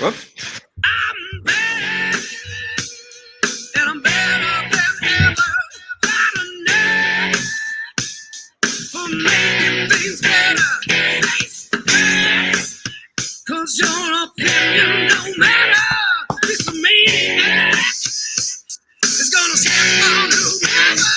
Whoops. I'm bad, and I'm better than ever. Got a knack for making things better. Face facts, 'cause your opinion don't matter. It's a maniac. It's gonna step on whoever.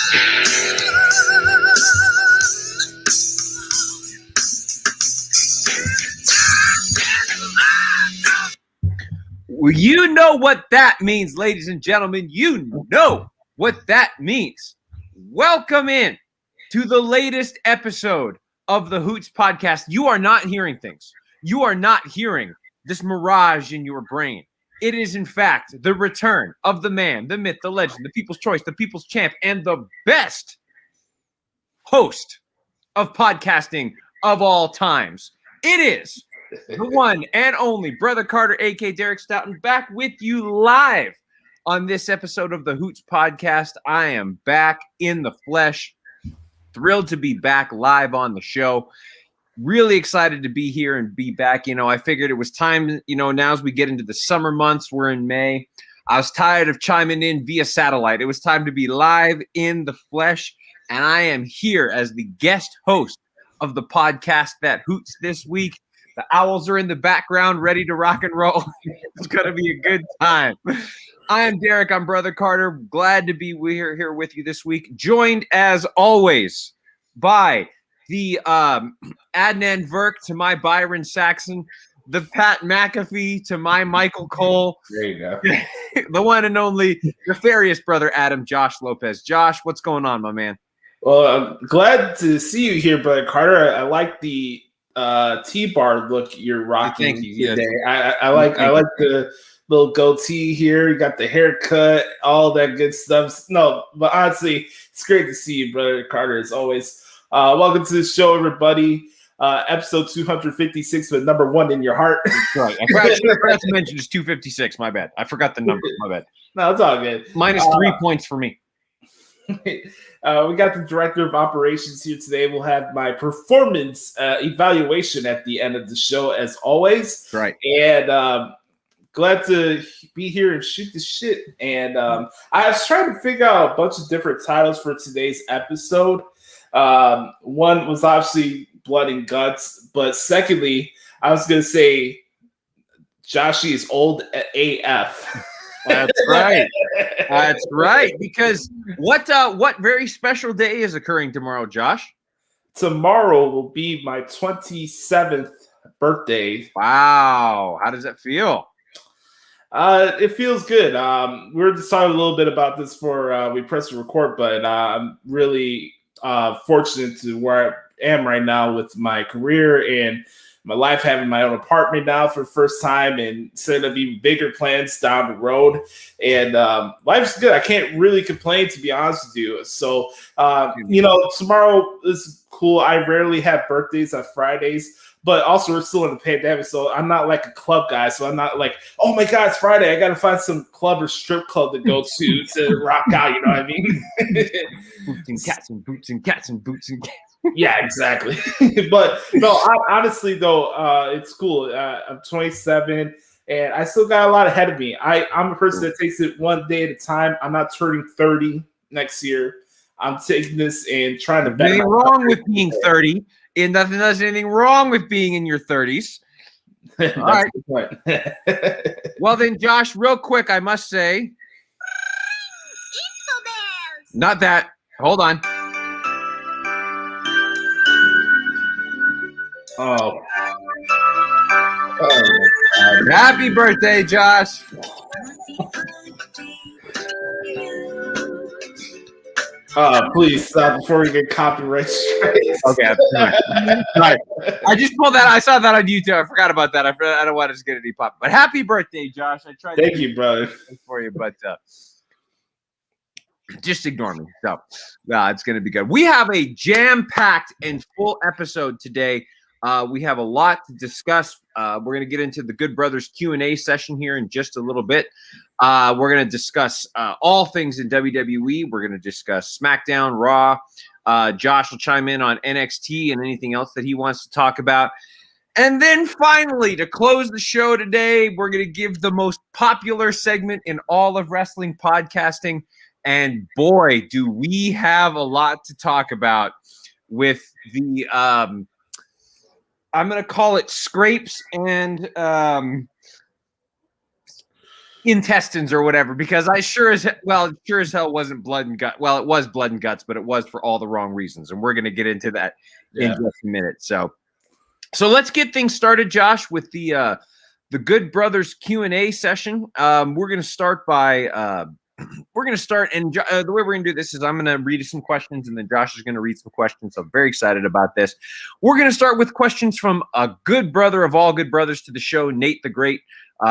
Well, you know what that means, ladies and gentlemen. You know what that means. Welcome in to the latest episode of the Hoots podcast. You are not hearing things. You are not hearing this mirage in your brain. It is, in fact, the return of the man, the myth, the legend, the people's choice, the people's champ, and the best host of podcasting of all times. It is the one and only Brother Carter, a.k.a. Derek Stoughton, back with you live on this episode of the Hoots podcast. I am back in the flesh. Thrilled to be back live on the show. Really excited to be here and be back. I figured it was time, now as we get into the summer months, we're in May. I was tired of chiming in via satellite. It was time to be live in the flesh. And I am here as the guest host of the podcast that Hoots this week. The Owls are in the background, ready to rock and roll. It's going to be a good time. I am Derek. I'm Brother Carter. Glad to be here with you this week. Joined, as always, by the Adnan Verk to my Byron Saxon, the Pat McAfee to my Michael Cole. There you go. The one and only nefarious brother Adam, Josh Lopez. Josh, what's going on, my man? Well, I'm glad to see you here, Brother Carter. I like the T-bar look you're rocking today. I like the little goatee here. You got the haircut, all that good stuff. No, but honestly, it's great to see you, Brother Carter, as always. Welcome to the show, everybody. Episode 256 with number one in your heart. That's right. I forgot to mention it's 256. My bad. I forgot the number. My bad. No, it's all good. Minus 3 points for me. We got the director of operations here today. We'll have my performance evaluation at the end of the show, as always. Right. And glad to be here and shoot the shit. And I was trying to figure out a bunch of different titles for today's episode. One was obviously Blood and Guts, but secondly, I was going to say Joshie is old AF. That's right. That's right. Because what very special day is occurring tomorrow, Josh? Tomorrow will be my 27th birthday. Wow. How does that feel? It feels good. We were just talking a little bit about this before we pressed the record, but I'm really fortunate to where I am right now with my career and my life, having my own apartment now for the first time and setting up even bigger plans down the road. And life's good. I can't really complain, to be honest with you. So, tomorrow is cool. I rarely have birthdays on Fridays, but also we're still in the pandemic. So I'm not like a club guy. So I'm not like, oh my God, it's Friday. I got to find some club or strip club to go to rock out. You know what I mean? Boots and cats and boots and cats and boots and cats. Yeah, exactly. But no, honestly though, it's cool. I'm 27 and I still got a lot ahead of me. I'm a person that takes it one day at a time. I'm not turning 30 next year. I'm taking this and trying to better. Nothing wrong with being 30. And there's anything wrong with being in your 30s. All right. Well then, Josh, real quick, I must say. Not that. Hold on. Oh. Happy birthday, Josh. Please stop before we get copyright strikes. Okay. Right. I just pulled that. I saw that on YouTube. I forgot about that. I don't want to get any pop. But happy birthday, Josh. I tried. Thank you, brother. For you, but just ignore me. So, it's going to be good. We have a jam-packed and full episode today. We have a lot to discuss. We're going to get into the Good Brothers Q&A session here in just a little bit. We're going to discuss all things in WWE. We're going to discuss SmackDown, Raw. Josh will chime in on NXT and anything else that he wants to talk about. And then finally, to close the show today, we're going to give the most popular segment in all of wrestling podcasting. And boy, do we have a lot to talk about with the, I'm going to call it scrapes and intestines or whatever, because I sure as hell wasn't blood and guts. Well, it was blood and guts, but it was for all the wrong reasons. And we're going to get into that in just a minute. So let's get things started, Josh, with the Good Brothers Q&A session. We're going to start and the way we're going to do this is I'm going to read some questions, and then Josh is going to read some questions. So I'm very excited about this. We're going to start with questions from a good brother of all good brothers to the show, Nate the Great.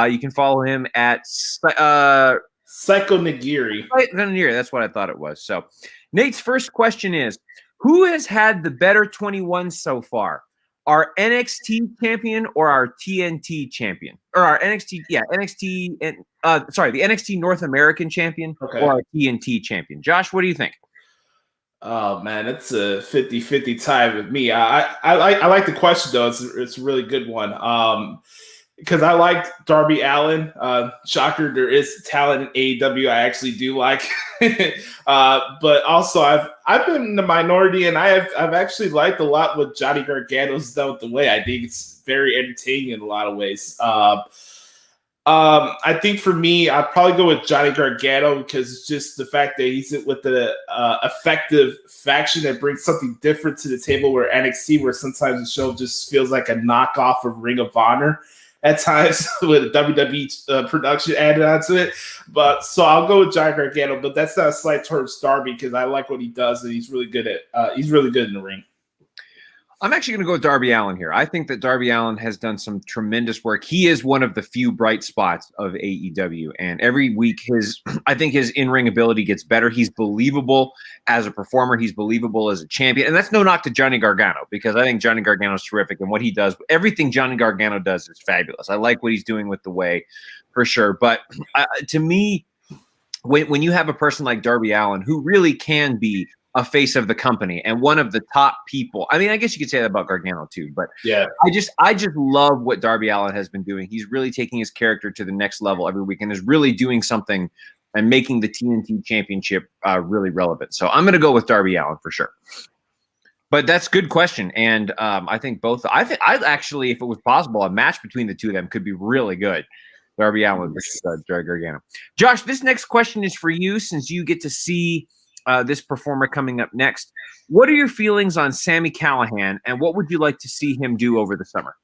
You can follow him at Psycho Nagiri. That's what I thought it was. So Nate's first question is, who has had the better 21 so far? Our NXT champion or our TNT champion? Or our NXT, the NXT North American champion or our TNT champion? Josh, what do you think? Oh, man, it's a 50-50 tie with me. I like the question, though. It's a really good one. Because I like Darby Allin. Shocker, there is talent in AEW I actually do like. But also I've been in the minority, and I've actually liked a lot what Johnny Gargano's done with the way. I think it's very entertaining in a lot of ways. I think for me, I'd probably go with Johnny Gargano because it's just the fact that he's with the effective faction that brings something different to the table, where NXT, where sometimes the show just feels like a knockoff of Ring of Honor at times with a WWE production added onto it. But so I'll go with Johnny Gargano, but that's not a slight towards Darby because I like what he does, and he's really good in the ring. I'm actually going to go with Darby Allin here. I think that Darby Allin has done some tremendous work. He is one of the few bright spots of AEW, and every week I think his in-ring ability gets better. He's believable as a performer. He's believable as a champion, and that's no knock to Johnny Gargano, because I think Johnny Gargano is terrific, and what he does, everything Johnny Gargano does is fabulous. I like what he's doing with the way, for sure. But to me, when you have a person like Darby Allin, who really can be a face of the company and one of the top people. I mean, I guess you could say that about Gargano too, but yeah, I just love what Darby Allin has been doing. He's really taking his character to the next level every week and is really doing something and making the TNT championship really relevant. So I'm going to go with Darby Allin for sure. But that's a good question. And I think I actually, if it was possible, a match between the two of them could be really good. Darby Allin versus Gargano. Josh, this next question is for you, since you get to see this performer coming up next. What are your feelings on Sami Callihan, and what would you like to see him do over the summer?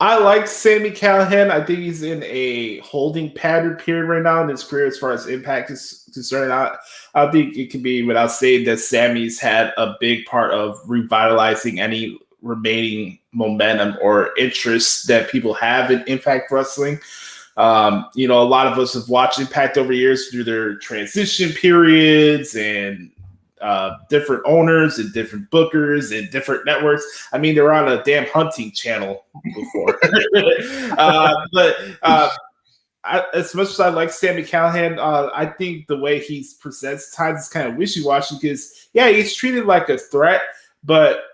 I like Sami Callihan. I think he's in a holding pattern period right now in his career as far as Impact is concerned. I think it can be without saying that Sami's had a big part of revitalizing any remaining momentum or interest that people have in Impact Wrestling. A lot of us have watched Impact over years through their transition periods and different owners and different bookers and different networks. I mean, they were on a damn hunting channel before. As much as I like Sami Callihan, I think the way he presents times is kind of wishy-washy because, yeah, he's treated like a threat, but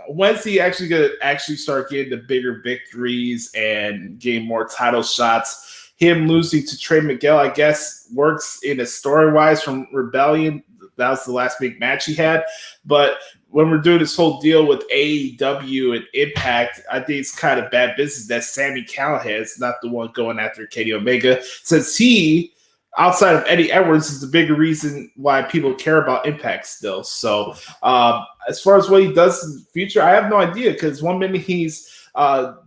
when's he actually going to start getting the bigger victories and getting more title shots? Him losing to Trey Miguel, I guess, works in a story-wise from Rebellion. That was the last big match he had. But when we're doing this whole deal with AEW and Impact, I think it's kind of bad business that Sami Callihan is not the one going after Kenny Omega, since he, outside of Eddie Edwards, is the bigger reason why people care about Impact still. So as far as what he does in the future, I have no idea, because one minute he's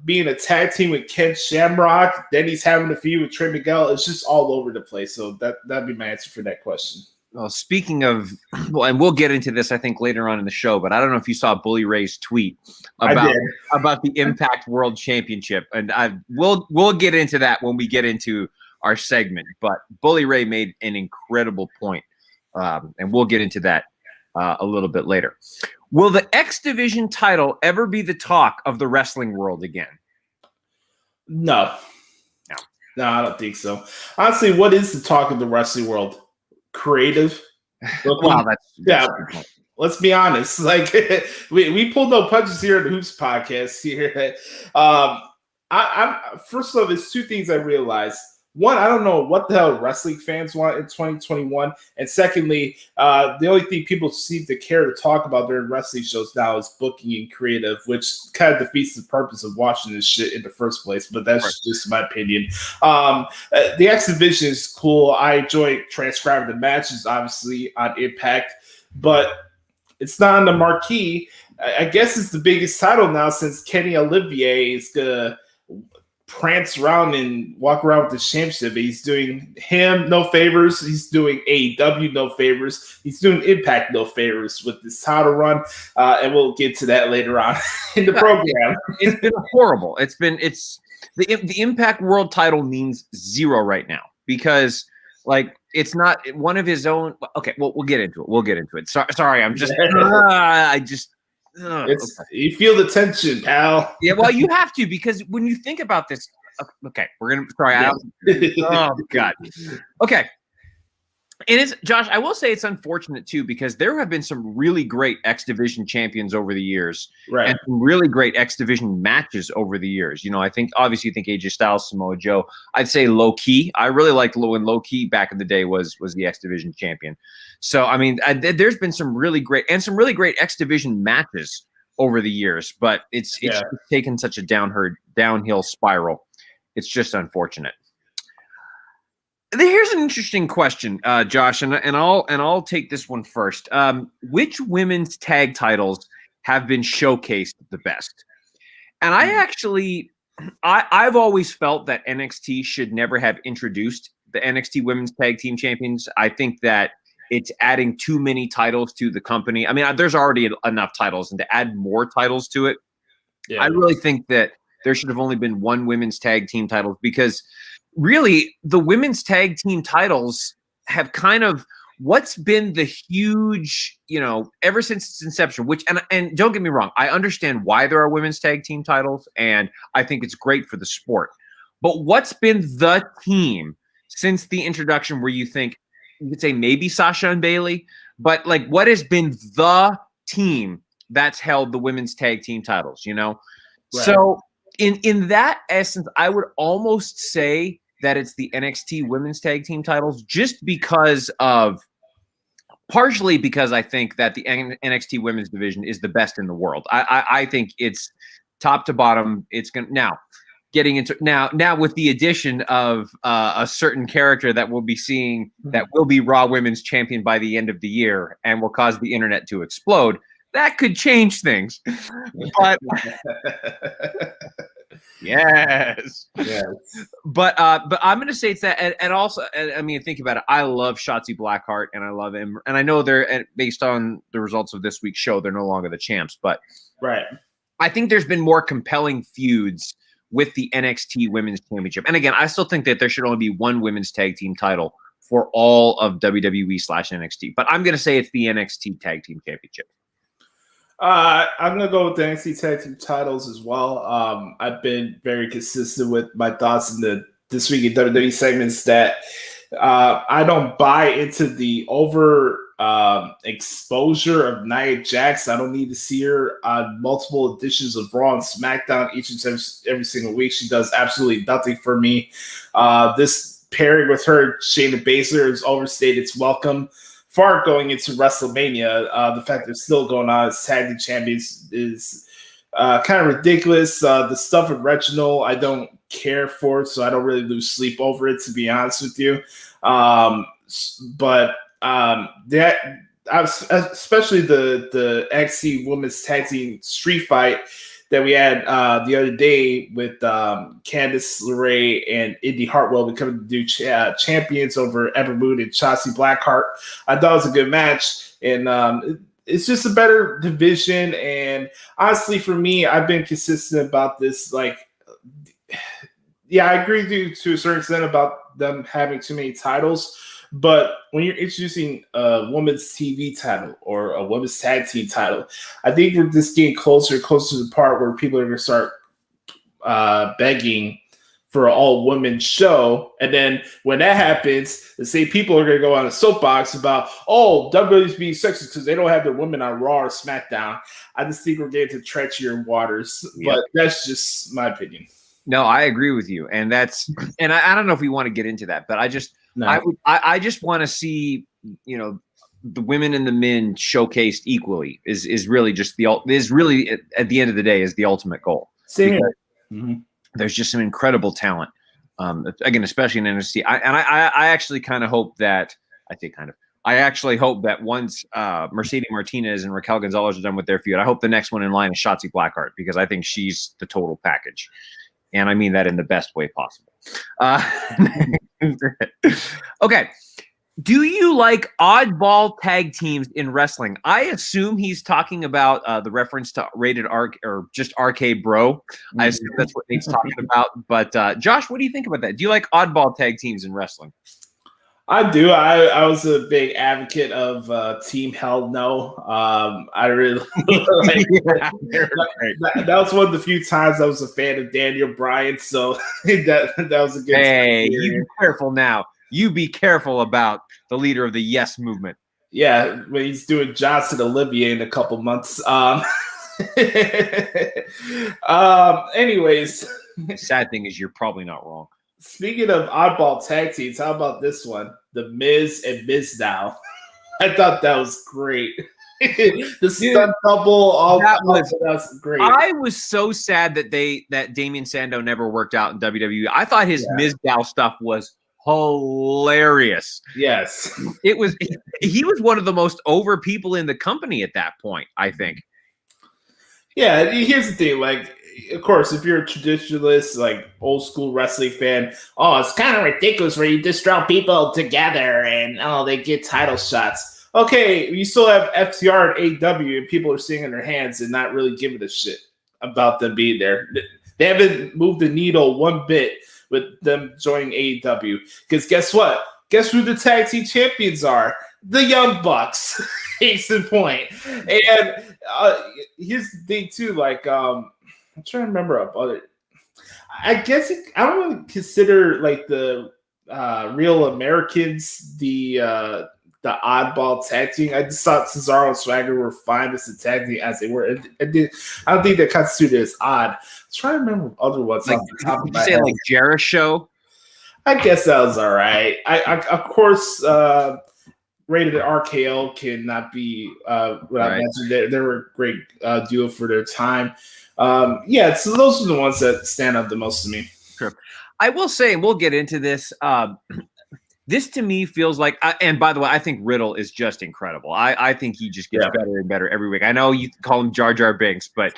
being a tag team with Ken Shamrock, then he's having a feud with Trey Miguel. It's just all over the place. So that'd be my answer for that question. Well, speaking of, and we'll get into this, I think, later on in the show, but I don't know if you saw Bully Ray's tweet about the Impact World Championship, and we'll get into that when we get into our segment. But Bully Ray made an incredible point, and we'll get into that a little bit later. Will the X Division title ever be the talk of the wrestling world again? No, I don't think so. Honestly, what is the talk of the wrestling world? Creative. Wow, that's let's be honest. Like we pulled no punches here at the Hoops podcast here. I'm first of all, there's two things I realized. One, I don't know what the hell wrestling fans want in 2021. And secondly, the only thing people seem to care to talk about during wrestling shows now is booking and creative, which kind of defeats the purpose of watching this shit in the first place. But that's just my opinion. The exhibition is cool. I enjoy transcribing the matches, obviously, on Impact. But it's not on the marquee. I guess it's the biggest title now since Kenny Olivier is going to prance around and walk around with the championship. He's doing him no favors. He's doing AEW no favors. He's doing Impact no favors with this title run, and we'll get to that later on in the program. It's been horrible. It's the Impact World title means zero right now because like it's not one of his own. Okay, well we'll get into it. Sorry, I'm just You feel the tension, pal. Yeah, well, you have to because when you think about this, okay, we're gonna. Sorry, oh God. Okay, and it's Josh. I will say it's unfortunate too because there have been some really great X Division champions over the years, right? And some really great X Division matches over the years. You know, I think obviously you think AJ Styles, Samoa Joe. I'd say Low Key. I really liked when Low Key back in the day was the X Division champion. So I mean, there's been some really great X Division matches over the years, but it's taken such a downhill spiral. It's just unfortunate. Here's an interesting question, Josh, and I'll take this one first. Which women's tag titles have been showcased the best? And I've always felt that NXT should never have introduced the NXT Women's Tag Team Champions. I think that it's adding too many titles to the company. I mean, there's already enough titles, and to add more titles to it, I really think that there should have only been one women's tag team title because really the women's tag team titles have kind of what's been the huge, ever since its inception, which, and don't get me wrong, I understand why there are women's tag team titles, and I think it's great for the sport. But what's been the team since the introduction where you think, you could say maybe Sasha and Bailey, but like what has been the team that's held the women's tag team titles, Right. So in that essence, I would almost say that it's the NXT women's tag team titles just partially because I think that the NXT women's division is the best in the world. I think it's top to bottom. It's going to now. Getting into now with the addition of a certain character that we'll be seeing that will be Raw Women's Champion by the end of the year and will cause the internet to explode. That could change things. But yes. But I'm going to say it's that, and also, I mean, think about it. I love Shotzi Blackheart, and I love him, and I know they're based on the results of this week's show, they're no longer the champs. But right, I think there's been more compelling feuds with the NXT Women's Championship. And again, I still think that there should only be one women's tag team title for all of WWE/NXT. But I'm going to say it's the NXT Tag Team Championship. I'm going to go with the NXT Tag Team titles as well. I've been very consistent with my thoughts in This Week in WWE segments that I don't buy into the exposure of Nia Jax. I don't need to see her on multiple editions of Raw and SmackDown each and every single week. She does absolutely nothing for me. This pairing with her, Shayna Baszler, has overstayed its welcome. Far going into WrestleMania, the fact they're still going on as tag team champions is kind of ridiculous. The stuff with Reginald, I don't care for, so I don't really lose sleep over it, to be honest with you. But especially the XC Women's Tag Team Street Fight that we had the other day with Candice LeRae and Indy Hartwell becoming the new champions over Ember Moon and Shotzi Blackheart. I thought it was a good match, and it's just a better division. And honestly, for me, I've been consistent about this. Like, yeah, I agree with you to a certain extent about them having too many titles. But when you're introducing a women's TV title or a women's tag team title, I think we're just getting closer and closer to the part where people are going to start begging for an all-women show. And then when that happens, the same people are going to go on a soapbox about, WWE's being sexist because they don't have their women on Raw or SmackDown. I just think we're getting to treacherous waters, but that's just my opinion. No, I agree with you. And I don't know if we want to get into that, but I just want to see, the women and the men showcased equally is really just at the end of the day is the ultimate goal. Same. There's just some incredible talent. Again, especially in NXT. I actually kind of hope that I actually hope that once Mercedes Martinez and Raquel Gonzalez are done with their feud, I hope the next one in line is Shotzi Blackheart, because I think she's the total package. And I mean that in the best way possible. Okay. Do you like oddball tag teams in wrestling? I assume he's talking about the reference to Rated R or just RK Bro. I assume that's what he's talking about. But Josh, what do you think about that? Do you like oddball tag teams in wrestling? I do. I was a big advocate of Team Hell No. I really that was one of the few times I was a fan of Daniel Bryan. So that was a good. Hey, you be careful now. You be careful about the leader of the Yes movement. Yeah, when he's doing Johnson Olivier in a couple months. Anyways, sad thing is you're probably not wrong. Speaking of oddball tag teams, how about this one? The Miz and Mizdow. I thought that was great. The stunt double, that was great. I was so sad that Damien Sandow never worked out in WWE. I thought his Mizdow stuff was hilarious. Yes. He was one of the most over people in the company at that point, I think. Yeah, here's the thing, like, of course, if you're a traditionalist, like old school wrestling fan, it's kind of ridiculous where you just throw people together and they get title shots. Okay, you still have FTR and AEW and people are sitting in their hands and not really giving a shit about them being there. They haven't moved the needle one bit with them joining AEW. Because guess what? Guess who the tag team champions are? The Young Bucks. Case in point. And here's the thing too, like I'm trying to remember other. I guess I don't really consider like the Real Americans the oddball tag team. I just thought Cesaro and Swagger were fine as a tag team as they were. I don't think that constituted as odd. I'm trying to remember other ones. Like, did you say like Jericho? I guess that was all right. I of course. Rated RKO cannot be what I mentioned. They were a great duo for their time. So those are the ones that stand out the most to me. Sure. I will say, and we'll get into this. This to me feels like, and by the way, I think Riddle is just incredible. I think he just gets better and better every week. I know you call him Jar Jar Binks, but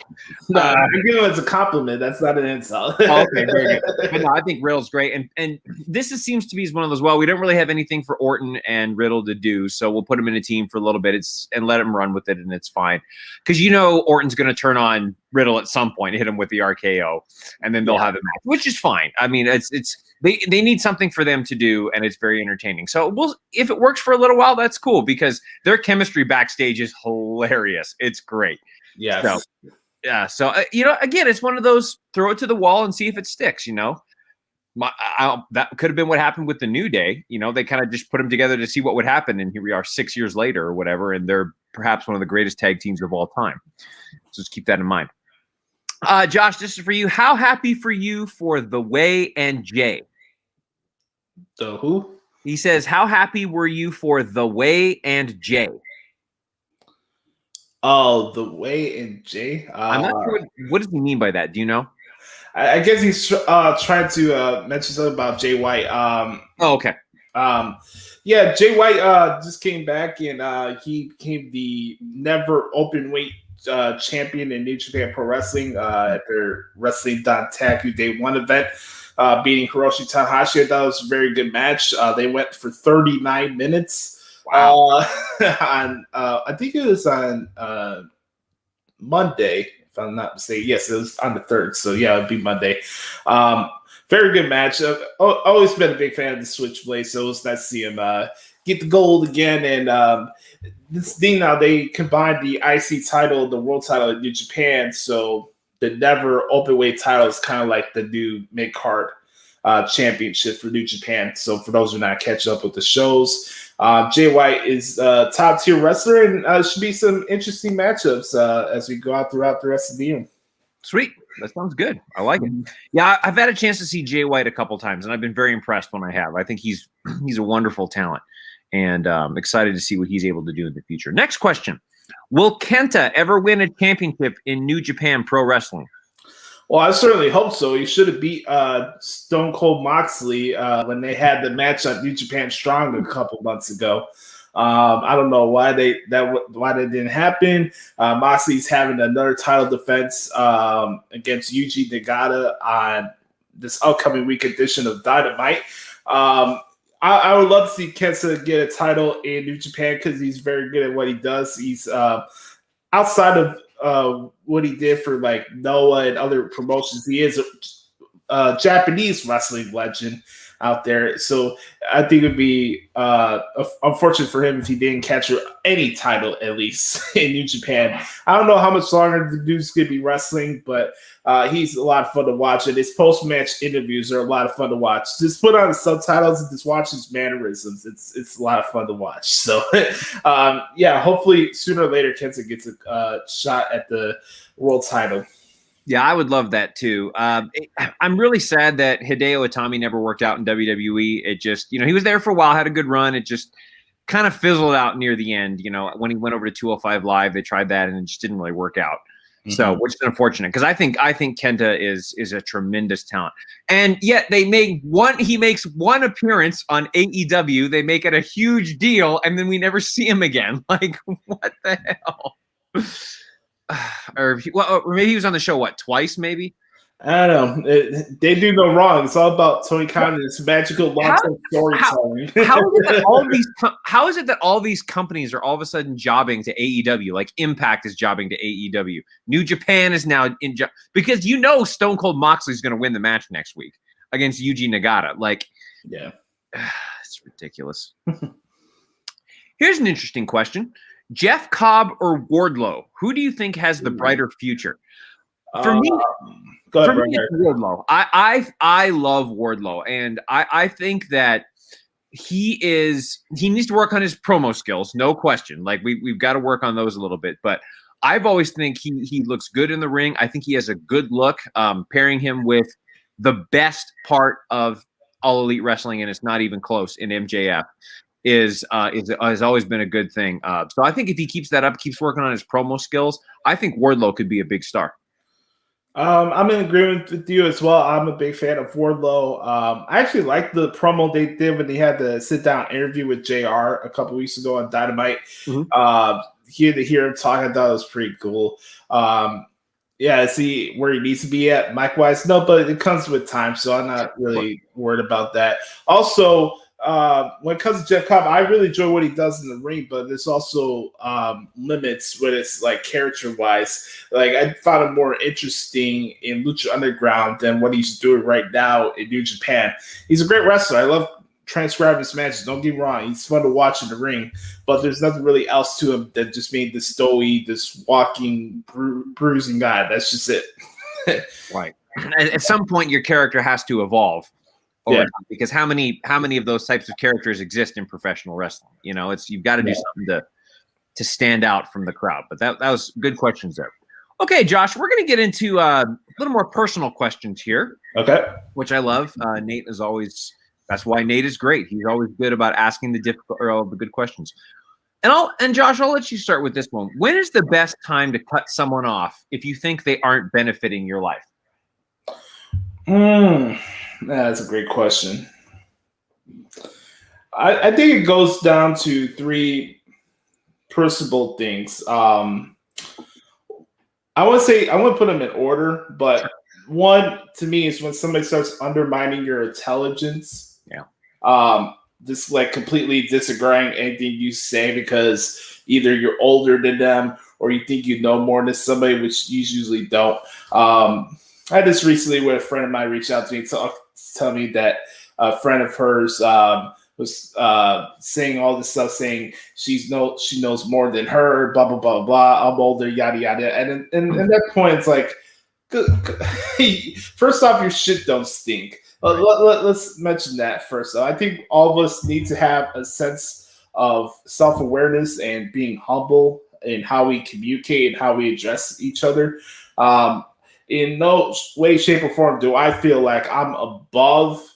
I give him as a compliment. That's not an insult. Okay, very good. But no, I think Riddle's great, and this seems to be one of those. Well, we don't really have anything for Orton and Riddle to do, so we'll put him in a team for a little bit, and let him run with it, and it's fine. Because Orton's going to turn on Riddle at some point, hit him with the RKO, and then they'll have a match, which is fine. I mean, they need something for them to do, and it's very entertaining. So if it works for a little while, that's cool, because their chemistry backstage is hilarious. It's great. Yeah. So again, it's one of those throw it to the wall and see if it sticks. That could have been what happened with the New Day. They kind of just put them together to see what would happen, and here we are 6 years later or whatever, and they're perhaps one of the greatest tag teams of all time. So just keep that in mind. Josh, this is for you. How happy for you for The Way and Jay? The who? He says, how happy were you for The Way and Jay? Oh, The Way and Jay? I'm not sure. What does he mean by that? Do you know? I guess he's trying to mention something about Jay White. Okay. Jay White just came back, and he became the never open weight champion in New Japan Pro Wrestling at their Wrestling.Taku Day 1 event, beating Hiroshi Tanahashi. That was a very good match. They went for 39 minutes. Wow. I think it was on Monday, if I'm not mistaken. Yes, it was on the 3rd. So, yeah, it would be Monday. Very good match. I've always been a big fan of the Switchblade, so it was nice to see him get the gold again. And this thing now, they combined the IC title, the world title in New Japan, so the never open weight title is kind of like the new mid card championship for New Japan. So for those who are not catching up with the shows, Jay White is a top tier wrestler, and should be some interesting matchups as we go out throughout the rest of the year. Sweet. That sounds good. I like it. Yeah, I've had a chance to see Jay White a couple times, and I've been very impressed when I have. I think he's a wonderful talent, and excited to see what he's able to do in the future. Next question. Will Kenta ever win a championship in New Japan Pro Wrestling? Well, I certainly hope so. He should have beat Stone Cold Moxley when they had the match on New Japan Strong a couple months ago. I don't know why that didn't happen. Moxley's having another title defense against Yuji Nagata on this upcoming week edition of Dynamite. I would love to see Kenta get a title in New Japan because he's very good at what he does. He's outside of what he did for like Noah and other promotions. He is a Japanese wrestling legend out there. So I think it would be unfortunate for him if he didn't capture any title, at least in New Japan. I don't know how much longer the dude's going to be wrestling, but he's a lot of fun to watch. And his post-match interviews are a lot of fun to watch. Just put on the subtitles and just watch his mannerisms. It's a lot of fun to watch. So, yeah, hopefully sooner or later Kenta gets a shot at the world title. Yeah, I would love that too. I'm really sad that Hideo Itami never worked out in WWE. It just, he was there for a while, had a good run. It just kind of fizzled out near the end. When he went over to 205 Live, they tried that and it just didn't really work out. Mm-hmm. So, which is unfortunate because I think Kenta is a tremendous talent. And yet he makes one appearance on AEW. They make it a huge deal, and then we never see him again. Like, what the hell? Or maybe he was on the show twice maybe. I don't know. They do no wrong. It's all about Tony Khan and his magical long-term storytelling. How is it that all these companies are all of a sudden jobbing to AEW? Like Impact is jobbing to AEW. New Japan is now because Stone Cold Moxley is going to win the match next week against Yuji Nagata. Like, yeah, it's ridiculous. Here's an interesting question. Jeff Cobb or Wardlow? Who do you think has the brighter future? For me, it's Wardlow. I love Wardlow, and I think that he needs to work on his promo skills, no question. Like we've got to work on those a little bit. But I've always think he looks good in the ring. I think he has a good look. Pairing him with the best part of All Elite Wrestling, and it's not even close, in MJF. Has always been a good thing. So I think if he keeps that up, keeps working on his promo skills, I think Wardlow could be a big star. I'm in agreement with you as well. I'm a big fan of Wardlow. I actually liked the promo they did when they had the sit-down interview with JR a couple weeks ago on Dynamite. Mm-hmm. Hear him talk, I thought it was pretty cool. Yeah, see where he needs to be at mic-wise. No, but it comes with time, so I'm not really worried about that. Also, when it comes to Jeff Cobb, I really enjoy what he does in the ring, but there's also limits when it's like character-wise. Like I found him more interesting in Lucha Underground than what he's doing right now in New Japan. He's a great wrestler. I love transcribing his matches. Don't get me wrong; he's fun to watch in the ring, but there's nothing really else to him that just made this stoic, this walking, bruising guy. That's just it. Right. At some point, your character has to evolve. Because how many of those types of characters exist in professional wrestling? You've got to do something to stand out from the crowd. But that was good questions there. Okay, Josh, we're going to get into a little more personal questions here. Okay, which I love. Nate is always. That's why Nate is great. He's always good about asking the difficult or the good questions. And Josh, I'll let you start with this one. When is the best time to cut someone off if you think they aren't benefiting your life? That's a great question. I think it goes down to three principal things. I want to put them in order, but one to me is when somebody starts undermining your intelligence. Yeah. Just like completely disagreeing anything you say because either you're older than them or you think you know more than somebody, which you usually don't. I had this recently where a friend of mine reached out to me to tell me that a friend of hers was saying all this stuff, saying she knows more than her, blah, blah, blah, blah. I'm older, yada, yada. And at that point, it's like, first off, your shit don't stink. Let's mention that first. I think all of us need to have a sense of self-awareness and being humble in how we communicate and how we address each other. In no way, shape, or form do I feel like I'm above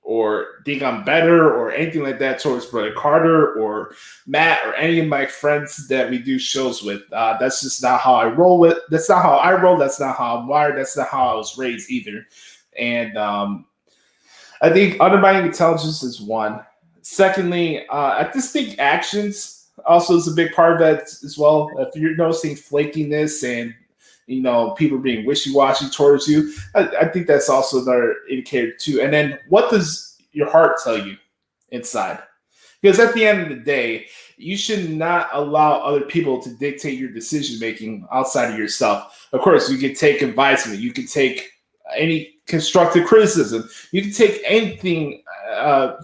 or think I'm better or anything like that towards Brother Carter or Matt or any of my friends that we do shows with. That's just not how I roll with. That's not how I roll. That's not how I'm wired. That's not how I was raised either. And I think undermining intelligence is one. Secondly, I just think actions also is a big part of that as well. If you're noticing flakiness and people being wishy-washy towards you, I think that's also another indicator too. And then what does your heart tell you inside? Because at the end of the day, you should not allow other people to dictate your decision-making outside of yourself. Of course, you can take advisement. You can take any constructive criticism. You can take anything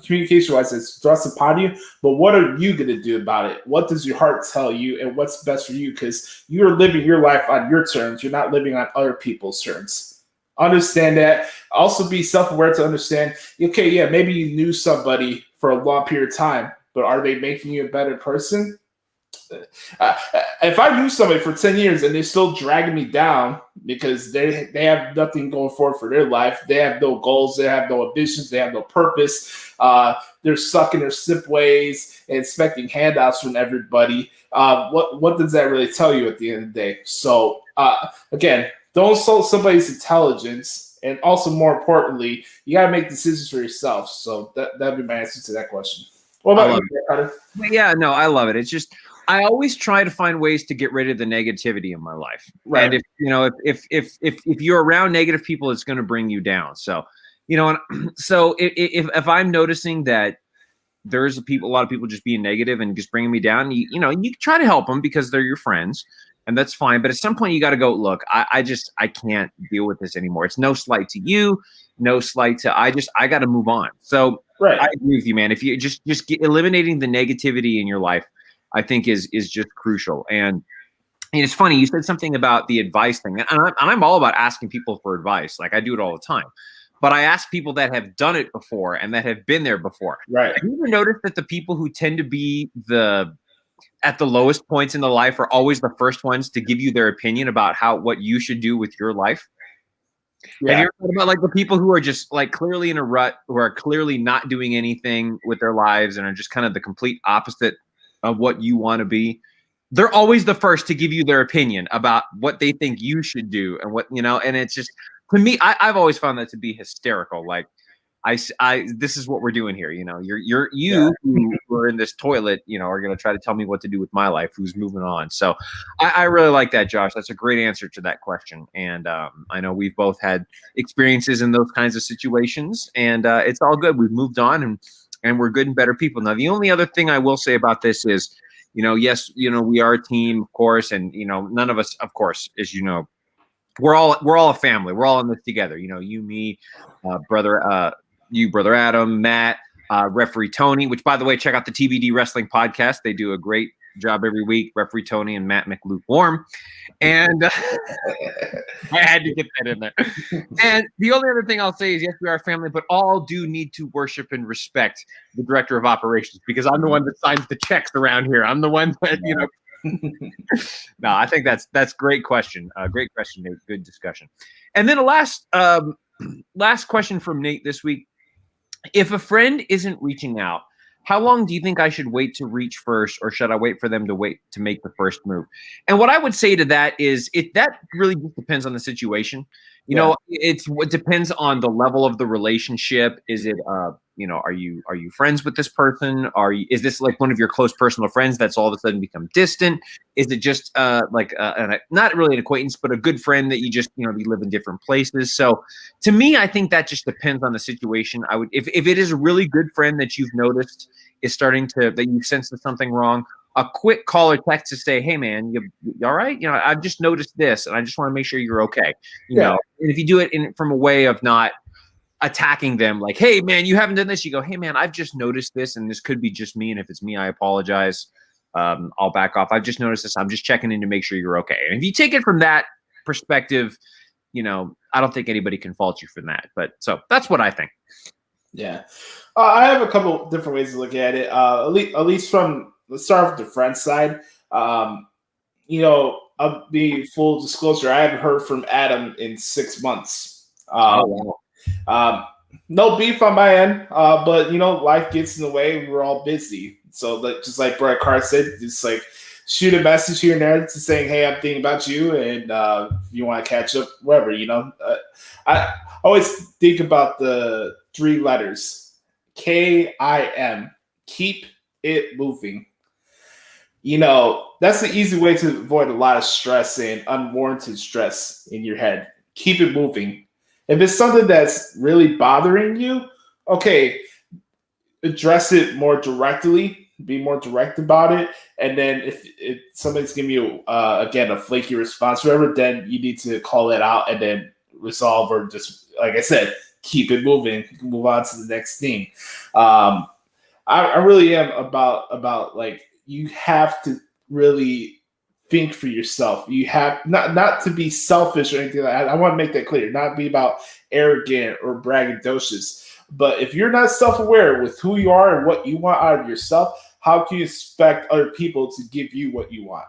communication-wise that's thrust upon you, but what are you going to do about it? What does your heart tell you, and what's best for you? Because you're living your life on your terms. You're not living on other people's terms. Understand that. Also be self-aware to understand, okay, yeah, maybe you knew somebody for a long period of time, but are they making you a better person? If I knew somebody for 10 years and they're still dragging me down because they have nothing going forward for their life, they have no goals, they have no ambitions, they have no purpose, they're stuck in their sip ways and expecting handouts from everybody, what does that really tell you at the end of the day? So again, don't insult somebody's intelligence, and also more importantly, you got to make decisions for yourself. So that'd be my answer to that question. What about you, Carter? Yeah, no, I love it. It's just I always try to find ways to get rid of the negativity in my life. Right. And if you're around negative people, it's going to bring you down. So, so if I'm noticing that there's a lot of people just being negative and just bringing me down, you try to help them because they're your friends, and that's fine. But at some point you got to go, look, I can't deal with this anymore. It's no slight to you, no slight to, I got to move on. So right. I agree with you, man. If you just eliminating the negativity in your life, I think is just crucial. And it's funny, you said something about the advice thing, and I'm all about asking people for advice. Like I do it all the time, but I ask people that have done it before and that have been there before. Right. Have you ever noticed that the people who tend to be at the lowest points in the life are always the first ones to give you their opinion about what you should do with your life? Yeah. Have you ever thought about like the people who are just like clearly in a rut, who are clearly not doing anything with their lives and are just kind of the complete opposite of what you want to be? They're always the first to give you their opinion about what they think you should do and what, and it's just, to me, I've always found that to be hysterical. Like this is what we're doing here. You who are in this toilet, are going to try to tell me what to do with my life, who's moving on. So I really like that, Josh. That's a great answer to that question. And I know we've both had experiences in those kinds of situations, and it's all good. We've moved on and we're good and better people. Now, the only other thing I will say about this is, yes, we are a team, of course, and none of us, of course, as you know, we're all a family. We're all in this together. You, me, brother Adam, Matt, referee Tony. Which, by the way, check out the TBD Wrestling podcast. They do a great job every week. Referee Tony and Matt McLukewarm. And I had to get that in there. And the only other thing I'll say is, yes, we are a family, but all do need to worship and respect the director of operations, because I'm the one that signs the checks around here. I'm the one that, No, I think that's great question. Great question, Nate. Good discussion. And then a last question from Nate this week. If a friend isn't reaching out, how long do you think I should wait to reach first, or should I wait for them to wait to make the first move? And what I would say to that is that really just depends on the situation. It depends on the level of the relationship. Is it, are you friends with this person? Is this like one of your close personal friends that's all of a sudden become distant? Is it just not really an acquaintance, but a good friend that you just, you live in different places? So to me, I think that just depends on the situation. I would, if it is a really good friend that you've noticed is starting to, that you sense there's something wrong, a quick call or text to say, hey man, you all right? I've just noticed this and I just want to make sure you're okay. You know, and if you do it from a way of not attacking them, like, hey man, you haven't done this, you go, hey man, I've just noticed this and this could be just me. And if it's me, I apologize. I'll back off. I've just noticed this. I'm just checking in to make sure you're okay. And if you take it from that perspective, I don't think anybody can fault you for that. But so that's what I think. Yeah. I have a couple different ways to look at it. At least from, let's start with the friend side. I'll be full disclosure. I haven't heard from Adam in 6 months. No beef on my end, but life gets in the way. We were all busy, so just like Brett Carr said, just like shoot a message here and there to saying, "Hey, I'm thinking about you, and if you want to catch up, whatever." I always think about the 3 letters, KIM. Keep it moving. That's the easy way to avoid a lot of stress and unwarranted stress in your head. Keep it moving. If it's something that's really bothering you, okay, address it more directly, be more direct about it. And then if somebody's giving you, again, a flaky response, whatever, then you need to call it out and then resolve, or just, like I said, keep it moving, move on to the next thing. I really am about like, you have to really think for yourself. You have not to be selfish or anything like that. I want to make that clear. Not be about arrogant or braggadocious. But if you're not self-aware with who you are and what you want out of yourself, how can you expect other people to give you what you want?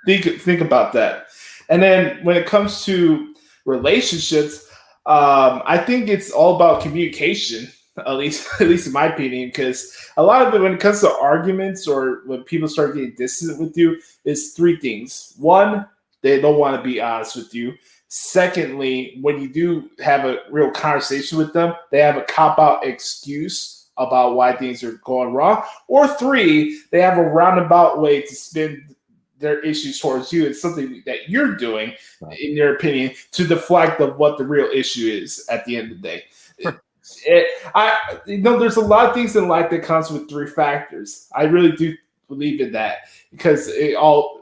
Think about that. And then when it comes to relationships, I think it's all about communication. At least in my opinion, because a lot of it, when it comes to arguments or when people start getting distant with you, is 3 things. 1, they don't want to be honest with you. Secondly, when you do have a real conversation with them, they have a cop-out excuse about why things are going wrong. Or 3, they have a roundabout way to spin their issues towards you. It's something that you're doing, in their opinion, to deflect of what the real issue is at the end of the day. There's a lot of things in life that comes with 3 factors. I really do believe in that, because it all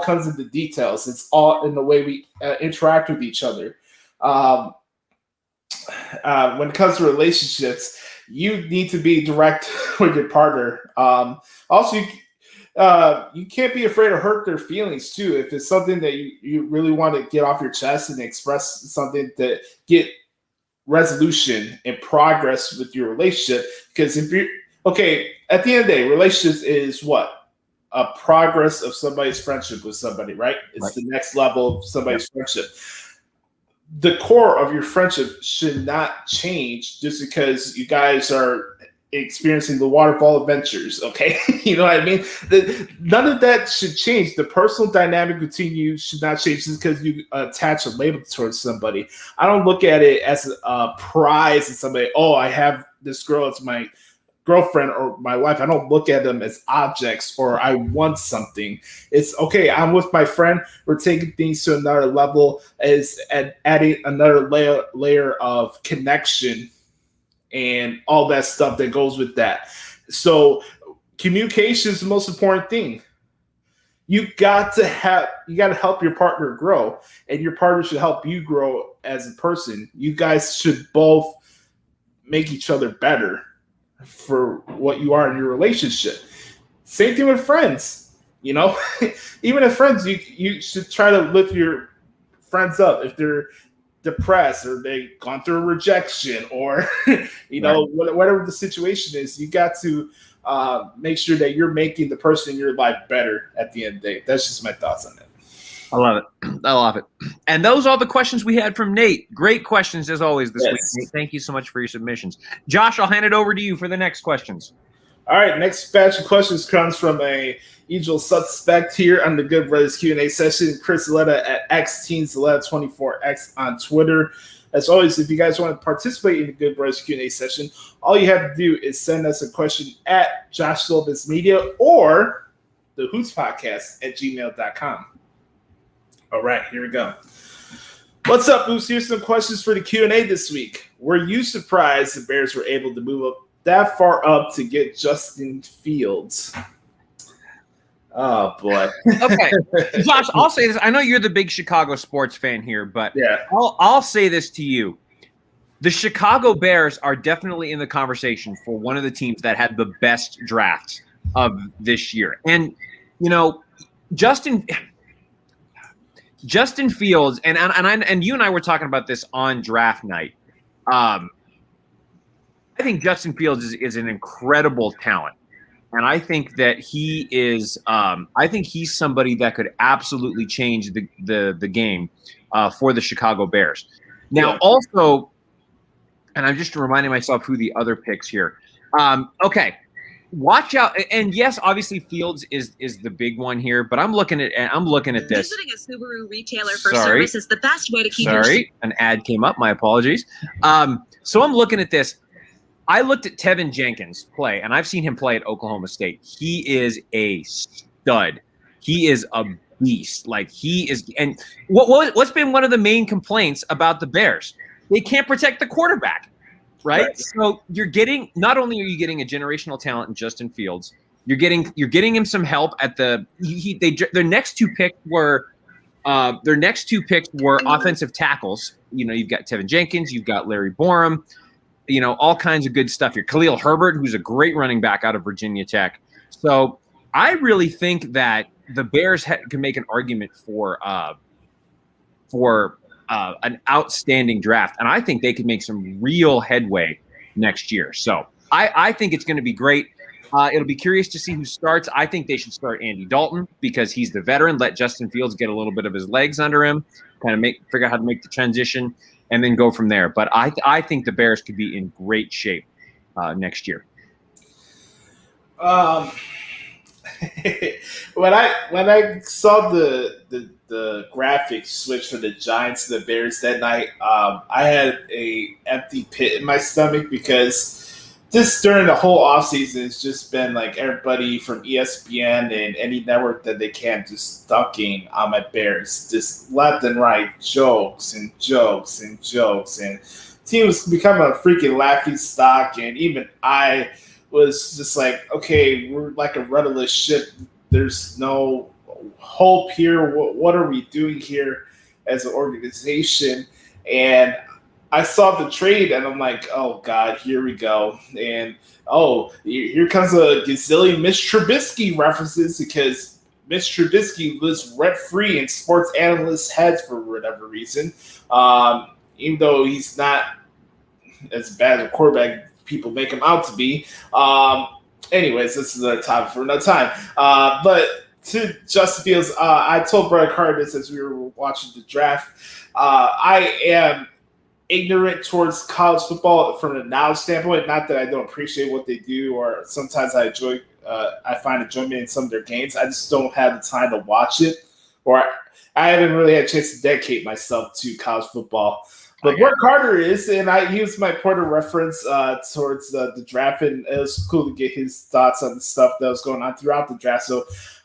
comes in the details. It's all in the way we interact with each other. When it comes to relationships, you need to be direct with your partner. Also, you can't be afraid to hurt their feelings too. If it's something that you really want to get off your chest and express something to get resolution and progress with your relationship, because if you're at the end of the day, relationships is what? A progress of somebody's friendship with somebody, right? It's the next level of somebody's friendship. The core of your friendship should not change just because you guys are experiencing the waterfall adventures, okay? You know what I mean? None of that should change. The personal dynamic between you should not change just because you attach a label towards somebody. I don't look at it as a prize in somebody. Oh, I have this girl as my girlfriend or my wife. I don't look at them as objects or I want something. It's okay, I'm with my friend. We're taking things to another level, as adding another layer of connection and all that stuff that goes with that. So communication is the most important thing. You got to help your partner grow, and your partner should help you grow as a person. You guys should both make each other better for what you are in your relationship. Same thing with friends. Even as friends, you should try to lift your friends up if they're depressed or they've gone through a rejection or whatever the situation is. You got to make sure that you're making the person in your life better at the end of the day. That's just my thoughts on that. I love it. And those are the questions we had from Nate. Great questions as always this week, Nate. Thank you so much for your submissions. Josh, I'll hand it over to you for the next questions. All right, next batch of questions comes from a usual suspect here on the Good Brothers Q&A session, Chris Zaletta at XTeensZaletta24X on Twitter. As always, if you guys want to participate in the Good Brothers Q&A session, all you have to do is send us a question at Josh Lopez Media or the Hoots Podcast at gmail.com. All right, here we go. What's up, Hoots? Here's some questions for the Q&A this week. Were you surprised the Bears were able to move up that far up to get Justin Fields? Oh, boy. Okay. Josh, I'll say this. I know you're the big Chicago sports fan here, but I'll say this to you. The Chicago Bears are definitely in the conversation for one of the teams that had the best draft of this year. And, Justin – Justin Fields, and you and I were talking about this on draft night. I think Justin Fields is an incredible talent. And I think that he is. I think he's somebody that could absolutely change the game for the Chicago Bears. Now, also, and I'm just reminding myself who the other picks here. Okay, watch out. And yes, obviously Fields is the big one here. But I'm looking at this. Visiting a Subaru retailer for service is the best way to keep your. An ad came up. My apologies. So I'm looking at this. I looked at Tevin Jenkins play, and I've seen him play at Oklahoma State. He is a stud. He is a beast. Like he is. And what's been one of the main complaints about the Bears? They can't protect the quarterback, right? So you're getting, not only are you getting a generational talent in Justin Fields, you're getting him some help at the. Their next two picks were offensive tackles. You know, you've got Tevin Jenkins, you've got Larry Borum. You know, all kinds of good stuff here. Khalil Herbert, who's a great running back out of Virginia Tech. So I really think that the Bears can make an argument for an outstanding draft, and I think they could make some real headway next year. So I think it's going to be great. It'll be curious to see who starts. I think they should start Andy Dalton because he's the veteran. Let Justin Fields get a little bit of his legs under him, kind of figure out how to make the transition, and then go from there. But I think the Bears could be in great shape next year. When I saw the graphics switch from the Giants to the Bears that night, I had a empty pit in my stomach because just during the whole offseason, it's just been like everybody from ESPN and any network that they can just dunking on my Bears, just left and right, jokes and jokes and jokes, and team was becoming a freaking laughing stock. And even I was just like, okay, we're like a rudderless ship. There's no hope here. What are we doing here as an organization? And I saw the trade, and I'm like, oh, God, here we go. And, here comes a gazillion Mitch Trubisky references because Mitch Trubisky lives rent-free in sports analysts' heads for whatever reason, even though he's not as bad a quarterback people make him out to be. Anyways, this is a topic for another time. But to Justin Fields, I told Brett Carter this as we were watching the draft. I am ignorant towards college football from a knowledge standpoint. Not that I don't appreciate what they do, or sometimes I find enjoyment in some of their games. I just don't have the time to watch it, or I haven't really had a chance to dedicate myself to college football. But Brett Carter is, and I used my Porter reference towards the draft, and it was cool to get his thoughts on the stuff that was going on throughout the draft. So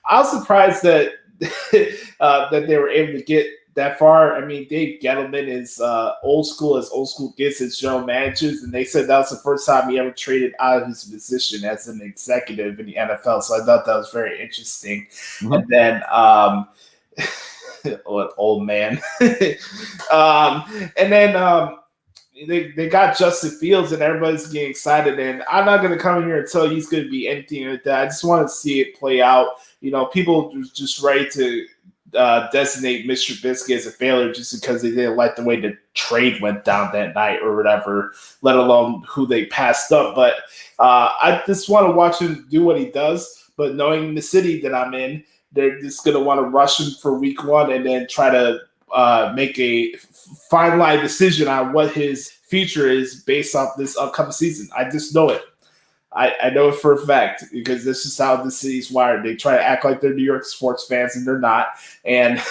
I was surprised that that they were able to get that far. I mean, Dave Gettleman is old school as old school gets as general managers, and they said that was the first time he ever traded out of his position as an executive in the NFL. So I thought that was very interesting. Mm-hmm. And then old man. And then they got Justin Fields, and everybody's getting excited. And I'm not going to come in here and tell you he's going to be anything like that. I just want to see it play out. You know, people just ready to designate Mr. Trubisky as a failure just because they didn't like the way the trade went down that night or whatever, let alone who they passed up. But I just want to watch him do what he does. But knowing the city that I'm in, they're just going to want to rush him for week one and then try to make a fine line decision on what his future is based off this upcoming season. I just know it. I know it for a fact because this is how the city's wired. They try to act like they're New York sports fans, and they're not. And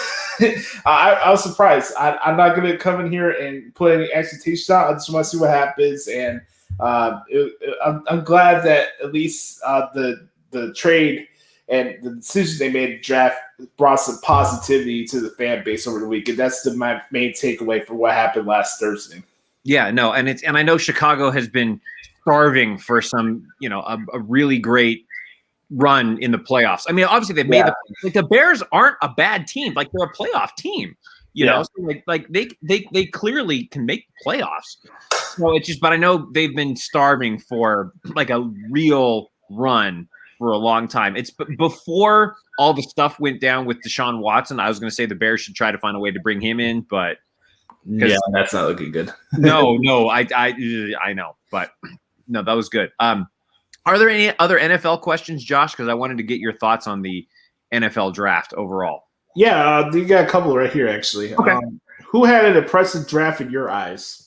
I was surprised. I'm not going to come in here and put any expectations out. I just want to see what happens. And I'm glad that at least the trade and the decision they made to draft brought some positivity to the fan base over the week. And that's my main takeaway for what happened last Thursday. Yeah, no, and I know Chicago has been starving for some, a really great run in the playoffs. I mean, obviously they've made the Bears aren't a bad team. Like they're a playoff team, you know, so like they clearly can make playoffs. So it's just, but I know they've been starving for like a real run for a long time. It's before all the stuff went down with Deshaun Watson. I was going to say the Bears should try to find a way to bring him in, but yeah, that's not looking good. no, I know, but no, that was good. Are there any other NFL questions, Josh? Because I wanted to get your thoughts on the NFL draft overall. Yeah, you got a couple right here, actually. Okay. Who had an impressive draft in your eyes?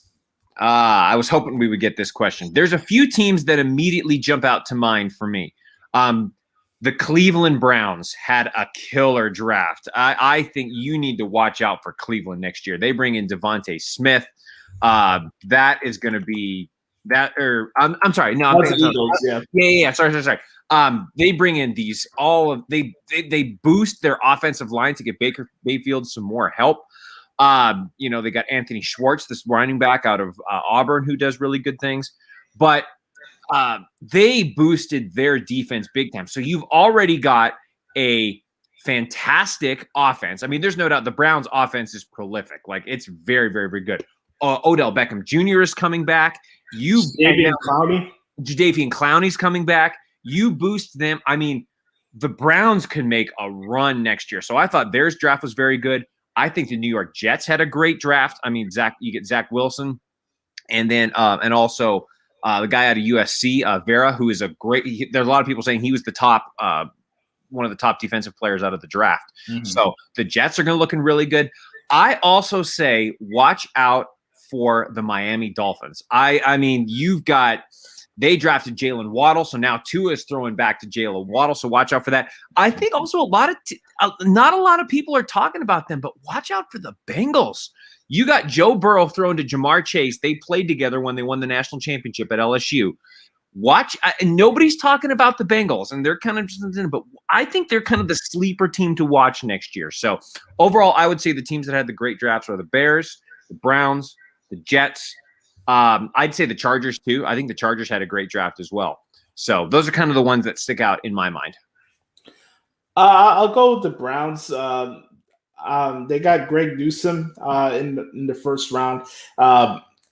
I was hoping we would get this question. There's a few teams that immediately jump out to mind for me. The Cleveland Browns had a killer draft. I think you need to watch out for Cleveland next year. They bring in Devontae Smith. That is going to be that. Or I'm sorry. No, That's the Eagles. Yeah. Sorry. They bring in these they boost their offensive line to get Baker Mayfield some more help. They got Anthony Schwartz, this running back out of Auburn, who does really good things, but they boosted their defense big time. So you've already got a fantastic offense. I mean, there's no doubt the Browns' offense is prolific. Like, it's very, very, very good. Odell Beckham Jr. is coming back. Jadeveon Clowney's coming back. You boost them. I mean, the Browns can make a run next year. So I thought theirs draft was very good. I think the New York Jets had a great draft. I mean, you get Zach Wilson, and then and also the guy out of USC, Vera, who is a great. There's a lot of people saying he was the top, one of the top defensive players out of the draft. Mm-hmm. So the Jets are going to looking really good. I also say watch out for the Miami Dolphins. I mean, they drafted Jalen Waddle, so now Tua is throwing back to Jalen Waddle, so watch out for that. I think also not a lot of people are talking about them, but watch out for the Bengals. You got Joe Burrow thrown to Jamar Chase. They played together when they won the national championship at LSU. And nobody's talking about the Bengals, and they're kind of just, but I think they're kind of the sleeper team to watch next year. So overall, I would say the teams that had the great drafts are the Bears, the Browns, the Jets. I'd say the Chargers too. I think the Chargers had a great draft as well. So those are kind of the ones that stick out in my mind. I'll go with the Browns. They got Greg Newsome in the first round.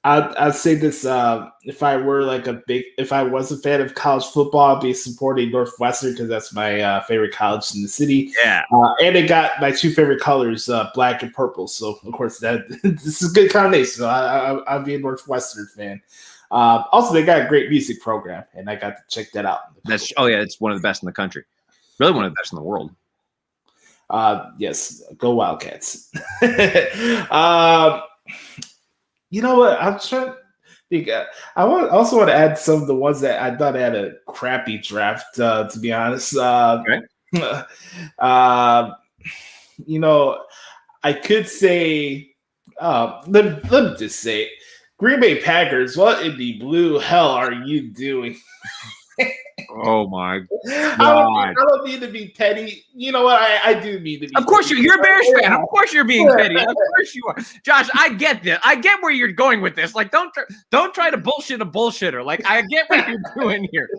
I'd say this: if I was a fan of college football, I'd be supporting Northwestern because that's my favorite college in the city. Yeah, and they got my two favorite colors, black and purple. So of course this is a good combination. So I'll be a Northwestern fan. Also, they got a great music program, and I got to check that out. It's one of the best in the country. Really, one of the best in the world. Yes, go Wildcats. You know what? I'm trying to think. I also want to add some of the ones that I thought had a crappy draft, to be honest. Okay. I could say, let me just say it. Green Bay Packers, what in the blue hell are you doing? Oh my God. I don't mean to be petty. You know what? I do mean to be. Of course you're a Bears fan. Of course you're being petty. Of course you are. Josh, I get this. I get where you're going with this. Like, don't try to bullshit a bullshitter. Like, I get what you're doing here.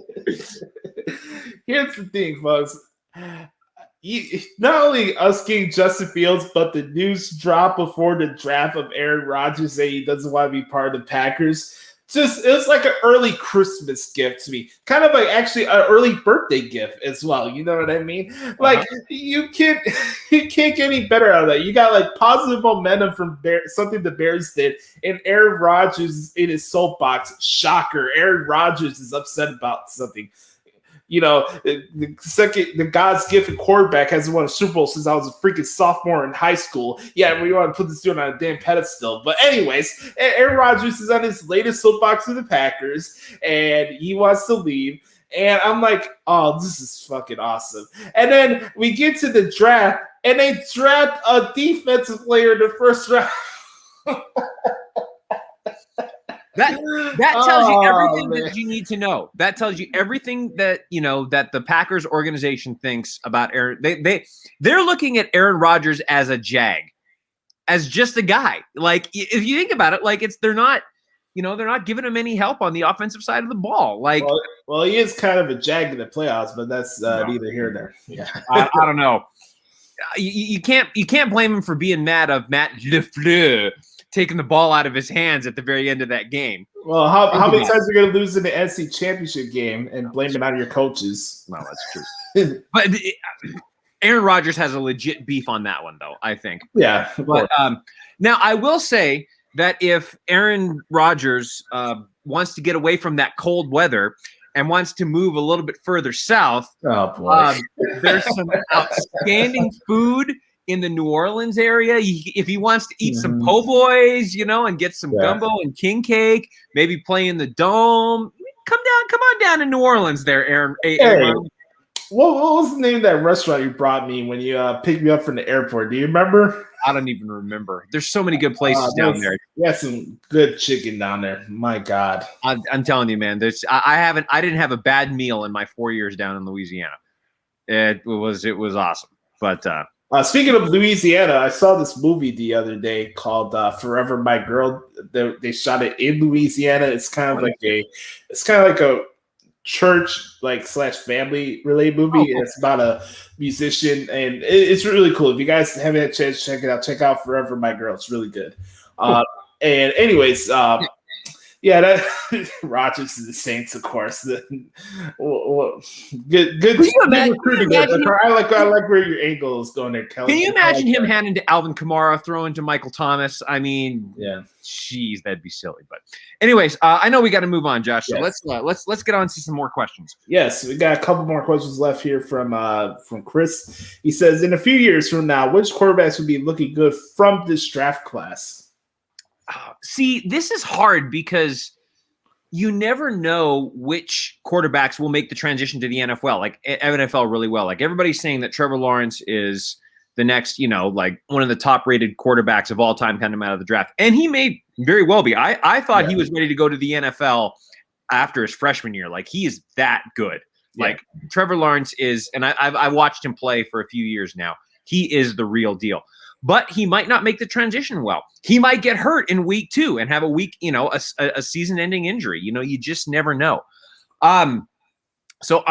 Here's the thing, folks. Not only us getting Justin Fields, but the news dropped before the draft of Aaron Rodgers saying he doesn't want to be part of the Packers. It was like an early Christmas gift to me, kind of like actually an early birthday gift as well. You know what I mean? Like you can't get any better out of that. You got like positive momentum from something the Bears did, and Aaron Rodgers in his soapbox. Shocker! Aaron Rodgers is upset about something. You know, the God's gift quarterback hasn't won a Super Bowl since I was a freaking sophomore in high school. Yeah, we want to put this dude on a damn pedestal. But anyways, Aaron Rodgers is on his latest soapbox with the Packers, and he wants to leave. And I'm like, oh, this is fucking awesome. And then we get to the draft, and they draft a defensive player in the first round. That tells you everything that you need to know. That tells you everything that that the Packers organization thinks about Aaron. They're looking at Aaron Rodgers as a jag, as just a guy. Like, if you think about it, like they're not giving him any help on the offensive side of the ball. Like, well, he is kind of a jag in the playoffs, but that's neither here nor there. Yeah, I don't know. You can't blame him for being mad of Matt LaFleur. taking the ball out of his hands at the very end of that game. Well, how many times are you going to lose in the NC championship game and blame it on your coaches? Well, that's true. But Aaron Rodgers has a legit beef on that one, though, I think. Yeah. But now I will say that if Aaron Rodgers wants to get away from that cold weather and wants to move a little bit further south, there's some outstanding food in the New Orleans area. If he wants to eat some po' boys, and get some gumbo and king cake, maybe play in the dome, come on down to New Orleans there, Aaron. What was the name of that restaurant you brought me when you picked me up from the airport? Do you remember? I don't even remember. There's so many good places down there. Yeah, some good chicken down there. My God, I'm telling you, man. I didn't have a bad meal in my 4 years down in Louisiana. It was awesome. But speaking of Louisiana, I saw this movie the other day called "Forever My Girl." They shot it in Louisiana. It's kind of like a church / family related movie. It's about a musician, and it's really cool. If you guys haven't had a chance to check it out, check out Forever My Girl. It's really good. And anyways, that Rodgers is the Saints, of course. Good. Can you imagine I like where your angle is going there, Kelly. Can you imagine him handing to Alvin Kamara, throwing to Michael Thomas? I mean, jeez, that'd be silly. But anyways, I know we got to move on, Josh. So let's get on to some more questions. Yes, we got a couple more questions left here from Chris. He says, in a few years from now, which quarterbacks would be looking good from this draft class? See, this is hard because you never know which quarterbacks will make the transition to the NFL really well. Like everybody's saying that Trevor Lawrence is the next, like one of the top rated quarterbacks of all time coming out of the draft. And he may very well be. I thought he was ready to go to the NFL after his freshman year. Like he is that good. Yeah. Like Trevor Lawrence is, and I've watched him play for a few years now. He is the real deal. But he might not make the transition well. He might get hurt in week 2 and have a season-ending injury. You just never know. So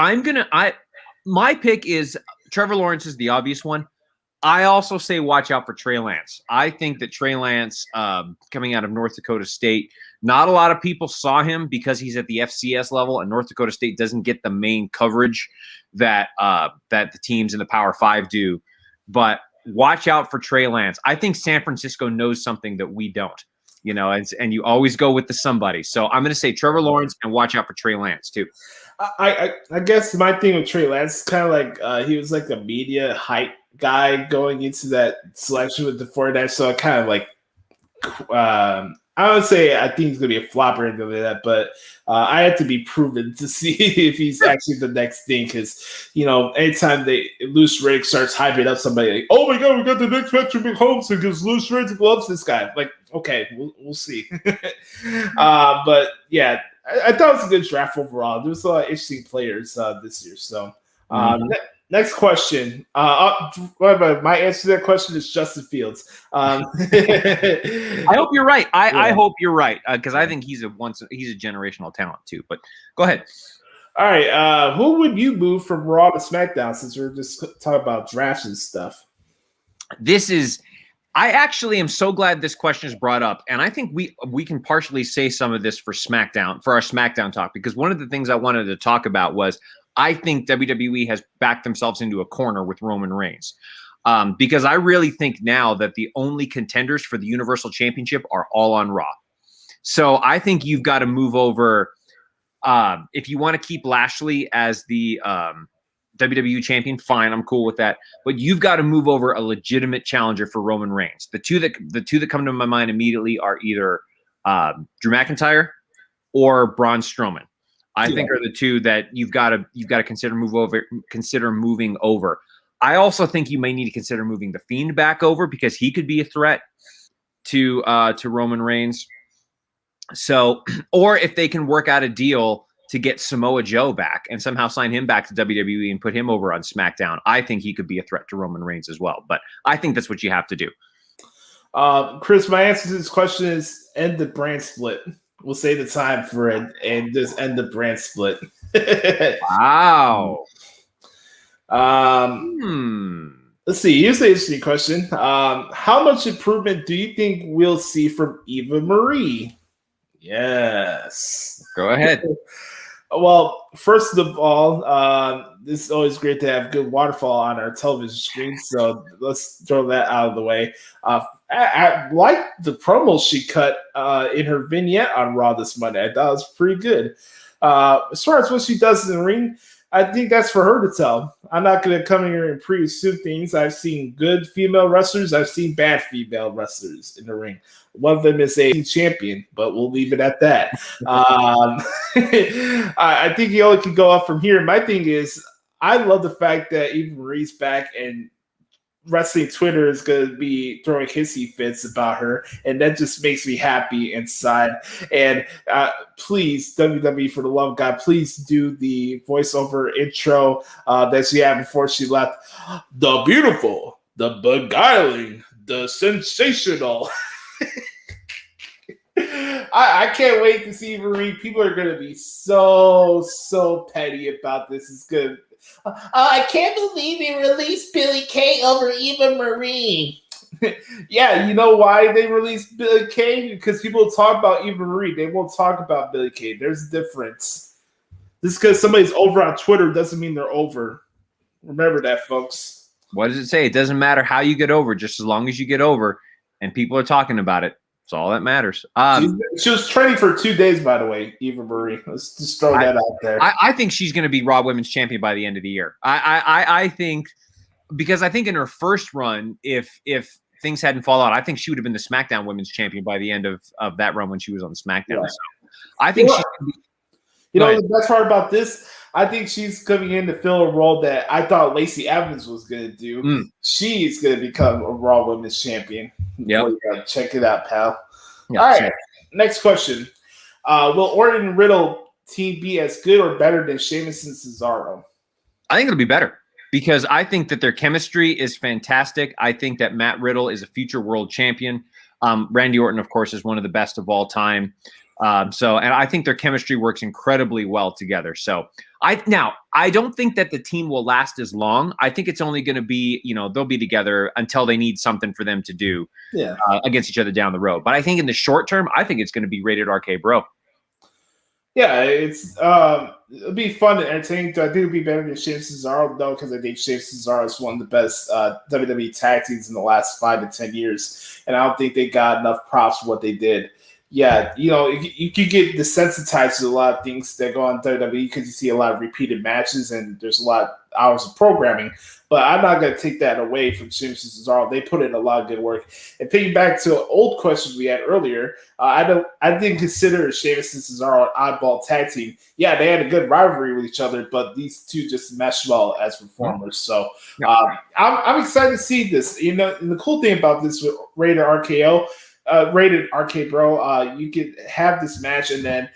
my pick is Trevor Lawrence is the obvious one. I also say watch out for Trey Lance. I think that Trey Lance, coming out of North Dakota State, not a lot of people saw him because he's at the FCS level, and North Dakota State doesn't get the main coverage that the teams in the Power 5 do. But watch out for Trey Lance. I think San Francisco knows something that we don't, and you always go with the somebody. So I'm going to say Trevor Lawrence and watch out for Trey Lance too. I guess my thing with Trey Lance is kind of like he was like a media hype guy going into that selection with the 49ers. So I kind of like I would say I think he's going to be a flop or anything like that, but I have to be proven to see if he's actually the next thing because, anytime Loose Riddick starts hyping up somebody like, oh my God, we got the next Patrick Mahomes because Loose Riddick loves this guy. Like, okay, we'll see. But yeah, I thought it was a good draft overall. There was a lot of interesting players this year. So next question. My answer to that question is Justin Fields. I hope you're right. I hope you're right because I think he's a generational talent too. But go ahead. All right. Who would you move from Raw to SmackDown since we're just talking about drafts and stuff? I actually am so glad this question is brought up, and I think we can partially say some of this for SmackDown, for our SmackDown talk, because one of the things I wanted to talk about was I think WWE has backed themselves into a corner with Roman Reigns. Because I really think now that the only contenders for the Universal Championship are all on Raw. So I think you've got to move over. If you want to keep Lashley as the WWE champion, fine, I'm cool with that. But you've got to move over a legitimate challenger for Roman Reigns. The two that come to my mind immediately are either Drew McIntyre or Braun Strowman. I think are the two that you've got to consider moving over. I also think you may need to consider moving the Fiend back over because he could be a threat to Roman Reigns. So, or if they can work out a deal to get Samoa Joe back and somehow sign him back to WWE and put him over on SmackDown, I think he could be a threat to Roman Reigns as well. But I think that's what you have to do. Chris, my answer to this question is end the brand split. We'll save the time for it and just end the brand split. Wow. Let's see. Here's an interesting question. How much improvement do you think we'll see from Eva Marie? Yes. Go ahead. Well, first of all, this is always great to have good waterfall on our television screen. So let's throw that out of the way. I like the promo she cut in her vignette on Raw this Monday. I thought it was pretty good. As far as what she does in the ring, I think that's for her to tell. I'm not going to come here and pre-assume things. I've seen good female wrestlers. I've seen bad female wrestlers in the ring. One of them is a champion, but we'll leave it at that. I think he only can go up from here. My thing is, I love the fact that Eva Marie's back and wrestling Twitter is going to be throwing hissy fits about her, and that just makes me happy inside. And please, WWE, for the love of God, please do the voiceover intro that she had before she left. The beautiful, the beguiling, the sensational. I can't wait to see Marie. People are going to be so petty about this. It's good. I can't believe he released Billy Kay over Eva Marie. Yeah, you know why they released Billy Kay? Because people talk about Eva Marie. They won't talk about Billy Kay. There's a difference. Just because somebody's over on Twitter doesn't mean they're over. Remember that, folks. What does it say? It doesn't matter how you get over, just as long as you get over and people are talking about it. That's all that matters. She was training for 2 days, by the way, Eva Marie. Let's just throw that out there. I think she's going to be Raw Women's Champion by the end of the year. I think, because I think in her first run, if things hadn't fallen out, I think she would have been the SmackDown Women's Champion by the end of that run when she was on SmackDown. Yeah. So I think she's going to be. You know, the best part about this, I think she's coming in to fill a role that I thought Lacey Evans was going to do. She's going to become a Raw Women's Champion. Yeah, check it out, pal. Yep. All right, next question. Will Orton and Riddle team be as good or better than Sheamus and Cesaro? I think it'll be better because I think that their chemistry is fantastic. I think that Matt Riddle is a future world champion. Randy Orton, of course, is one of the best of all time. And I think their chemistry works incredibly well together. So I don't think that the team will last as long. I think it's only going to be, they'll be together until they need something for them to do against each other down the road. But I think in the short term, I think it's going to be rated RK Bro. Yeah, it'll be fun and entertaining. I think it'll be better than Sheamus and Cesaro, though, because I think Sheamus and Cesaro is one of the best WWE tag teams in the last 5 to 10 years. And I don't think they got enough props for what they did. Yeah, you could get desensitized to a lot of things that go on WWE because you see a lot of repeated matches and there's a lot of hours of programming. But I'm not going to take that away from Sheamus and Cesaro. They put in a lot of good work. And thinking back to old questions we had earlier, I didn't consider Sheamus and Cesaro an oddball tag team. Yeah, they had a good rivalry with each other, but these two just mesh well as performers. So I'm excited to see this. And the cool thing about this with Rated RK Bro, you could have this match and then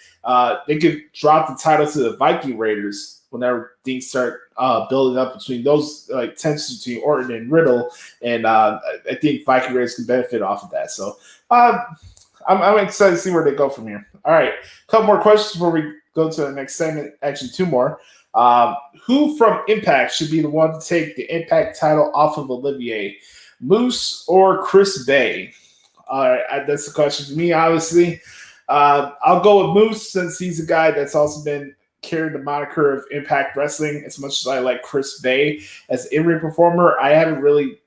they could drop the title to the Viking Raiders whenever things start building up between those tensions between Orton and Riddle, and I think Viking Raiders can benefit off of that. So I'm excited to see where they go from here. All right, a couple more questions before we go to the next segment. Actually, 2 more. Who from Impact should be the one to take the Impact title off of Olivier, Moose or Chris Bay? All right, that's the question for me, obviously. I'll go with Moose since he's a guy that's also been carrying the moniker of Impact Wrestling. As much as I like Chris Bay as an in-ring performer, I haven't really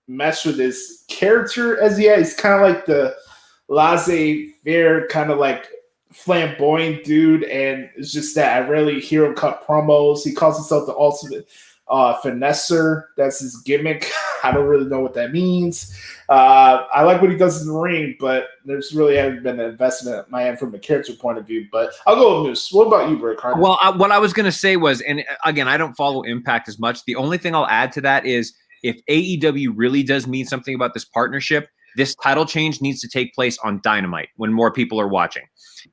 messed with his character as yet. He's kind of like the laissez-faire, kind of like flamboyant dude, and it's just that I rarely hear him cut promos. He calls himself the ultimate finesser. That's his gimmick. I don't really know what that means. I like what he does in the ring, but there's really hasn't been an investment at my end from a character point of view. But I'll go with Moose. What about you, Bert Carter? Well, what I was going to say was, and again, I don't follow Impact as much. The only thing I'll add to that is if AEW really does mean something about this partnership, this title change needs to take place on Dynamite when more people are watching.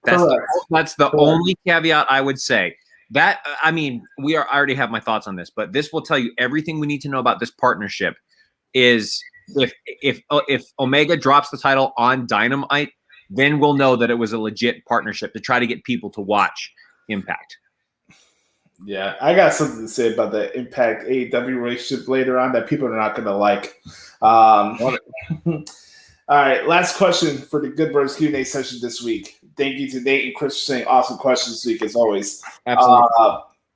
That's the only caveat I would say. That, I mean, I already have my thoughts on this, but this will tell you everything we need to know about this partnership. Is if Omega drops the title on Dynamite, then we'll know that it was a legit partnership to try to get people to watch Impact. Yeah, I got something to say about the Impact AEW relationship later on that people are not going to like. All right, last question for the Good Brothers Q&A session this week. Thank you to Nate and Chris for saying awesome questions this week, as always. Absolutely.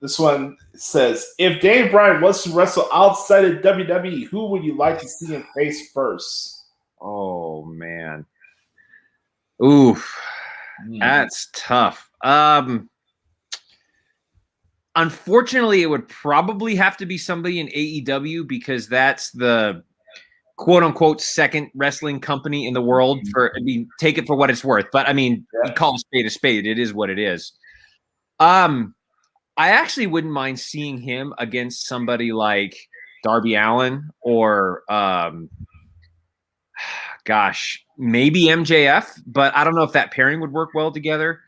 This one says, if Daniel Bryan was to wrestle outside of WWE, who would you like to see him face first? Oh, man. Oof. That's tough. Unfortunately, it would probably have to be somebody in AEW because that's the quote-unquote second wrestling company in the world. Take it for what it's worth. But, I mean, you call a spade a spade. It is what it is. I actually wouldn't mind seeing him against somebody like Darby Allin or, maybe MJF. But I don't know if that pairing would work well together.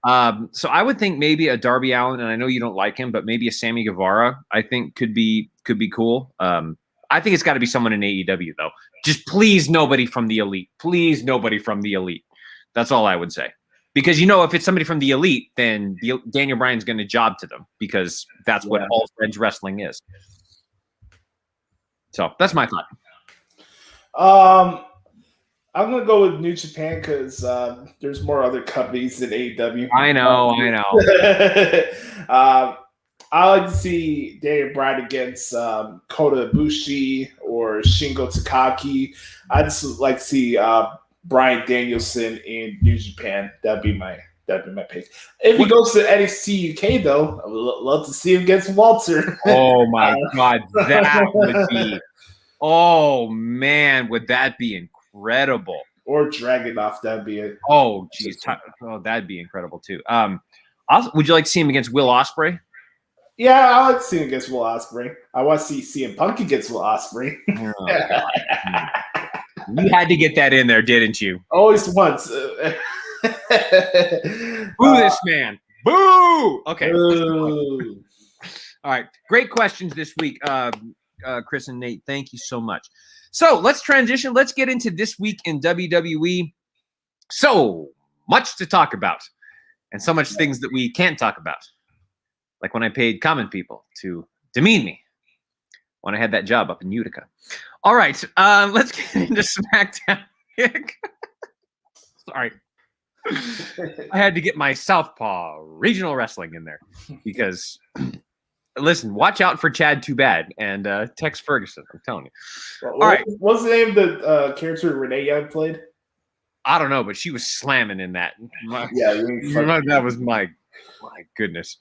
So I would think maybe a Darby Allin, and I know you don't like him, but maybe a Sammy Guevara, I think could be cool. I think it's got to be someone in AEW though. Just please nobody from the Elite. Please nobody from the Elite. That's all I would say. Because if it's somebody from the Elite, then Daniel Bryan's going to job to them because that's what all French wrestling is. So that's my thought. I'm going to go with New Japan because there's more other companies than AEW. I know. I like to see Daniel Bryan against Kota Ibushi or Shingo Takagi. I just like to see Bryan Danielson in New Japan. That'd be my pick. If he goes to NXT UK though, I would love to see him against Walter. Oh my God, that would be. Oh man, would that be incredible? Or Dragunov, that'd be it. Oh geez, that'd be incredible too. Also, would you like to see him against Will Ospreay? Yeah, I like to see him against Will Ospreay. I want to see CM Punk against Will Ospreay. Oh, God. You had to get that in there, didn't you? Always once. Boo this man. Boo! Okay. Boo. All right. Great questions this week, Chris and Nate. Thank you so much. So let's transition. Let's get into this week in WWE. So much to talk about and so much things that we can't talk about. Like when I paid common people to demean me when I had that job up in Utica. All right, let's get into SmackDown. Sorry. I had to get my Southpaw regional wrestling in there because, listen, watch out for Chad Too Bad and Tex Ferguson. I'm telling you. All right. What's the name of the character Renee Young played? I don't know, but she was slamming in that. That was my goodness.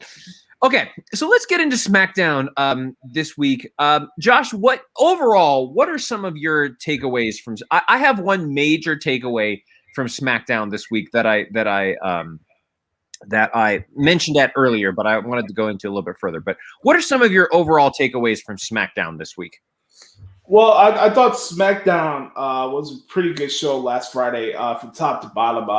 Okay, so let's get into SmackDown this week. Josh, what are some of your takeaways from? I have one major takeaway from SmackDown this week that I mentioned that earlier, but I wanted to go into a little bit further. But what are some of your overall takeaways from SmackDown this week? Well, I thought SmackDown was a pretty good show last Friday from top to bottom.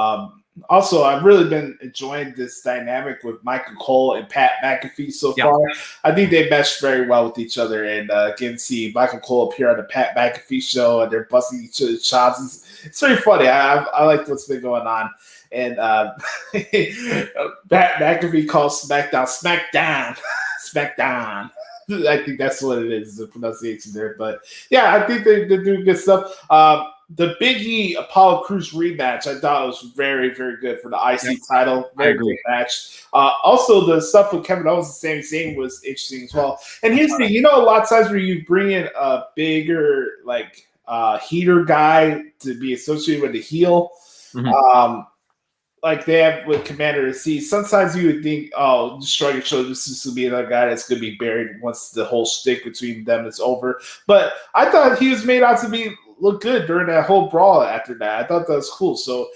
Also, I've really been enjoying this dynamic with Michael Cole and Pat McAfee so far. I think they meshed very well with each other. And again, see Michael Cole appear on the Pat McAfee show, and they're busting each other's chops. It's very funny. I like what's been going on. And Pat McAfee calls SmackDown SmackDown. SmackDown. I think that's what it is, the pronunciation there. But yeah, I think they're doing good stuff. The Big E Apollo Crews rematch, I thought was very, very good for the IC title. Very good match. Also, the stuff with Kevin Owens and Sami Zayn was interesting as well. And here's the thing, a lot of times where you bring in a bigger, heater guy to be associated with the heel, like they have with Commander C, sometimes you would think, destroy your show, this will be another guy that's going to be buried once the whole shtick between them is over. But I thought he was made out to look good during that whole brawl after that. I thought that was cool. So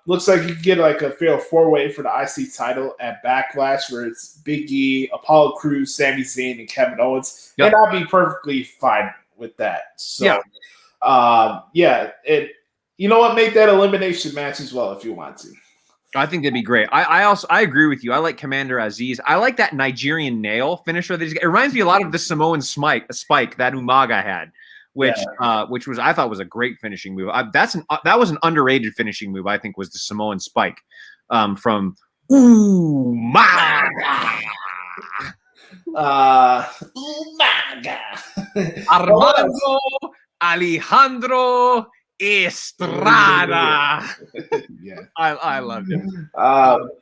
looks like you can get a fair 4-way for the IC title at Backlash, where it's Big E, Apollo Crews, Sami Zayn, and Kevin Owens. And I'll be perfectly fine with that. So you know what? Make that elimination match as well if you want to. I think that'd be great. I agree with you. I like Commander Aziz. I like that Nigerian nail finisher. It reminds me a lot of the Samoan spike that Umaga had, which was I thought was a great finishing move. That was an underrated finishing move. I think was the Samoan spike from Umaga. Umaga. Armando Alejandro Estrada. Yeah. I loved it.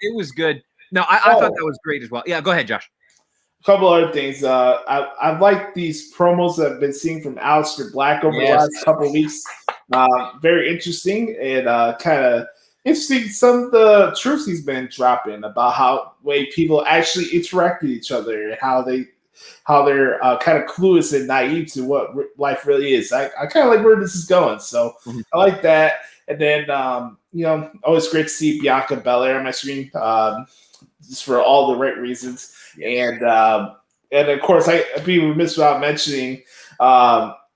It was good. No, I thought that was great as well. Yeah, go ahead, Josh. A couple other things. I like these promos that I've been seeing from Aleister Black over the last couple of weeks. Very interesting and kind of interesting. Some of the truths he's been dropping about how way people actually interact with each other and how they're kind of clueless and naive to what life really is. I kind of like where this is going, so I like that. And then always great to see Bianca Belair on my screen, just for all the right reasons. And of course, I'd be remiss without mentioning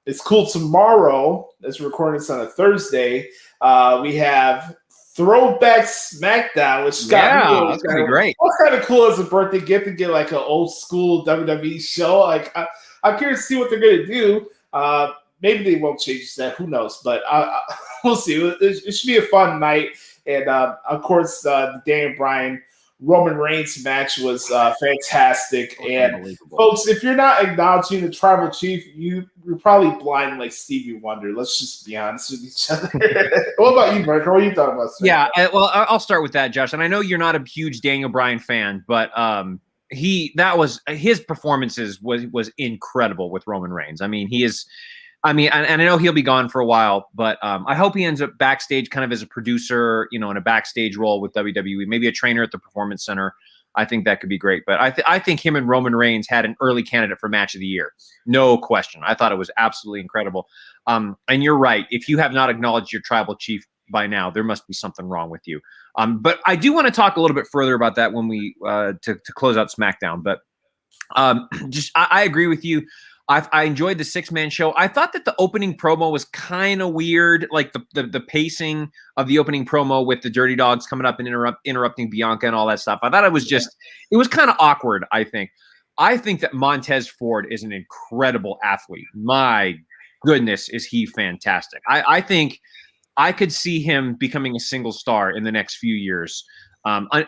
it's cool. Tomorrow, as we're recording this on a Thursday, we have Throwback SmackDown, which that's gonna be great. What's kind of cool as a birthday gift to get like an old school WWE show. Like I'm curious to see what they're gonna do. Maybe they won't change that. Who knows? But we'll see. It should be a fun night. And of course, the Daniel Bryan Roman Reigns match was fantastic. And folks, if you're not acknowledging the Tribal Chief, you're probably blind like Stevie Wonder. Let's just be honest with each other. What about you, Mark? What are you talking about? Yeah, well, I'll start with that, Josh. And I know you're not a huge Daniel Bryan fan, but his performances was incredible with Roman Reigns. I mean, and I know he'll be gone for a while, but I hope he ends up backstage kind of as a producer, in a backstage role with WWE, maybe a trainer at the Performance Center. I think that could be great. But I think him and Roman Reigns had an early candidate for Match of the Year. No question. I thought it was absolutely incredible. And you're right. If you have not acknowledged your Tribal Chief by now, there must be something wrong with you. But I do want to talk a little bit further about that when we to close out SmackDown. But I agree with you. I enjoyed the 6-man show. I thought that the opening promo was kind of weird, like the pacing of the opening promo with the Dirty Dogs coming up and interrupting Bianca and all that stuff. I thought it was kind of awkward, I think. I think that Montez Ford is an incredible athlete. My goodness, is he fantastic. I think I could see him becoming a single star in the next few years.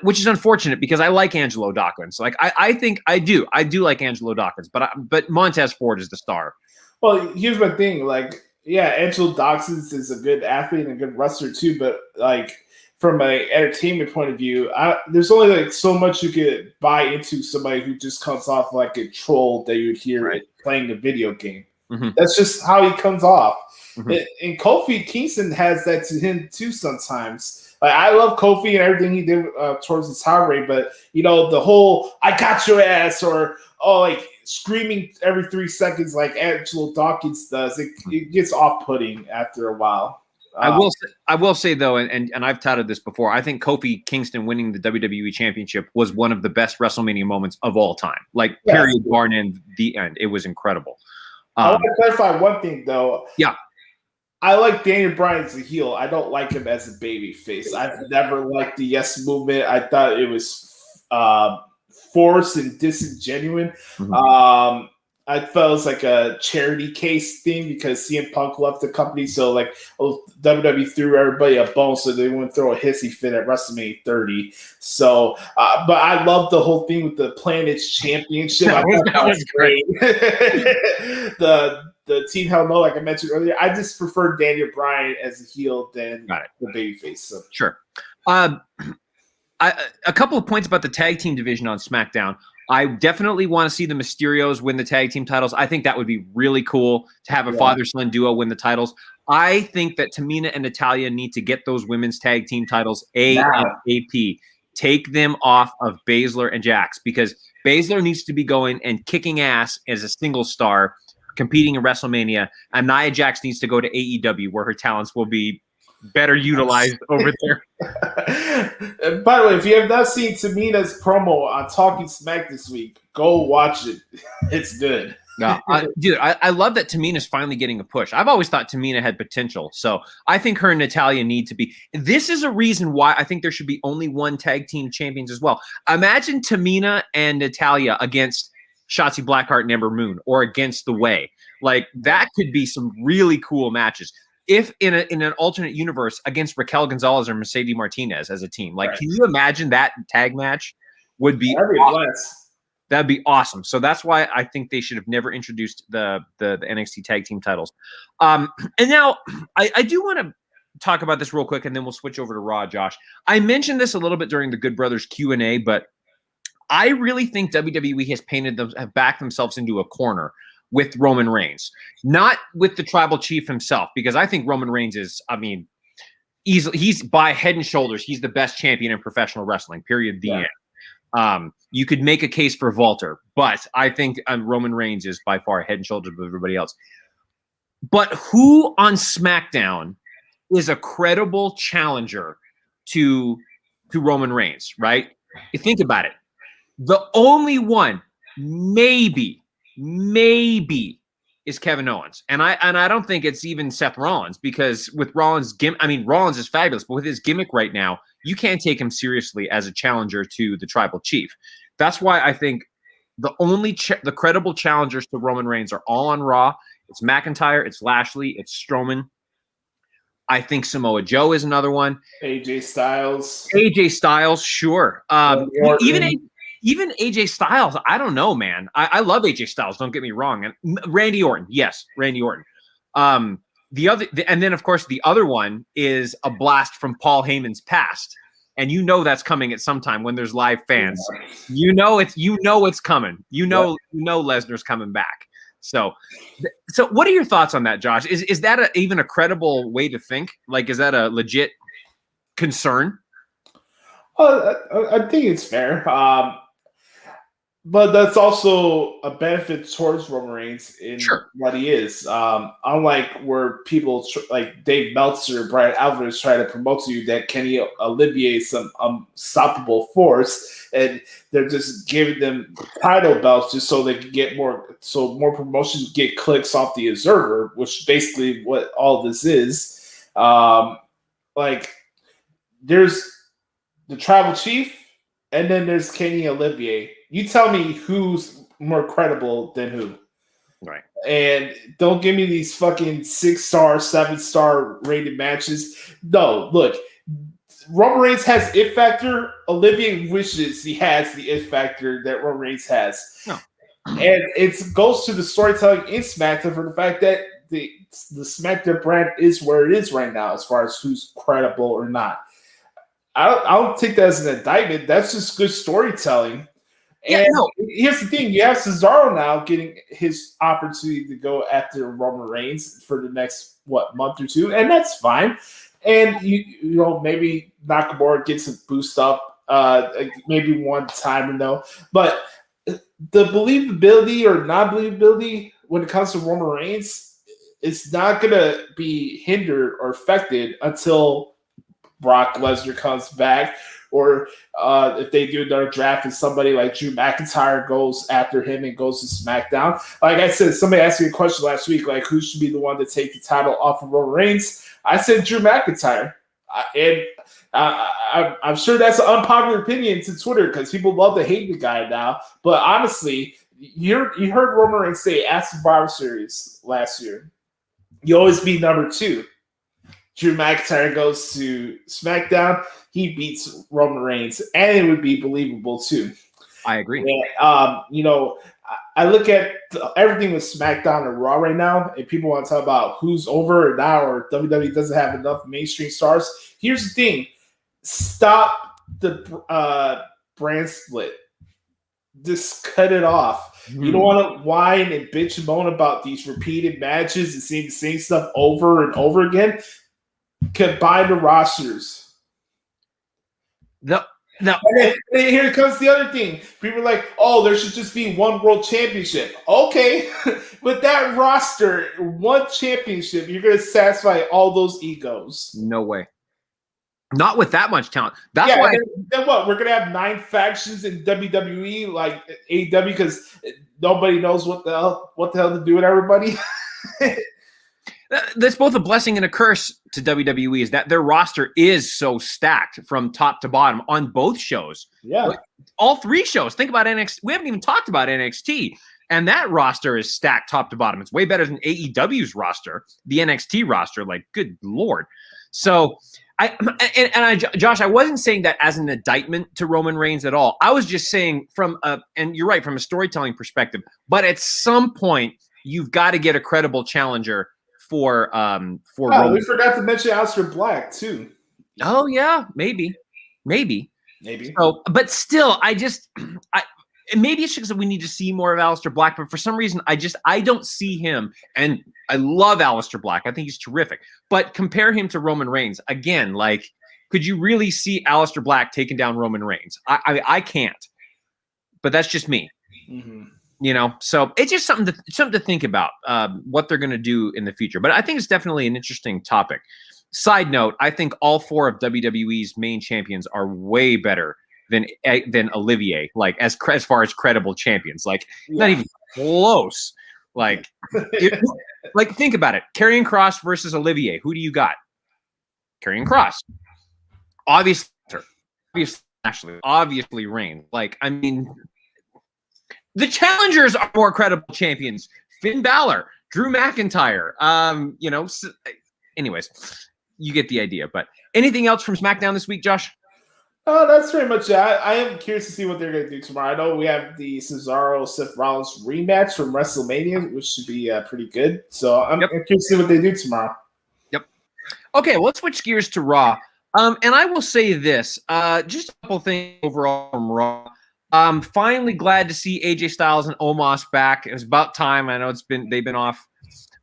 Which is unfortunate because I like Angelo Dawkins. Like I think I do like Angelo Dawkins, but Montez Ford is the star. Well, here's my thing. Like, yeah, Angelo Dawkins is a good athlete and a good wrestler too. But like from an entertainment point of view, there's only like so much you could buy into somebody who just comes off like a troll that you'd hear playing a video game. Mm-hmm. That's just how he comes off. Mm-hmm. And Kofi Kingston has that to him too sometimes. Like, I love Kofi and everything he did towards his title reign, but the whole "I got your ass" or like screaming every 3 seconds like Angelo Dawkins does, it gets off-putting after a while. I will say though, and I've touted this before, I think Kofi Kingston winning the WWE Championship was one of the best WrestleMania moments of all time. Like, period, bar none, the end. It was incredible. I want to clarify one thing though. Yeah. I like Daniel Bryan as a heel. I don't like him as a baby face. I've never liked the Yes Movement. I thought it was forced and disingenuous. Mm-hmm. I felt it was like a charity case thing because CM Punk left the company. So like WWE threw everybody a bone so they wouldn't throw a hissy fit at WrestleMania 30. So, but I love the whole thing with the Planets Championship. I thought that was great. The Team Hell No, like I mentioned earlier, I just prefer Daniel Bryan as a heel than the babyface. So. Sure. A couple of points about the tag team division on SmackDown. I definitely want to see the Mysterios win the tag team titles. I think that would be really cool to have a father-son duo win the titles. I think that Tamina and Natalya need to get those women's tag team titles ASAP. Take them off of Baszler and Jax because Baszler needs to be going and kicking ass as a single star, competing in WrestleMania, and Nia Jax needs to go to AEW where her talents will be better utilized over there. By the way, if you have not seen Tamina's promo on Talking Smack this week, go watch it. It's good. No, dude, I love that Tamina's finally getting a push. I've always thought Tamina had potential. So I think her and Natalya need to be. This is a reason why I think there should be only one tag team champions as well. Imagine Tamina and Natalya against Shotzi Blackheart and Ember Moon or against The Way. Like, that could be some really cool matches. If in an alternate universe against Raquel Gonzalez or Mercedes Martinez as a team. Like, can you imagine that tag match would be awesome. That'd be awesome. So that's why I think they should have never introduced the NXT tag team titles. And now I do want to talk about this real quick, and then we'll switch over to Raw, Josh. I mentioned this a little bit during the Good Brothers Q&A, but I really think WWE have backed themselves into a corner with Roman Reigns, not with the tribal chief himself, because I think Roman Reigns is, he's by head and shoulders, he's the best champion in professional wrestling, period, the end. You could make a case for Walter, but I think Roman Reigns is by far head and shoulders above everybody else. But who on SmackDown is a credible challenger to Roman Reigns, right? You think about it. The only one, maybe, is Kevin Owens. And I don't think it's even Seth Rollins, because with Rollins' Rollins is fabulous, but with his gimmick right now, you can't take him seriously as a challenger to the tribal chief. That's why I think the only the credible challengers to Roman Reigns are all on Raw. It's McIntyre, it's Lashley, it's Strowman. I think Samoa Joe is another one. AJ Styles, sure. Even AJ Styles, I don't know, man. I love AJ Styles. Don't get me wrong. And Randy Orton, yes, Randy Orton. And then of course the other one is a blast from Paul Heyman's past, and you know that's coming at some time when there's live fans. You know it's coming. You know Lesnar's coming back. So what are your thoughts on that, Josh? Is that even a credible way to think? Like, is that a legit concern? I think it's fair. But that's also a benefit towards Roman Reigns in what he is. Unlike where people like Dave Meltzer, Brian Alvarez try to promote to you that can he alleviate some unstoppable force, and they're just giving them title belts just so they can get more promotions get clicks off the Observer, which basically what all this is. Like there's the tribal chief, and then there's Kenny Olivier. You tell me who's more credible than who. Right. And don't give me these fucking 6-star, 7-star rated matches. No, look, Roman Reigns has it factor. Olivier wishes he has the it factor that Roman Reigns has. No. And it goes to the storytelling in SmackDown for the fact that the SmackDown brand is where it is right now as far as who's credible or not. I don't take that as an indictment. That's just good storytelling. And here's the thing. You have Cesaro now getting his opportunity to go after Roman Reigns for the next, month or two, and that's fine. And, you know, maybe Nakamura gets a boost up, maybe one time, But the believability or non-believability when it comes to Roman Reigns, it's not going to be hindered or affected until Brock Lesnar comes back, or if they do another draft and somebody like Drew McIntyre goes after him and goes to SmackDown. Like I said, somebody asked me a question last week, like who should be the one to take the title off of Roman Reigns? I said Drew McIntyre. I'm sure that's an unpopular opinion to Twitter because people love to hate the guy now. But honestly, you heard Roman Reigns say at Survivor Series last year, you always be number 2. Drew McIntyre goes to SmackDown, he beats Roman Reigns, and it would be believable too. I agree. And, I look at everything with SmackDown and Raw right now, and people want to talk about who's over now or WWE doesn't have enough mainstream stars. Here's the thing. Stop the brand split. Just cut it off. You don't want to whine and bitch and moan about these repeated matches and seeing the same stuff over and over again. Combine the rosters. No. And here comes the other thing. People are like, oh, there should just be one world championship. Okay. With that roster, one championship, you're going to satisfy all those egos. No way. Not with that much talent. That's why. Then what? We're going to have 9 factions in WWE, like AEW, because nobody knows what the hell to do with everybody. That's both a blessing and a curse to WWE, is that their roster is so stacked from top to bottom on both shows. Yeah. All 3 shows. Think about NXT. We haven't even talked about NXT. And that roster is stacked top to bottom. It's way better than AEW's roster, the NXT roster. Like, good Lord. So Josh, I wasn't saying that as an indictment to Roman Reigns at all. I was just saying and you're right, from a storytelling perspective, but at some point you've got to get a credible challenger for Roman. We forgot to mention Aleister Black too. Oh yeah, maybe. So, but still, maybe it's because we need to see more of Aleister Black, but for some reason, I don't see him. And I love Aleister Black. I think he's terrific. But compare him to Roman Reigns. Again, like, could you really see Aleister Black taking down Roman Reigns? I can't. But that's just me. Mm-hmm. You know, so it's just something to think about, what they're going to do in the future. But I think it's definitely an interesting topic. Side note, I think all 4 of WWE's main champions are way better than Olivier, like as far as credible champions, like not even close. Like, like think about it: Karrion Kross versus Olivier. Who do you got? Karrion Kross, obviously Ashley, obviously Reigns. Like, I mean, the challengers are more credible champions. Finn Balor, Drew McIntyre. You know. Anyways, you get the idea. But anything else from SmackDown this week, Josh? That's pretty much it. I am curious to see what they're going to do tomorrow. I know we have the Cesaro-Seth Rollins rematch from WrestleMania, which should be pretty good. So I'm curious to see what they do tomorrow. Yep. Okay, well, let's switch gears to Raw. And I will say this, just a couple things overall from Raw. I'm finally glad to see AJ Styles and Omos back. It was about time. I know they've been off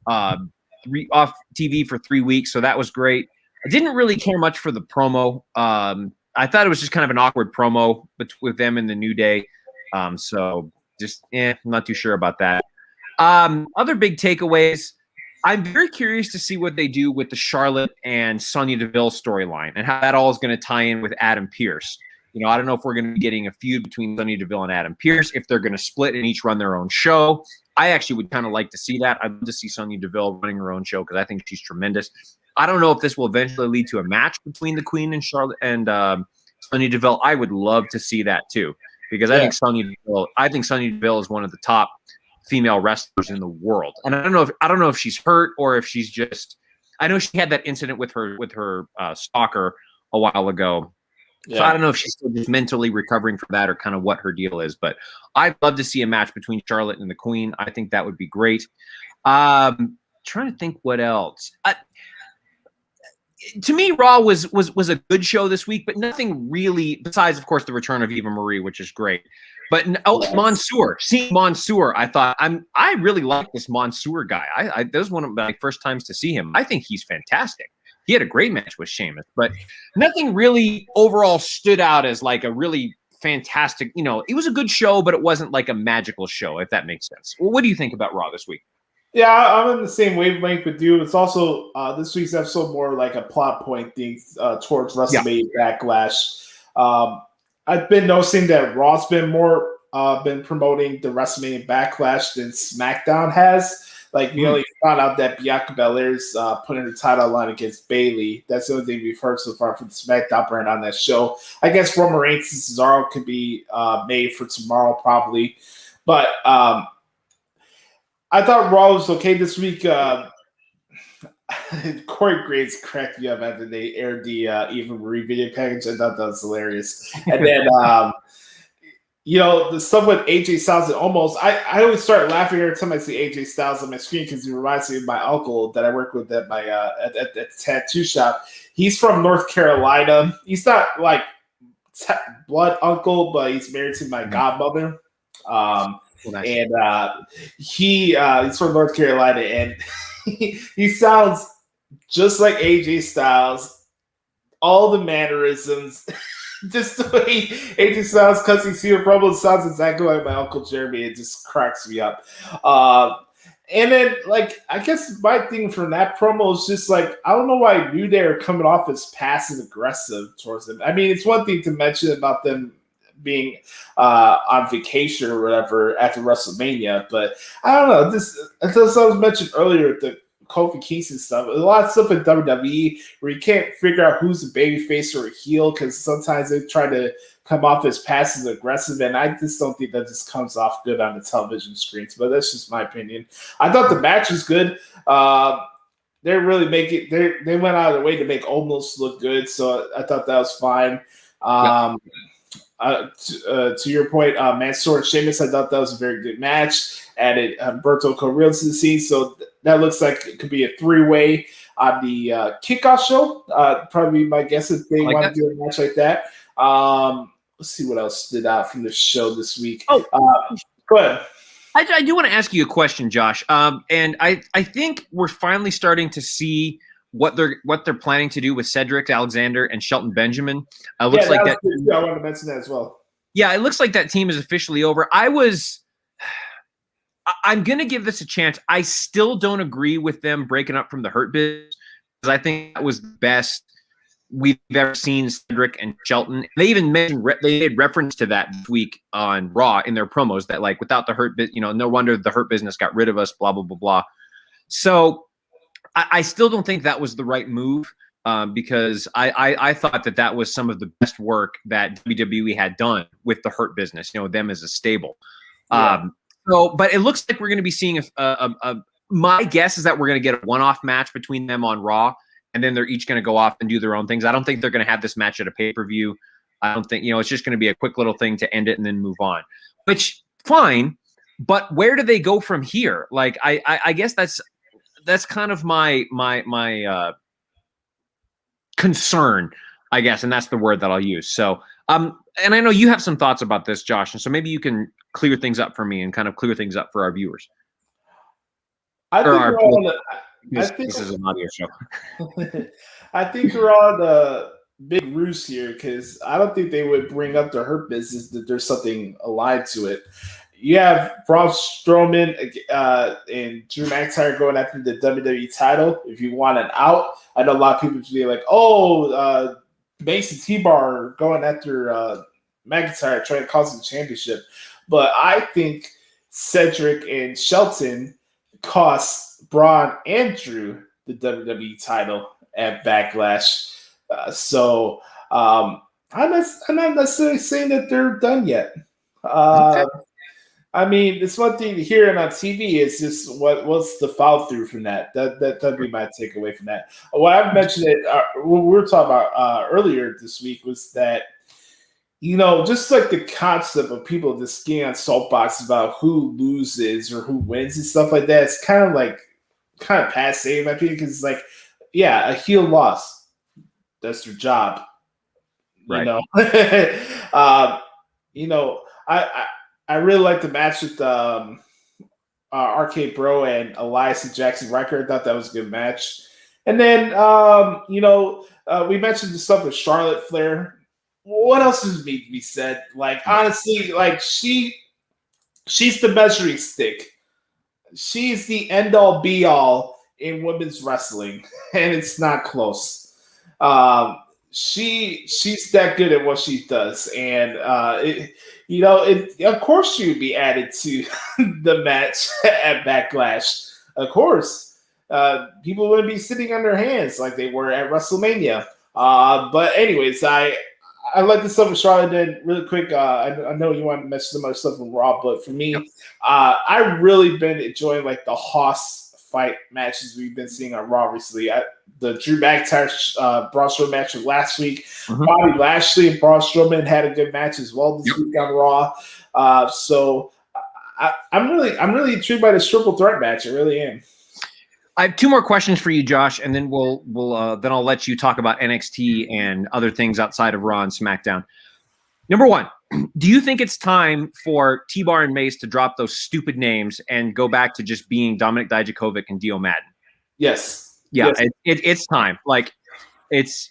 TV for 3 weeks, so that was great. I didn't really care much for the promo. I thought it was just kind of an awkward promo with them in the New Day. So just, I'm not too sure about that. Other big takeaways. I'm very curious to see what they do with the Charlotte and Sonya Deville storyline and how that all is going to tie in with Adam Pearce. You know, I don't know if we're going to be getting a feud between Sonya Deville and Adam Pearce, if they're going to split and each run their own show. I actually would kind of like to see that. I'd love to see Sonya Deville running her own show because I think she's tremendous. I don't know if this will eventually lead to a match between the Queen and Charlotte and Sonya Deville. I would love to see that too, because I think Sonya Deville is one of the top female wrestlers in the world. And I don't know if she's hurt or if she's just. I know she had that incident with her stalker a while ago. Yeah. So I don't know if she's still just mentally recovering from that or kind of what her deal is. But I'd love to see a match between Charlotte and the Queen. I think that would be great. Trying to think what else. To me, Raw was a good show this week, but nothing really besides, of course, the return of Eva Marie, which is great. But seeing Mansoor, I thought I really like this Mansoor guy. That was one of my first times to see him. I think he's fantastic. He had a great match with Sheamus, but nothing really overall stood out as like a really fantastic. You know, it was a good show, but it wasn't like a magical show, if that makes sense. Well, what do you think about Raw this week? Yeah, I'm in the same wavelength with you. It's also this week's episode more like a plot point thing towards WrestleMania Backlash. I've been noticing that Raw's been more been promoting the WrestleMania Backlash than SmackDown has. Like, we only found out that Bianca Belair's putting her title line against Bayley. That's the only thing we've heard so far from the SmackDown brand on that show. I guess Roman Reigns and Cesaro could be made for tomorrow probably. But I thought Raw was okay this week. Corey Graves cracked me up after they aired the Eva Marie video package. I thought that was hilarious. And then, you know, the stuff with AJ Styles and Omos, I always start laughing every time I see AJ Styles on my screen because he reminds me of my uncle that I work with at my at the tattoo shop. He's from North Carolina. He's not like blood uncle, but he's married to my godmother. He's from North Carolina, and he sounds just like AJ Styles. All the mannerisms. Just the way AJ Styles cuts his heel promo sounds exactly like my Uncle Jeremy. It just cracks me up. And then, like, I guess my thing from that promo is just like, I don't know why New Day are coming off as passive aggressive towards them. I mean, it's one thing to mention about them being on vacation or whatever after WrestleMania, but I don't know. This, as I was mentioned earlier, the Kofi Kingston stuff. A lot of stuff in WWE where you can't figure out who's a babyface or a heel because sometimes they try to come off as passive aggressive, and I just don't think that just comes off good on the television screens. But that's just my opinion. I thought the match was good. they're really making they went out of their way to make Omos look good, so I thought that was fine. To your point, Mansoor and Sheamus, I thought that was a very good match. Added Humberto Carrillo to the scene, so that looks like it could be a three-way on the kickoff show. Probably my guess if they want to do a match like that. Let's see what else stood out from the show this week. Oh, go ahead. I do want to ask you a question, Josh. And I think we're finally starting to see what they're planning to do with Cedric Alexander and Shelton Benjamin. Looks like that. I wanted to mention that as well. Yeah, it looks like that team is officially over. I'm going to give this a chance. I still don't agree with them breaking up from the Hurt Business because I think that was the best we've ever seen Cedric and Shelton. They even mentioned they made reference to that this week on Raw in their promos that like without the Hurt, no wonder the Hurt Business got rid of us. Blah blah blah blah. So I still don't think that was the right move because I thought that was some of the best work that WWE had done with the Hurt Business. Them as a stable. Yeah. But it looks like we're going to be seeing my guess is that we're going to get a one-off match between them on Raw. And then they're each going to go off and do their own things. I don't think they're going to have this match at a pay-per-view. I don't think, it's just going to be a quick little thing to end it and then move on. Which, fine, but where do they go from here? Like, I guess that's kind of my concern, I guess, and that's the word that I'll use. So, and I know you have some thoughts about this, Josh, and so maybe you can clear things up for me and kind of clear things up for our viewers. This is an audio show. I think we're on a big ruse here because I don't think they would bring up the Hurt Business that there's something aligned to it. You have Braun Strowman and Drew McIntyre going after the WWE title. If you want an out, I know a lot of people would be like, Mason T-Bar going after McIntyre trying to cost him the championship. But I think Cedric and Shelton cost Braun and Drew the WWE title at Backlash. I'm not necessarily saying that they're done yet. I mean, it's one thing to hear it on TV. It's just what's the follow through from that? That'd be my takeaway from that. What I mentioned what we were talking about earlier this week was that just like the concept of people just getting on soapbox about who loses or who wins and stuff like that, it's kind of passe in my opinion, because it's like, yeah, a heel loss. That's their job. Right. I really like the match with RK Bro and Elias and Jackson Riker. I thought that was a good match. And then, we mentioned the stuff with Charlotte Flair. What else does need to be said? Like, honestly, like she's the measuring stick. She's the end-all, be-all in women's wrestling, and it's not close. She's that good at what she does, and of course she would be added to the match at Backlash. Of course, people wouldn't be sitting on their hands like they were at WrestleMania. But anyways, I like the stuff with Charlotte did really quick. I know you want to mention some other stuff from Raw, but for me, I've really been enjoying like the Hoss fight matches we've been seeing on Raw recently. The Drew McIntyre Braun Strowman match of last week. Mm-hmm. Bobby Lashley and Braun Strowman had a good match as well this week on Raw. So I'm really intrigued by this triple threat match. I really am. I have two more questions for you, Josh, and then we'll then I'll let you talk about NXT and other things outside of Raw and SmackDown. Number one, do you think it's time for T-Bar and Mace to drop those stupid names and go back to just being Dominic Dijakovic and Dio Madden? Yes. Yeah, yes. It's time. Like, it's.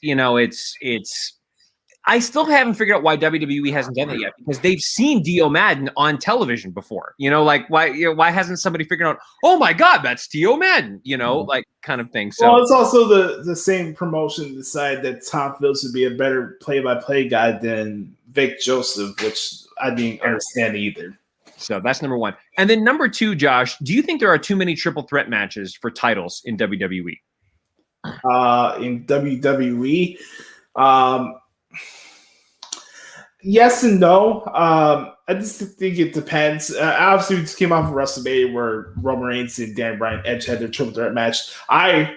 I still haven't figured out why WWE hasn't done it yet, because they've seen Dio Madden on television before. Why hasn't somebody figured out, oh my God, that's Dio Madden, like kind of thing. So, well, it's also the same promotion decided that Tom Phillips would be a better play-by-play guy than Vic Joseph, which I didn't understand either. So that's number one. And then number two, Josh, do you think there are too many triple threat matches for titles in WWE? In WWE, yes and no. I just think it depends. Obviously, we just came off of WrestleMania where Roman Reigns and Dan Bryan Edge had their triple threat match. I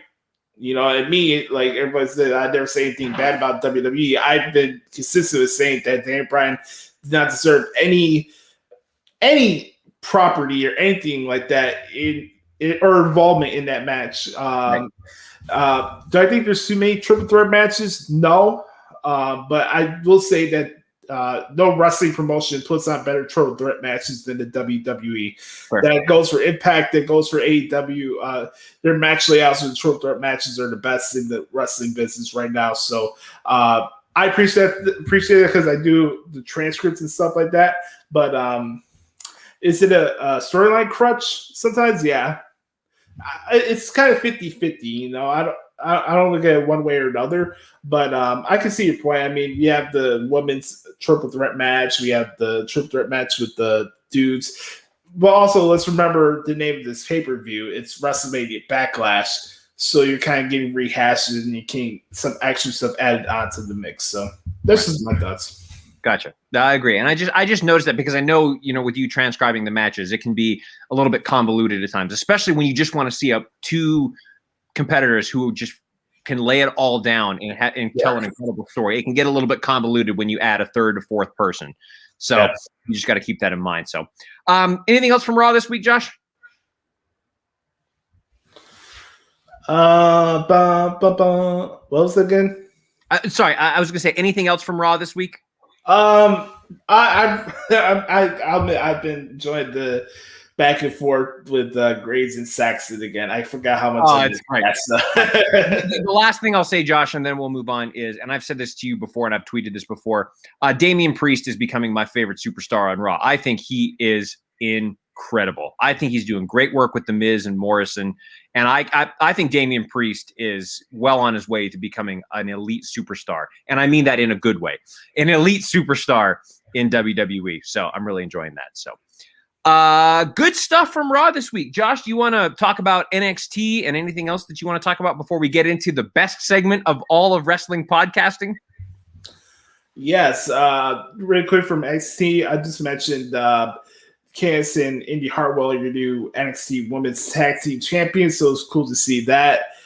You know, and me, like everybody said, I never say anything bad about WWE. I've been consistent with saying that Daniel Bryan does not deserve any property or anything like that or involvement in that match. Do I think there's too many triple threat matches? No. But I will say that no wrestling promotion puts on better triple threat matches than the WWE. Sure. That goes for Impact, that goes for AEW. Their match layouts for the triple threat matches are the best in the wrestling business right now. So I appreciate it because I do the transcripts and stuff like that. But is it a storyline crutch? Sometimes, yeah. It's kind of 50-50, you know. I don't look at it one way or another, but I can see your point. I mean, we have the women's triple threat match. We have the triple threat match with the dudes. But also, let's remember the name of this pay-per-view. It's WrestleMania Backlash. So you're kind of getting rehashes and you can some extra stuff added onto the mix. So this is my thoughts. Gotcha. I agree. And I just noticed that because I know, you know, with you transcribing the matches, it can be a little bit convoluted at times, especially when you just want to see two competitors who just can lay it all down and tell an incredible story. It can get a little bit convoluted when you add a third or fourth person. So you just got to keep that in mind. So anything else from Raw this week, Josh? What was it again? Sorry, I was going to say anything else from Raw this week? I've been enjoying the back and forth with Graves and Saxon again. I forgot how much. Oh, it's great. The last thing I'll say, Josh, and then we'll move on is, and I've said this to you before, and I've tweeted this before. Damian Priest is becoming my favorite superstar on Raw. I think he is incredible. I think he's doing great work with The Miz and Morrison, and I think Damian Priest is well on his way to becoming an elite superstar, and I mean that in a good way, an elite superstar in WWE. So I'm really enjoying that. So. Good stuff from Raw this week. Josh, do you want to talk about NXT and anything else that you want to talk about before we get into the best segment of all of wrestling podcasting? Yes. Really quick from NXT, I just mentioned Candice and Indy Hartwell, your new NXT Women's Tag Team Champions, so it's cool to see that.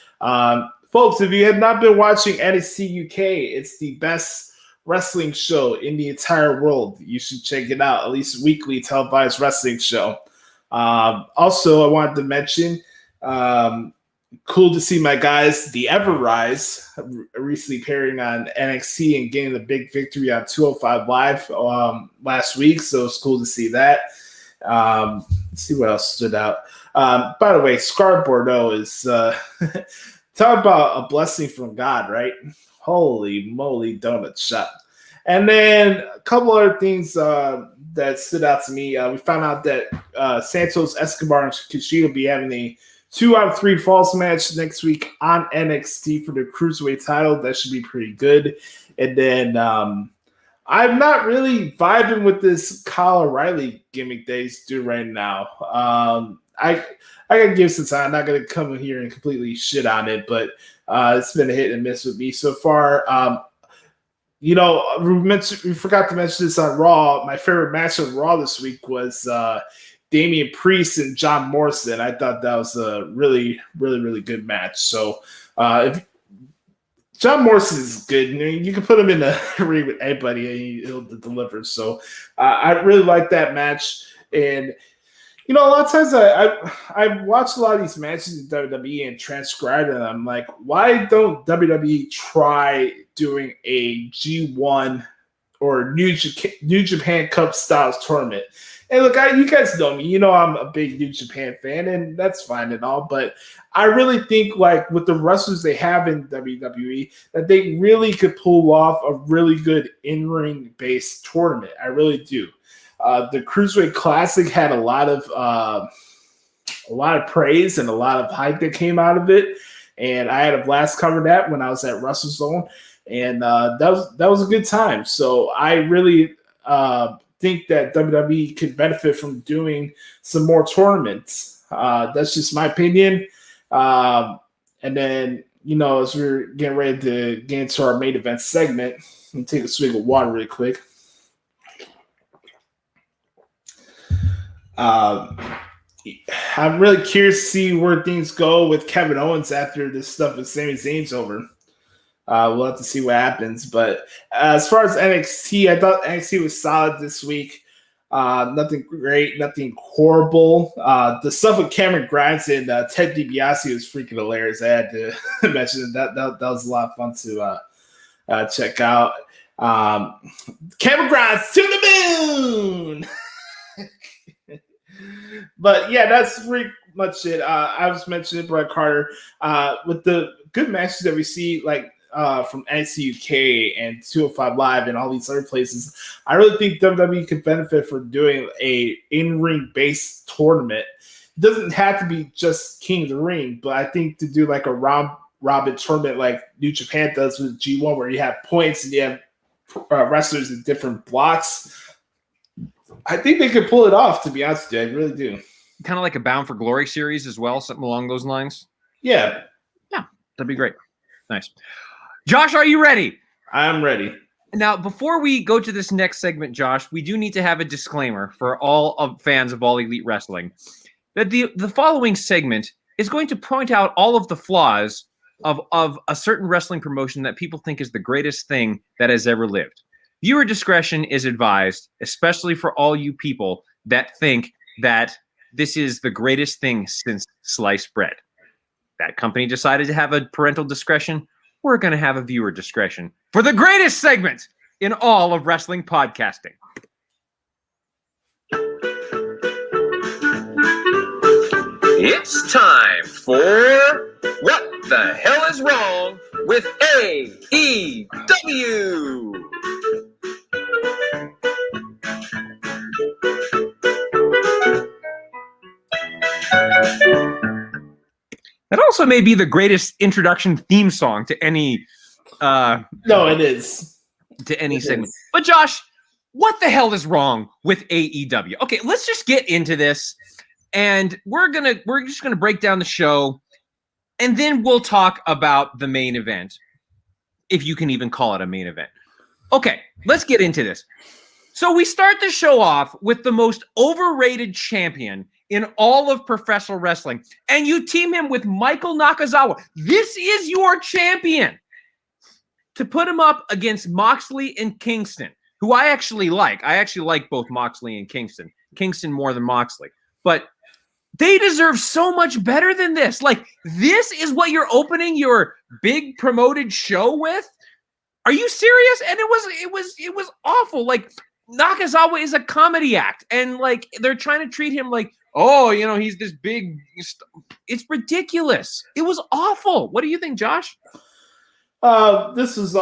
Folks, if you have not been watching NXT UK, it's the best wrestling show in the entire world. You should check it out, at least weekly televised wrestling show. Also, I wanted to mention, cool to see my guys, the Ever Rise, recently appearing on NXT and getting a big victory on 205 Live last week. So it's cool to see that. Let's see what else stood out. By the way, Scar Bordeaux is talk about a blessing from God, right? Holy moly, donut shop. And then a couple other things that stood out to me. We found out that Santos Escobar and Kushida will be having a 2 out of 3 falls match next week on NXT for the Cruiserweight title. That should be pretty good. And then I'm not really vibing with this Kyle O'Reilly gimmick that he's doing right now. I gotta give some time. I'm not gonna come in here and completely shit on it, but it's been a hit and miss with me so far. We forgot to mention this on Raw. My favorite match on Raw this week was Damian Priest and John Morrison. I thought that was a really, really, really good match. So if John Morrison is good, you can put him in the ring with anybody and he'll deliver. So I really like that match. And a lot of times I've watched a lot of these matches in WWE and transcribed them. I'm like, why don't WWE try doing a G1 or New Japan Cup Styles tournament? And look, you guys know me. You know I'm a big New Japan fan, and that's fine and all. But I really think, like, with the wrestlers they have in WWE, that they really could pull off a really good in-ring based tournament. I really do. The Cruiserweight Classic had a lot of praise and a lot of hype that came out of it, and I had a blast covering that when I was at WrestleZone, and that was a good time. So I really think that WWE could benefit from doing some more tournaments. That's just my opinion. And then as we're getting ready to get into our main event segment, let me take a swig of water really quick. I'm really curious to see where things go with Kevin Owens after this stuff with Sami Zayn's over. We'll have to see what happens. But as far as NXT, I thought NXT was solid this week. Nothing great, nothing horrible. The stuff with Cameron Grimes and Ted DiBiase was freaking hilarious. I had to mention that was a lot of fun to check out. Cameron Grimes to the moon! But yeah, that's pretty much it. I was mentioning Bret Carter with the good matches that we see, like from NXT UK and 205 Live and all these other places. I really think WWE could benefit from doing a in-ring based tournament. It doesn't have to be just King of the Ring, but I think to do like a round-robin tournament like New Japan does with G1, where you have points and you have wrestlers in different blocks, I think they could pull it off, to be honest with you. I really do. Kind of like a Bound for Glory series as well, something along those lines. Yeah. Yeah, that'd be great. Nice. Josh, are you ready? I'm ready. Now, before we go to this next segment, Josh, we do need to have a disclaimer for all of fans of All Elite Wrestling that the following segment is going to point out all of the flaws of a certain wrestling promotion that people think is the greatest thing that has ever lived. Viewer discretion is advised, especially for all you people that think that this is the greatest thing since sliced bread. That company decided to have a parental discretion. We're going to have a viewer discretion for the greatest segment in all of wrestling podcasting. It's time for What the Hell is Wrong with AEW? That also may be the greatest introduction theme song to any No, it is. To any It segment. is. But Josh, what the hell is wrong with AEW? Okay, let's just get into this, and we're just gonna break down the show, and then we'll talk about the main event, if you can even call it a main event. Okay, let's get into this. So we start the show off with the most overrated champion in all of professional wrestling, and you team him with Michael Nakazawa. This is your champion. To put him up against Moxley and Kingston, who I actually like. I actually like both Moxley and Kingston. Kingston more than Moxley. But they deserve so much better than this. Like, this is what you're opening your big promoted show with? Are you serious? And it was awful. Like, Nakazawa is a comedy act, and like they're trying to treat him like, oh, you know, he's this big. It's ridiculous. It was awful. What do you think, Josh? This is.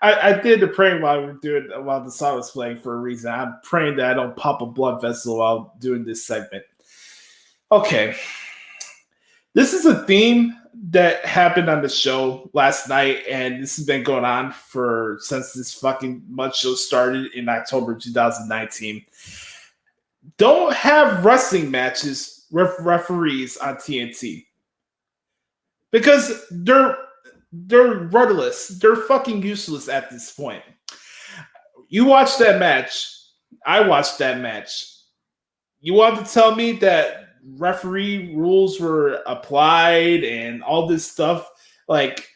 I did the praying while the song was playing for a reason. I'm praying that I don't pop a blood vessel while doing this segment. Okay, this is a theme that happened on the show last night, and this has been going on since this fucking mud show started in October 2019. Don't have wrestling matches with referees on TNT because they're rudderless. They're fucking useless at this point. You watched that match. I watched that match. You want to tell me that referee rules were applied and all this stuff? Like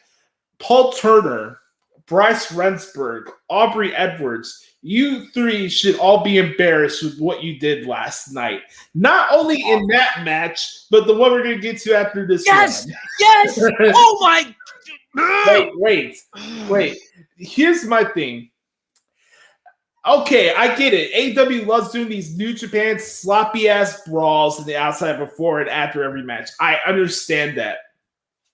Paul Turner, Bryce Rensburg, Aubrey Edwards, you three should all be embarrassed with what you did last night. Not only in that match, but the one we're going to get to after this one. Yes! Oh my... Wait. Here's my thing. Okay, I get it. AEW loves doing these New Japan sloppy-ass brawls in the outside before and after every match. I understand that.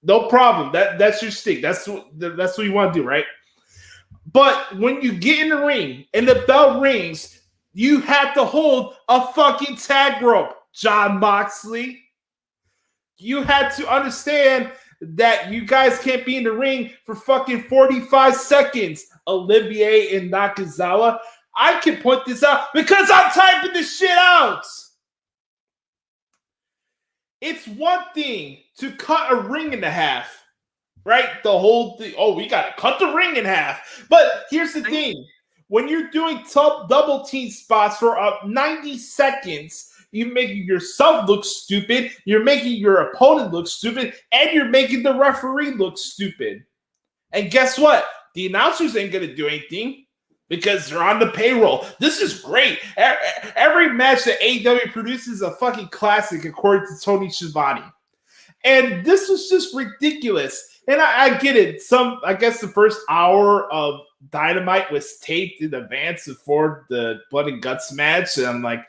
No problem. That's your stick. That's what you want to do, right? But when you get in the ring and the bell rings, you have to hold a fucking tag rope, John Moxley. You had to understand that you guys can't be in the ring for fucking 45 seconds, Olivier and Nakazawa. I can point this out because I'm typing this shit out. It's one thing to cut a ring in half, right? The whole thing. Oh, we got to cut the ring in half. But here's the thing. When you're doing double team spots for 90 seconds, you're making yourself look stupid, you're making your opponent look stupid, and you're making the referee look stupid. And guess what? The announcers ain't going to do anything because they're on the payroll. This is great. Every match that AEW produces is a fucking classic, according to Tony Schiavone. And this was just ridiculous. And I get it. I guess the first hour of Dynamite was taped in advance before the Blood and Guts match. And I'm like,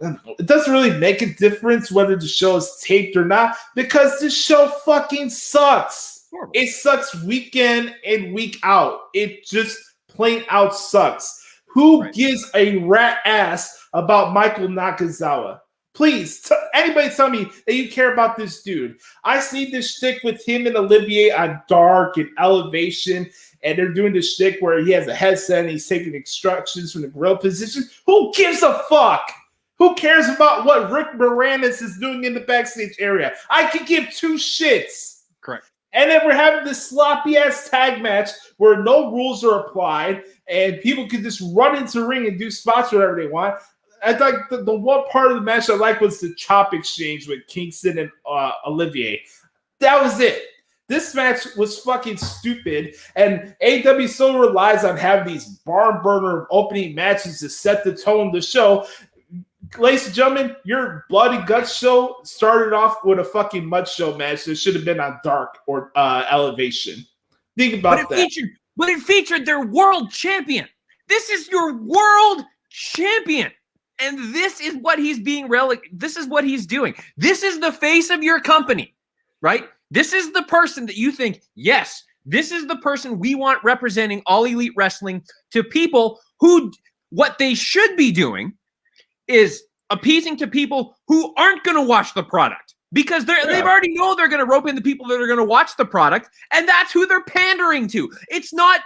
it doesn't really make a difference whether the show is taped or not because this show fucking sucks. It sucks week in and week out. It just plain out sucks. Who gives a rat ass about Michael Nakazawa? Please, anybody tell me that you care about this dude. I see this shtick with him and Olivier on Dark and Elevation, and they're doing this shtick where he has a headset and he's taking instructions from the grill position. Who gives a fuck? Who cares about what Rick Moranis is doing in the backstage area? I could give two shits. Correct. And then we're having this sloppy-ass tag match where no rules are applied and people can just run into the ring and do spots wherever they want. I thought the one part of the match I liked was the chop exchange with Kingston and Olivier. That was it. This match was fucking stupid, and AEW so relies on having these barn burner opening matches to set the tone of the show. Ladies and gentlemen, your Blood and Guts show started off with a fucking mud show match that should have been on Dark or Elevation. Think about that. But it featured their world champion. This is your world champion. And this is what he's being this is what he's doing. This is the face of your company, right? This is the person that you think, yes, this is the person we want representing All Elite Wrestling to people who, what they should be doing is appeasing to people who aren't going to watch the product because they've already know they're going to rope in the people that are going to watch the product, and that's who they're pandering to. It's not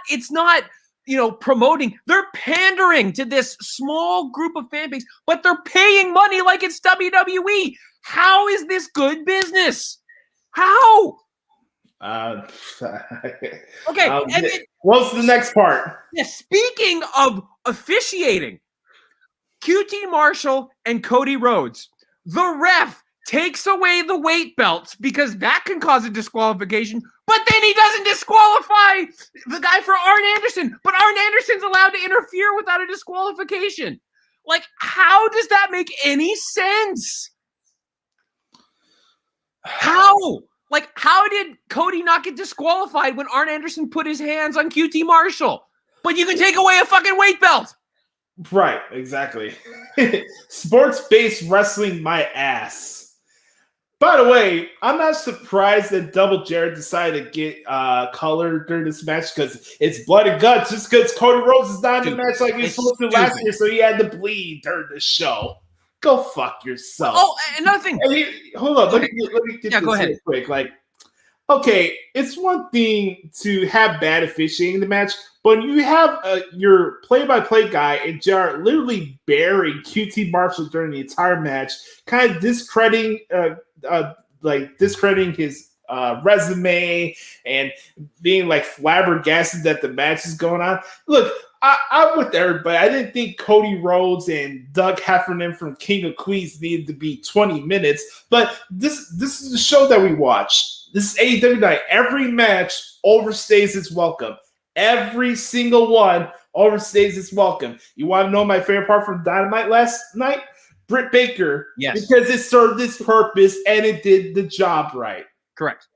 promoting. They're pandering to this small group of fan base, but they're paying money like it's WWE. How is this good business? How? Okay. What's the next part? Yeah, speaking of officiating, QT Marshall and Cody Rhodes, the ref takes away the weight belts because that can cause a disqualification, but then he doesn't disqualify the guy for Arn Anderson, but Arn Anderson's allowed to interfere without a disqualification. Like, how does that make any sense? How? Like, how did Cody not get disqualified when Arn Anderson put his hands on QT Marshall? But you can take away a fucking weight belt. Right, exactly. Sports-based wrestling, my ass. By the way, I'm not surprised that Double Jared decided to get color during this match because it's blood and guts. Just because Cody Rhodes is not in the match like he was supposed to last year, so he had to bleed during the show. Go fuck yourself. Oh, another thing. Hold on. Let me get this go ahead. real quick. Like, okay, it's one thing to have bad officiating in the match, but when you have your play-by-play guy and JR literally burying QT Marshall during the entire match, kind of discrediting his resume and being like flabbergasted that the match is going on. Look, I'm with everybody. I didn't think Cody Rhodes and Doug Heffernan from King of Queens needed to be 20 minutes, but this is the show that we watch. This is AEW night. Every match overstays its welcome. Every single one overstays its welcome. You want to know my favorite part from Dynamite last night? Britt Baker. Yes. Because it served its purpose and it did the job right. Correct.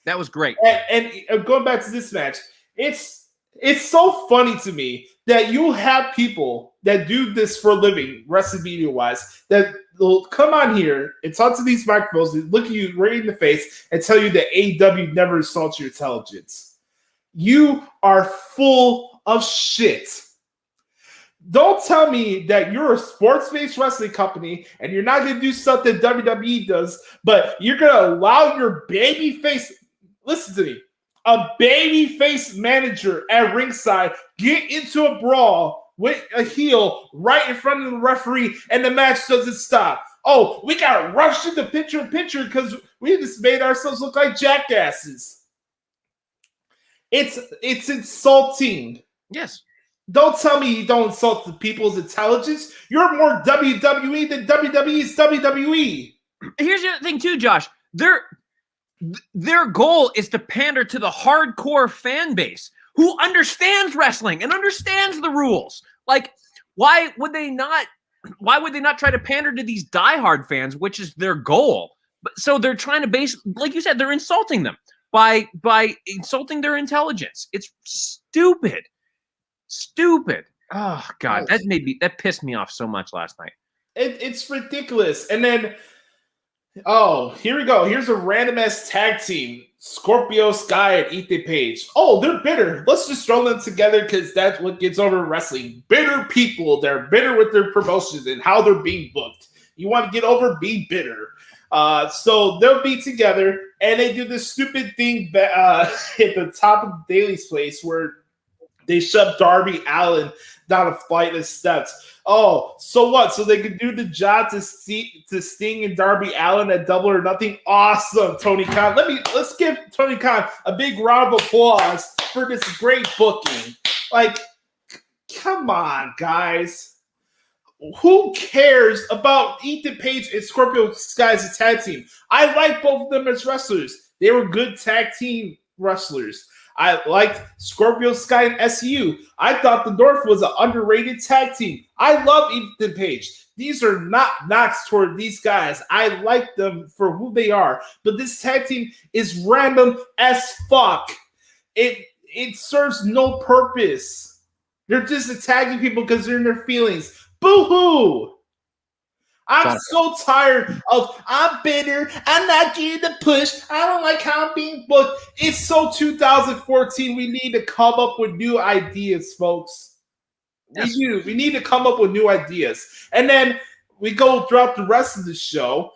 That was great. And going back to this match, it's so funny to me that you have people that do this for a living, wrestling media-wise, that will come on here and talk to these microphones and look at you right in the face and tell you that AEW never insults your intelligence. You are full of shit. Don't tell me that you're a sports-based wrestling company and you're not going to do something WWE does, but you're going to allow your babyface, listen to me, a babyface manager at ringside get into a brawl with a heel right in front of the referee and the match doesn't stop. Oh, we got to rush into picture-in-picture because we just made ourselves look like jackasses. It's insulting. Yes. Don't tell me you don't insult the people's intelligence. You're more WWE than WWE's WWE. Here's the other thing too, Josh. Their goal is to pander to the hardcore fan base who understands wrestling and understands the rules. Like, why would they not try to pander to these diehard fans, which is their goal? But so they're trying to like you said, they're insulting them by insulting their intelligence. It's stupid. Oh God, that pissed me off so much last night. It's ridiculous. And then, oh, here we go. Here's a random ass tag team: Scorpio Sky and Ethan Page. Oh, they're bitter. Let's just throw them together because that's what gets over wrestling. Bitter people. They're bitter with their promotions and how they're being booked. You want to get over? Be bitter. So they'll be together, and they do this stupid thing at the top of Daly's place where they shove Darby Allin down a flight of steps. Oh, so what? So they could do the job to Sting and Darby Allin at Double or Nothing. Awesome, Tony Khan. Let's give Tony Khan a big round of applause for this great booking. Like, come on, guys. Who cares about Ethan Page and Scorpio Sky as a tag team? I like both of them as wrestlers. They were good tag team wrestlers. I liked Scorpio Sky and SCU. I thought the North was an underrated tag team. I love Ethan Page. These are not knocks toward these guys. I like them for who they are. But this tag team is random as fuck. It serves no purpose. They're just attacking people because they're in their feelings. Boo-hoo! I'm so tired of, I'm bitter, I'm not getting the push, I don't like how I'm being booked. It's so 2014, we need to come up with new ideas, folks. Yes. We need to come up with new ideas. And then we go throughout the rest of the show.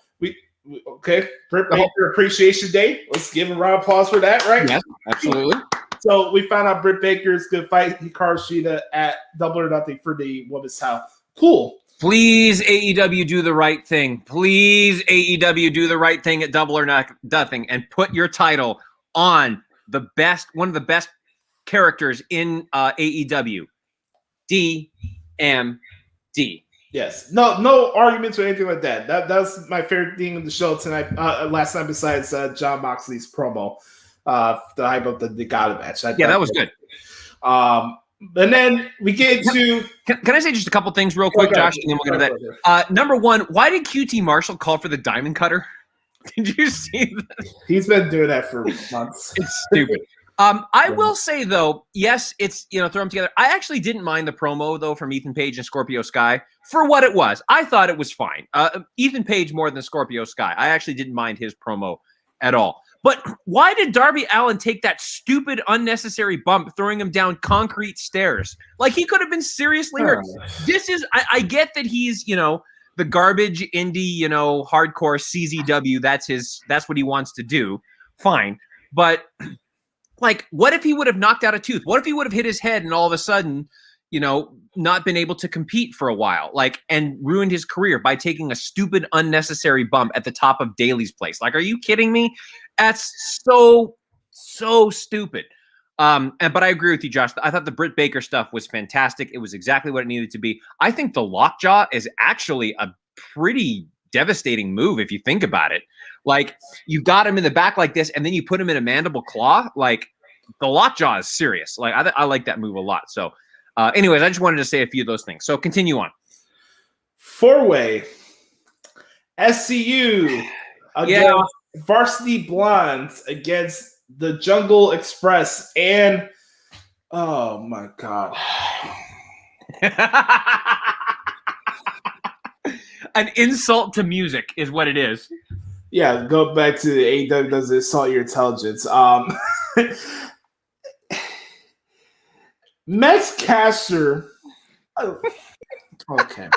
Okay, Britt Baker Appreciation Day. Let's give a round of applause for that, right? Yes, absolutely. So we found out Britt Baker is going to fight Hikaru Shida at Double or Nothing for the women's title. Cool. Please, AEW, do the right thing. Please, AEW, do the right thing at Double or Nothing and put your title on one of the best characters in AEW, DMD. Yes. No arguments or anything like that. That's my favorite thing of the show tonight. Last night, besides John Moxley's promo, the hype of the Nagata match. That was good. And then we get into... Can I say just a couple things real quick, Josh? And then we'll get to that. Number one, why did QT Marshall call for the Diamond Cutter? Did you see that? He's been doing that for months. It's stupid. I will say, though, yes, it's, throw them together. I actually didn't mind the promo, though, from Ethan Page and Scorpio Sky for what it was. I thought it was fine. Ethan Page more than Scorpio Sky. I actually didn't mind his promo at all. But why did Darby Allin take that stupid, unnecessary bump, throwing him down concrete stairs? Like, he could have been seriously hurt. This is, I get that he's, the garbage indie, hardcore CZW. That's what he wants to do. Fine. But, like, what if he would have knocked out a tooth? What if he would have hit his head and all of a sudden, not been able to compete for a while, and ruined his career by taking a stupid, unnecessary bump at the top of Daly's place? Like, are you kidding me? That's so stupid. But I agree with you, Josh. I thought the Britt Baker stuff was fantastic. It was exactly what it needed to be. I think the lockjaw is actually a pretty devastating move if you think about it. Like, you've got him in the back like this, and then you put him in a mandible claw. Like, the lockjaw is serious. Like, I like that move a lot. So, anyways, I just wanted to say a few of those things. So continue on. 4-way SCU against Varsity Blondes against the Jungle Express and oh my god. An insult to music is what it is. Yeah, go back to the AEW does insult your intelligence. Max Caster. Okay.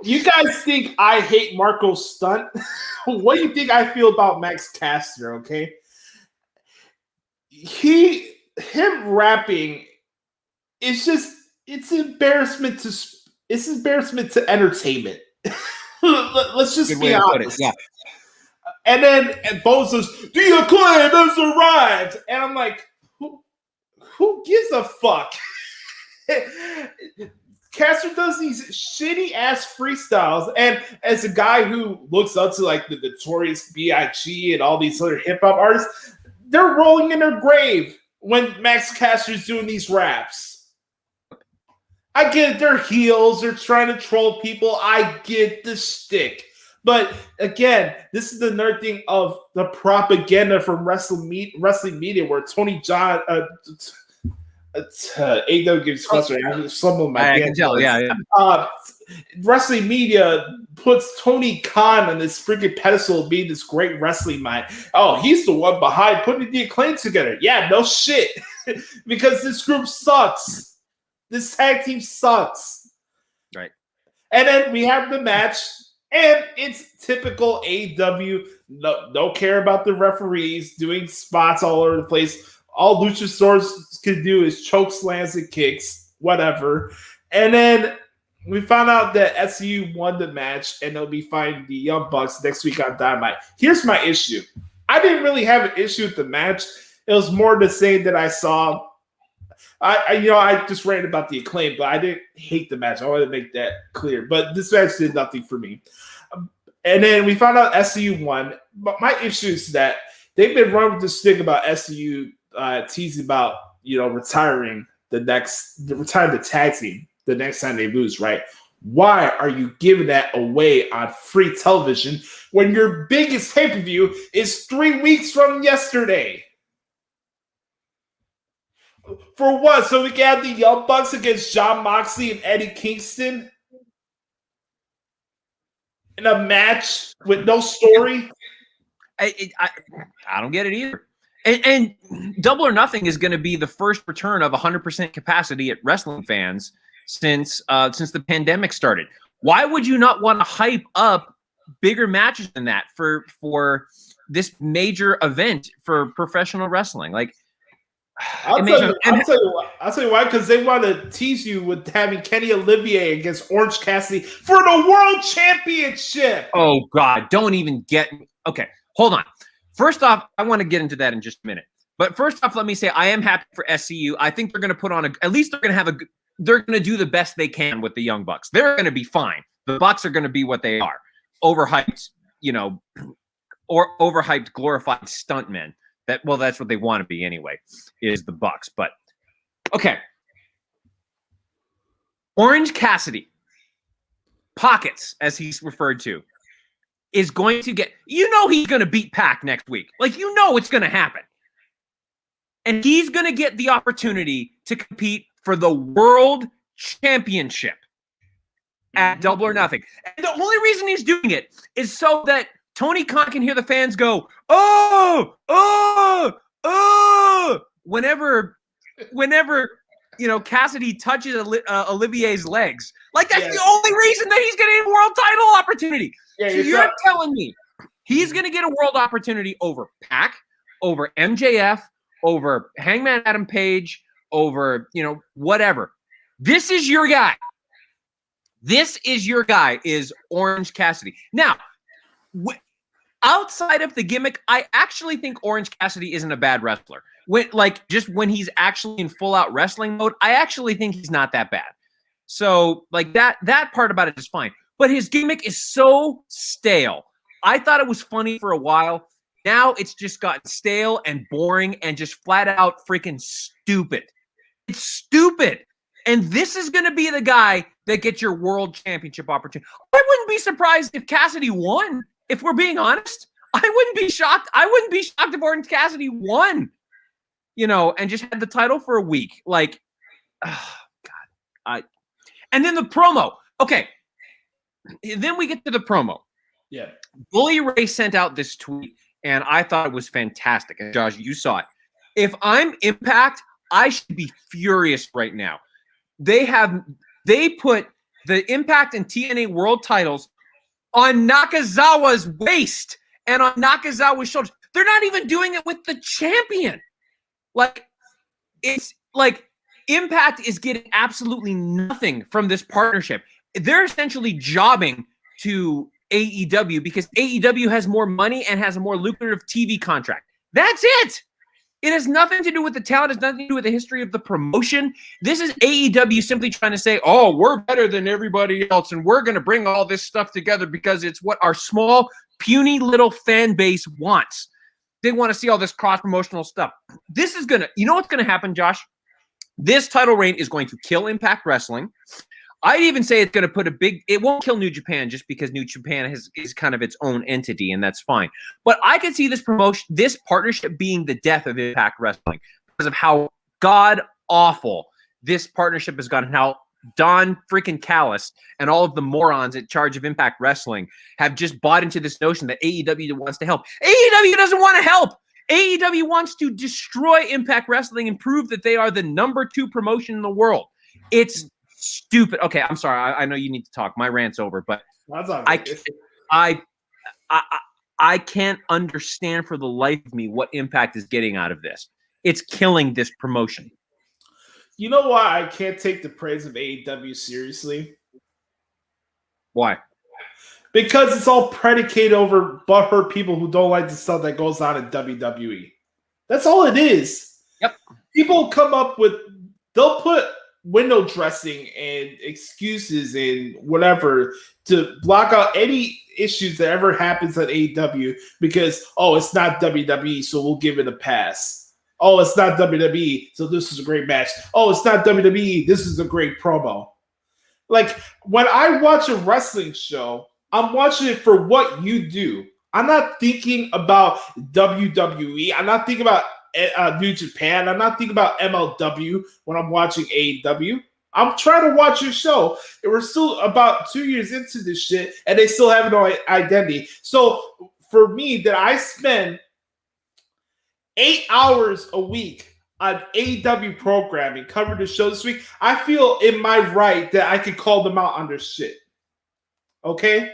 You guys think I hate Marco Stunt? What do you think I feel about Max Caster, okay? Him rapping is it's embarrassment to entertainment. Let's just be honest. Yeah. And Bo says, the Acclaim has arrived. And I'm like, who gives a fuck? Caster does these shitty ass freestyles, and as a guy who looks up to like the Notorious B.I.G. and all these other hip hop artists, they're rolling in their grave when Max Caster's doing these raps. I get it, they're heels, they're trying to troll people. I get the shtick. But again, this is another thing of the propaganda from wrestling media where Tony John, AEW gives frustrated. Some of my I can tell, yeah. Wrestling media puts Tony Khan on this freaking pedestal of being this great wrestling mind. Oh, he's the one behind putting the Acclaim together. Yeah, no shit. Because this group sucks. This tag team sucks. Right. And then we have the match. And it's typical AEW. No care about the referees doing spots all over the place. All Luchasaurus can do is choke slams and kicks, whatever. And then we found out that SCU won the match, and they'll be fighting the Young Bucks next week on Dynamite. Here's my issue. I didn't really have an issue with the match. It was more the same that I saw. I just ranted about the Acclaim, but I didn't hate the match. I want to make that clear. But this match did nothing for me. And then we found out SCU won. But my issue is that they've been running with this thing about SCU teasing about retiring the tag team the next time they lose, right? Why are you giving that away on free television when your biggest pay-per-view is 3 weeks from yesterday? For what? So we can have the Young Bucks against Jon Moxley and Eddie Kingston in a match with no story? I don't get it either. And Double or Nothing is going to be the first return of 100% capacity at wrestling fans since the pandemic started. Why would you not want to hype up bigger matches than that for this major event for professional wrestling? Like, I'll tell you why, because they want to tease you with having Kenny Olivier against Orange Cassidy for the World Championship. Oh, God, don't even get me. Okay, hold on. First off, I want to get into that in just a minute. But first off, let me say I am happy for SCU. I think they're going to put on at least they're going to do the best they can with the Young Bucks. They're going to be fine. The Bucks are going to be what they are. Overhyped, or overhyped, glorified stuntmen. That's what they want to be anyway, is the Bucks. But okay. Orange Cassidy, Pockets, as he's referred to, is going to get, he's going to beat Pac next week. Like, it's going to happen. And he's going to get the opportunity to compete for the World Championship at Double or Nothing. And the only reason he's doing it is so that Tony Khan can hear the fans go, oh, whenever Cassidy touches Olivier's legs. Like, that's the only reason that he's getting a world title opportunity. Yeah, so you're telling me he's going to get a world opportunity over Pac, over MJF, over Hangman Adam Page, over, whatever. This is your guy. This is your guy, is Orange Cassidy. Now, outside of the gimmick, I actually think Orange Cassidy isn't a bad wrestler. When he's actually in full-out wrestling mode, I actually think he's not that bad. So, that part about it is fine. But his gimmick is so stale. I thought it was funny for a while. Now it's just gotten stale and boring and just flat out freaking stupid. It's stupid. And this is going to be the guy that gets your world championship opportunity. I wouldn't be surprised if Cassidy won, if we're being honest. I wouldn't be shocked. I wouldn't be shocked if Orange Cassidy won, and just had the title for a week. Like, oh, God. And then the promo. Okay. Then we get to the promo. Yeah. Bully Ray sent out this tweet, and I thought it was fantastic. And Josh, you saw it. If I'm Impact, I should be furious right now. They put the Impact and TNA world titles on Nakazawa's waist and on Nakazawa's shoulders. They're not even doing it with the champion. It's like Impact is getting absolutely nothing from this partnership. They're essentially jobbing to AEW because AEW has more money and has a more lucrative TV contract. That's it. It has nothing to do with the talent. It has nothing to do with the history of the promotion. This is AEW simply trying to say, oh, we're better than everybody else, and we're going to bring all this stuff together because it's what our small, puny little fan base wants. They want to see all this cross-promotional stuff. This is going to – you know what's going to happen, Josh? This title reign is going to kill Impact Wrestling. I'd even say it's going to put a big – it won't kill New Japan just because New Japan is kind of its own entity, and that's fine. But I could see this partnership being the death of Impact Wrestling because of how god-awful this partnership has gotten, how Don freaking Callis and all of the morons in charge of Impact Wrestling have just bought into this notion that AEW wants to help. AEW doesn't want to help. AEW wants to destroy Impact Wrestling and prove that they are the number 2 promotion in the world. It's stupid. Okay, I'm sorry. I know you need to talk. My rant's over, but I can't understand for the life of me what Impact is getting out of this. It's killing this promotion. You know why I can't take the praise of AEW seriously? Why? Because it's all predicated over butthurt people who don't like the stuff that goes on in WWE. That's all it is. Yep. People come up with, they'll put window dressing and excuses and whatever to block out any issues that ever happens at AEW because, oh, it's not WWE, so we'll give it a pass. Oh, it's not WWE, so this is a great match. Oh, it's not WWE, this is a great promo. Like, when I watch a wrestling show, I'm watching it for what you do. I'm not thinking about WWE. I'm not thinking about New Japan. I'm not thinking about MLW when I'm watching AEW. I'm trying to watch your show. And we're still about 2 years into this shit, and they still have no identity. So for me, that I spend 8 hours a week on AEW programming, covering the show this week, I feel in my right that I can call them out on their shit. Okay?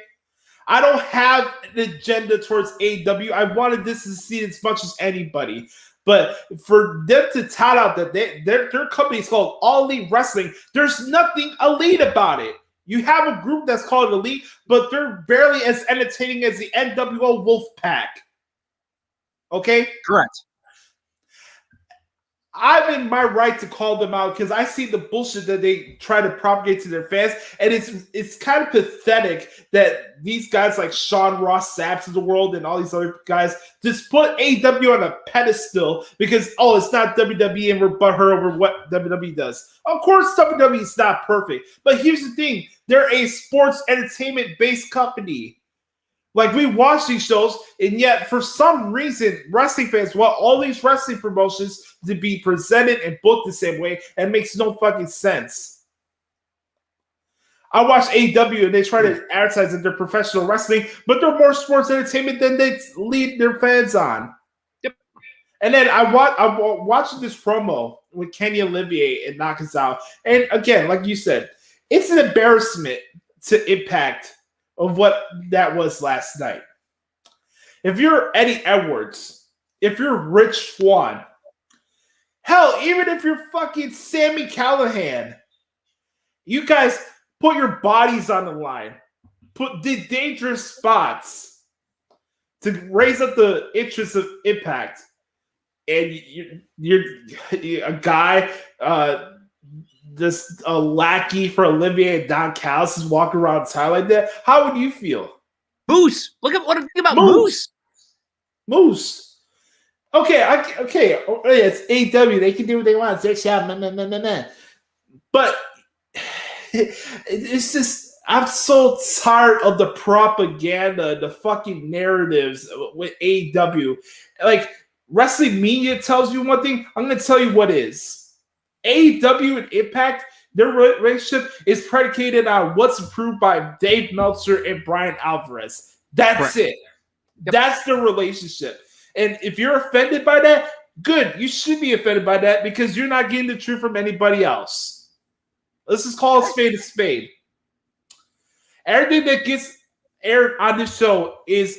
I don't have an agenda towards AEW. I wanted this to succeed as much as anybody. But for them to tout out that their company is called All Elite Wrestling, there's nothing elite about it. You have a group that's called Elite, but they're barely as entertaining as the NWO Wolfpack. Okay? Correct. I'm in my right to call them out because I see the bullshit that they try to propagate to their fans, and it's kind of pathetic that these guys like Sean Ross Sapp of the world and all these other guys just put AEW on a pedestal because, oh, it's not WWE and we're butthurt over what WWE does. Of course, WWE is not perfect, but here's the thing: they're a sports entertainment-based company. Like, we watch these shows, and yet, for some reason, wrestling fans want all these wrestling promotions to be presented and booked the same way, and it makes no fucking sense. I watch AEW, and they try to advertise that they're professional wrestling, but they're more sports entertainment than they lead their fans on. Yep. And then I'm watching this promo with Kenny Olivier and Nakazawa, and again, like you said, it's an embarrassment to Impact of what that was last night. If you're Eddie Edwards, if you're Rich Swann, hell, even if you're fucking Sami Callihan, you guys put your bodies on the line, did dangerous spots to raise up the interest of Impact, and you're a guy, this a lackey for Olivier and Don Callis is walking around town like that. How would you feel? Moose. Look at what I think about Moose. Moose. Okay. It's AEW. They can do what they want. It's their show. But it's just, I'm so tired of the propaganda, the fucking narratives with AEW. Like, wrestling media tells you one thing. I'm going to tell you what is. AEW and Impact, their relationship is predicated on what's approved by Dave Meltzer and Brian Alvarez. That's correct. It. Yep. That's the relationship. And if you're offended by that, good. You should be offended by that because you're not getting the truth from anybody else. Let's just call a spade a spade. Everything that gets aired on this show is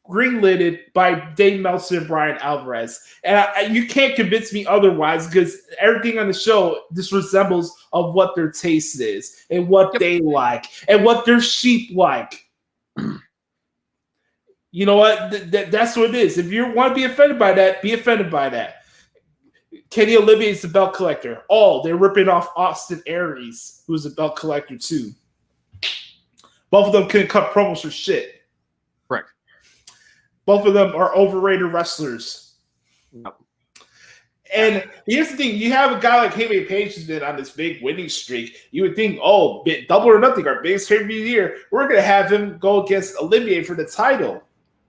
greenlighted by Dave Meltzer and Brian Alvarez. And you can't convince me otherwise because everything on the show just resembles of what their taste is and what they like and what their sheep like. You know what? That's what it is. If you want to be offended by that, be offended by that. Kenny Olivier is the belt collector. Oh, they're ripping off Austin Aries, who's a belt collector too. Both of them couldn't cut promos for shit. Correct. Both of them are overrated wrestlers. Yep. And here's the thing: you have a guy like Heyman Page who's been on this big winning streak. You would think, oh, Double or Nothing, our biggest favorite of the year, we're gonna have him go against Olivier for the title.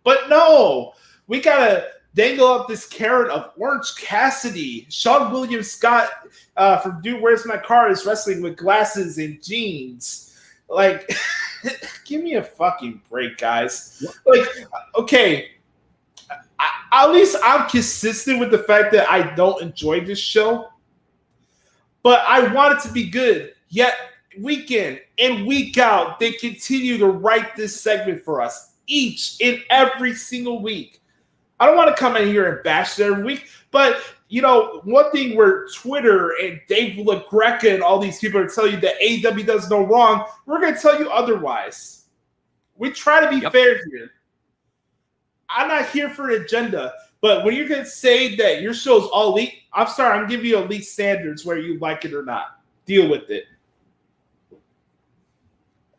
But no, we gotta dangle up this carrot of Orange Cassidy. Sean William Scott from Dude, Where's My Car is wrestling with glasses and jeans. Like, give me a fucking break, guys. Like, okay. At least I'm consistent with the fact that I don't enjoy this show, but I want it to be good. Yet, week in and week out, they continue to write this segment for us each and every single week. I don't want to come in here and bash it every week, but you know, one thing where Twitter and Dave LaGreca and all these people are telling you that AEW does no wrong, we're going to tell you otherwise. We try to be fair here. I'm not here for an agenda, but when you're going to say that your show's all elite, I'm sorry, I'm giving you elite standards whether you like it or not. Deal with it.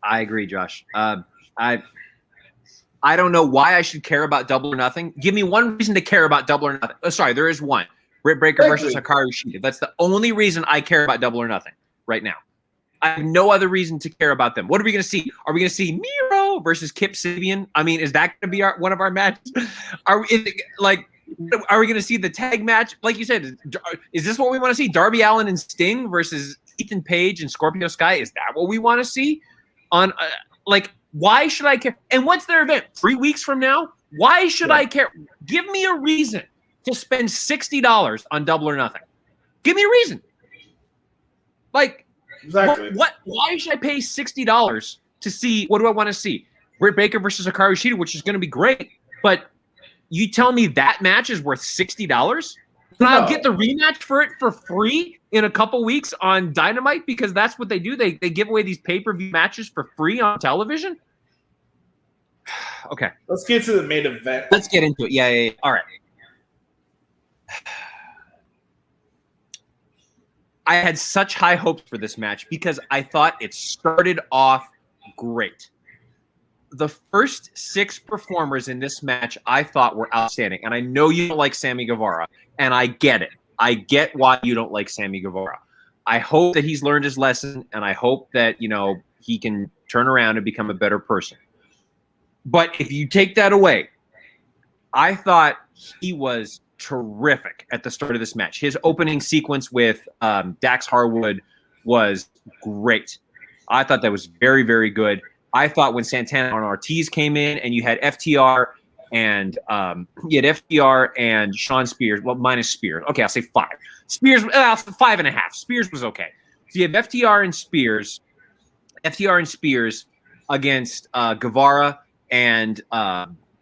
I agree, Josh. I don't know why I should care about Double or Nothing. Give me one reason to care about Double or Nothing. Oh, sorry, there is one. Britt Baker versus Hikaru Shida. That's the only reason I care about Double or Nothing right now. I have no other reason to care about them. What are we going to see? Are we going to see Miro versus Kip Sabian? I mean, is that going to be one of our matches? Are we going to see the tag match? Like you said, is this what we want to see? Darby Allin and Sting versus Ethan Page and Scorpio Sky? Is that what we want to see? Why should I care? And what's their event? 3 weeks from now? Why should I care? Give me a reason to spend $60 on Double or Nothing. Give me a reason. Exactly. Why should I pay $60 to see? What do I want to see? Britt Baker versus Hikaru Shida, which is going to be great. But you tell me that match is worth $60? And I'll get the rematch for it for free in a couple weeks on Dynamite because that's what they do. They give away these pay-per-view matches for free on television. Okay. Let's get to the main event. Let's get into it. Yeah. All right. I had such high hopes for this match because I thought it started off great. The first 6 performers in this match I thought were outstanding. And I know you don't like Sammy Guevara, and I get it. I get why you don't like Sammy Guevara. I hope that he's learned his lesson, and I hope that, he can turn around and become a better person. But if you take that away, I thought he was terrific at the start of this match. His opening sequence with Dax Harwood was great. I thought that was very, very good. I thought when Santana and Ortiz came in and you had FTR and Sean Spears, well, minus Spears. Okay, I'll say 5. Spears, 5.5. Spears was okay. So you have FTR and Spears against Guevara and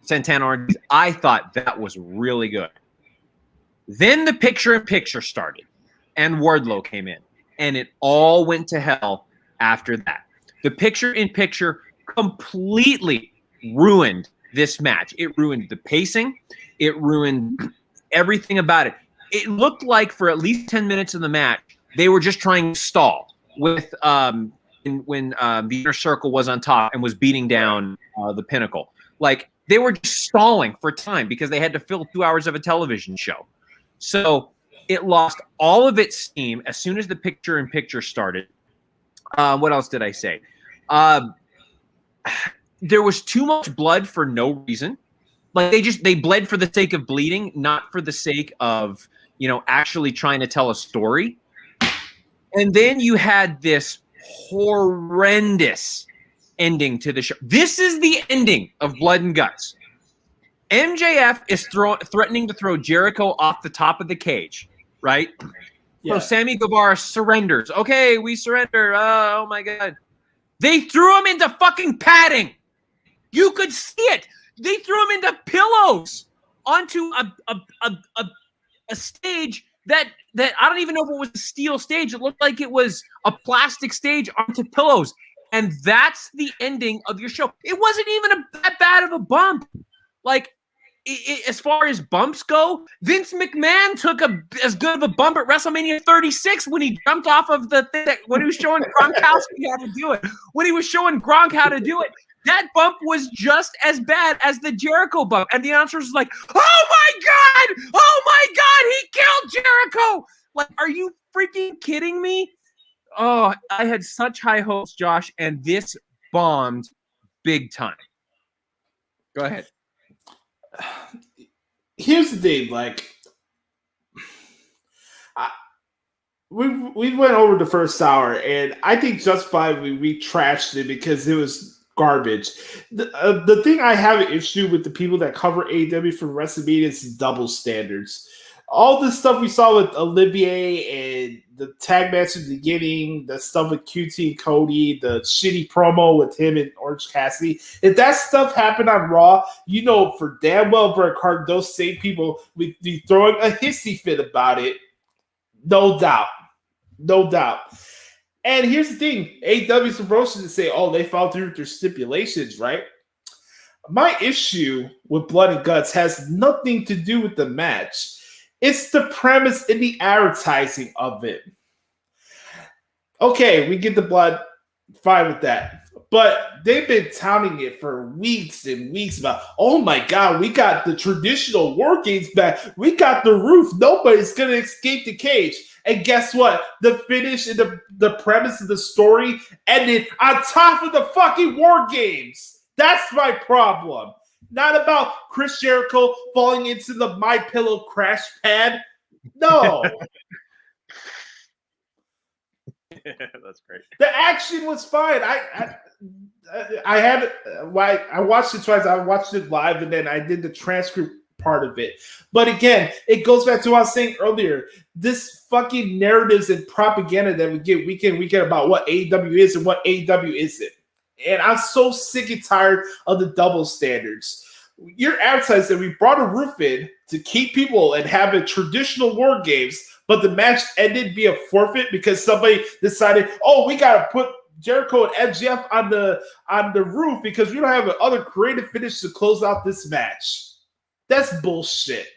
Santana Ortiz. I thought that was really good. Then the picture-in-picture started, and Wardlow came in, and it all went to hell after that. The picture-in-picture completely ruined this match. It ruined the pacing. It ruined everything about it. It looked like for at least 10 minutes of the match, they were just trying to stall with when the Inner Circle was on top and was beating down the Pinnacle. Like, they were just stalling for time because they had to fill 2 hours of a television show. So it lost all of its steam as soon as the picture-in-picture started. What else did I say? There was too much blood for no reason. Like they bled for the sake of bleeding, not for the sake of, actually trying to tell a story. And then you had this horrendous ending to the show. This is the ending of Blood and Guts. MJF is threatening to throw Jericho off the top of the cage, right? Yeah. So Sammy Guevara surrenders. Okay, we surrender. Oh my God. They threw him into fucking padding. You could see it. They threw him into pillows onto a stage that I don't even know if it was a steel stage. It looked like it was a plastic stage onto pillows. And that's the ending of your show. It wasn't even that bad of a bump. Like, as far as bumps go, Vince McMahon took as good of a bump at WrestleMania 36 when he jumped off of the thing when he was showing Gronkowski how to do it. When he was showing Gronk how to do it, that bump was just as bad as the Jericho bump. And the announcer was like, "Oh my God, he killed Jericho!" Like, are you freaking kidding me? Oh, I had such high hopes, Josh, and this bombed big time. Go ahead. Here's the thing, like, we went over the first hour, and I think justifiably we trashed it because it was garbage. The thing I have an issue with the people that cover AEW for WrestleMania is double standards. All the stuff we saw with Olivier and the tag match at the beginning, the stuff with QT and Cody, the shitty promo with him and Orange Cassidy. If that stuff happened on Raw, you know for damn well, Bret Hart, those same people would be throwing a hissy fit about it. No doubt. No doubt. And here's the thing. AEW's promotion to say, oh, they followed through with their stipulations, right? My issue with Blood and Guts has nothing to do with the match. It's the premise and the advertising of it. Okay, we get the blood, fine with that. But they've been touting it for weeks and weeks about, oh my God, we got the traditional war games back. We got the roof. Nobody's going to escape the cage. And guess what? The finish and the premise of the story ended on top of the fucking war games. That's my problem. Not about Chris Jericho falling into the MyPillow crash pad. No. That's great. The action was fine. I watched it twice. I watched it live, and then I did the transcript part of it. But again, it goes back to what I was saying earlier. This fucking narratives and propaganda that we get week in, week out about what AEW is and what AEW isn't. And I'm so sick and tired of the double standards. You're advertising that we brought a roof in to keep people and have a traditional war games, but the match ended via forfeit because somebody decided, oh, we got to put Jericho and MJF on the roof because we don't have another creative finish to close out this match. That's bullshit.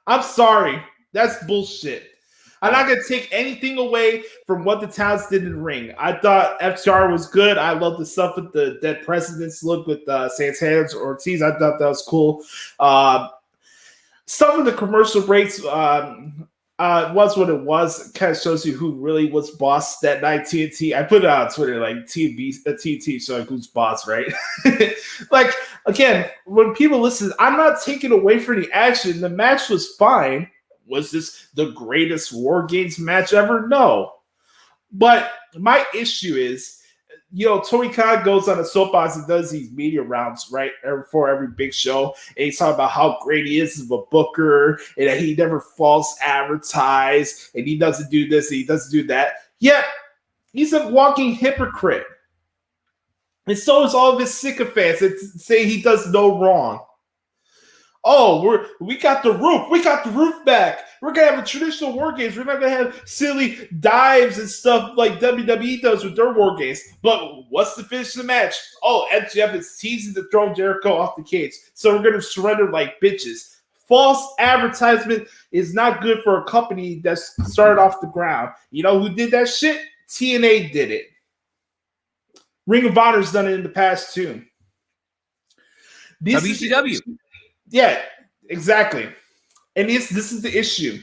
I'm sorry. That's bullshit. I'm not going to take anything away from what the Towns did in the ring. I thought FTR was good. I love the stuff with the Dead Presidents look with Santana or Ortiz. I thought that was cool. Some of the commercial breaks was what it was. It kind of shows you who really was boss that night. TNT. I put it on Twitter like TNT, so like who's boss, right? Like, again, when people listen, I'm not taking away from the action. The match was fine. Was this the greatest War Games match ever? No. But my issue is, Tony Khan goes on a soapbox and does these media rounds, right, before every big show. And he's talking about how great he is as a booker and that he never false advertise and he doesn't do this and he doesn't do that. Yet, he's a walking hypocrite. And so is all of his sycophants that say he does no wrong. Oh, we got the roof. We got the roof back. We're going to have a traditional War Games. We're not going to have silly dives and stuff like WWE does with their War Games. But what's the finish of the match? Oh, MJF is teasing to throw Jericho off the cage. So we're going to surrender like bitches. False advertisement is not good for a company that's started off the ground. You know who did that shit? TNA did it. Ring of Honor's done it in the past too. WCW. Yeah, exactly. And this is the issue.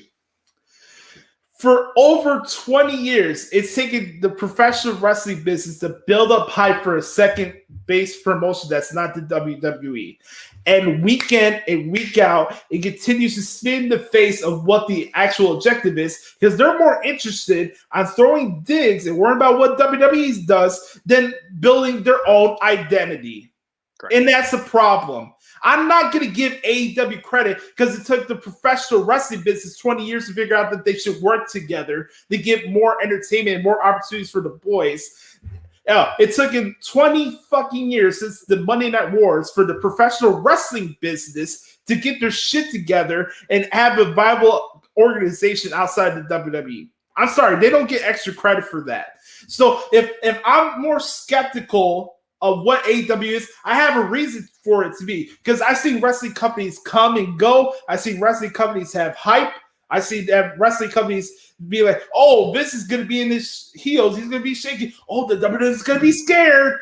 For over 20 years, it's taken the professional wrestling business to build up hype for a second base promotion that's not the WWE. And week in and week out, it continues to spin the face of what the actual objective is because they're more interested on throwing digs and worrying about what WWE does than building their own identity. Correct. And that's a problem. I'm not going to give AEW credit because it took the professional wrestling business 20 years to figure out that they should work together to get more entertainment and more opportunities for the boys. It took him 20 fucking years since the Monday Night Wars for the professional wrestling business to get their shit together and have a viable organization outside the WWE. I'm sorry, they don't get extra credit for that. So if I'm more skeptical of what AEW is. I have a reason for it to be, because I've seen wrestling companies come and go. I've seen wrestling companies have hype. I see that wrestling companies be like, oh, this is going to be in his heels. He's going to be shaking. Oh, the WWE is going to be scared.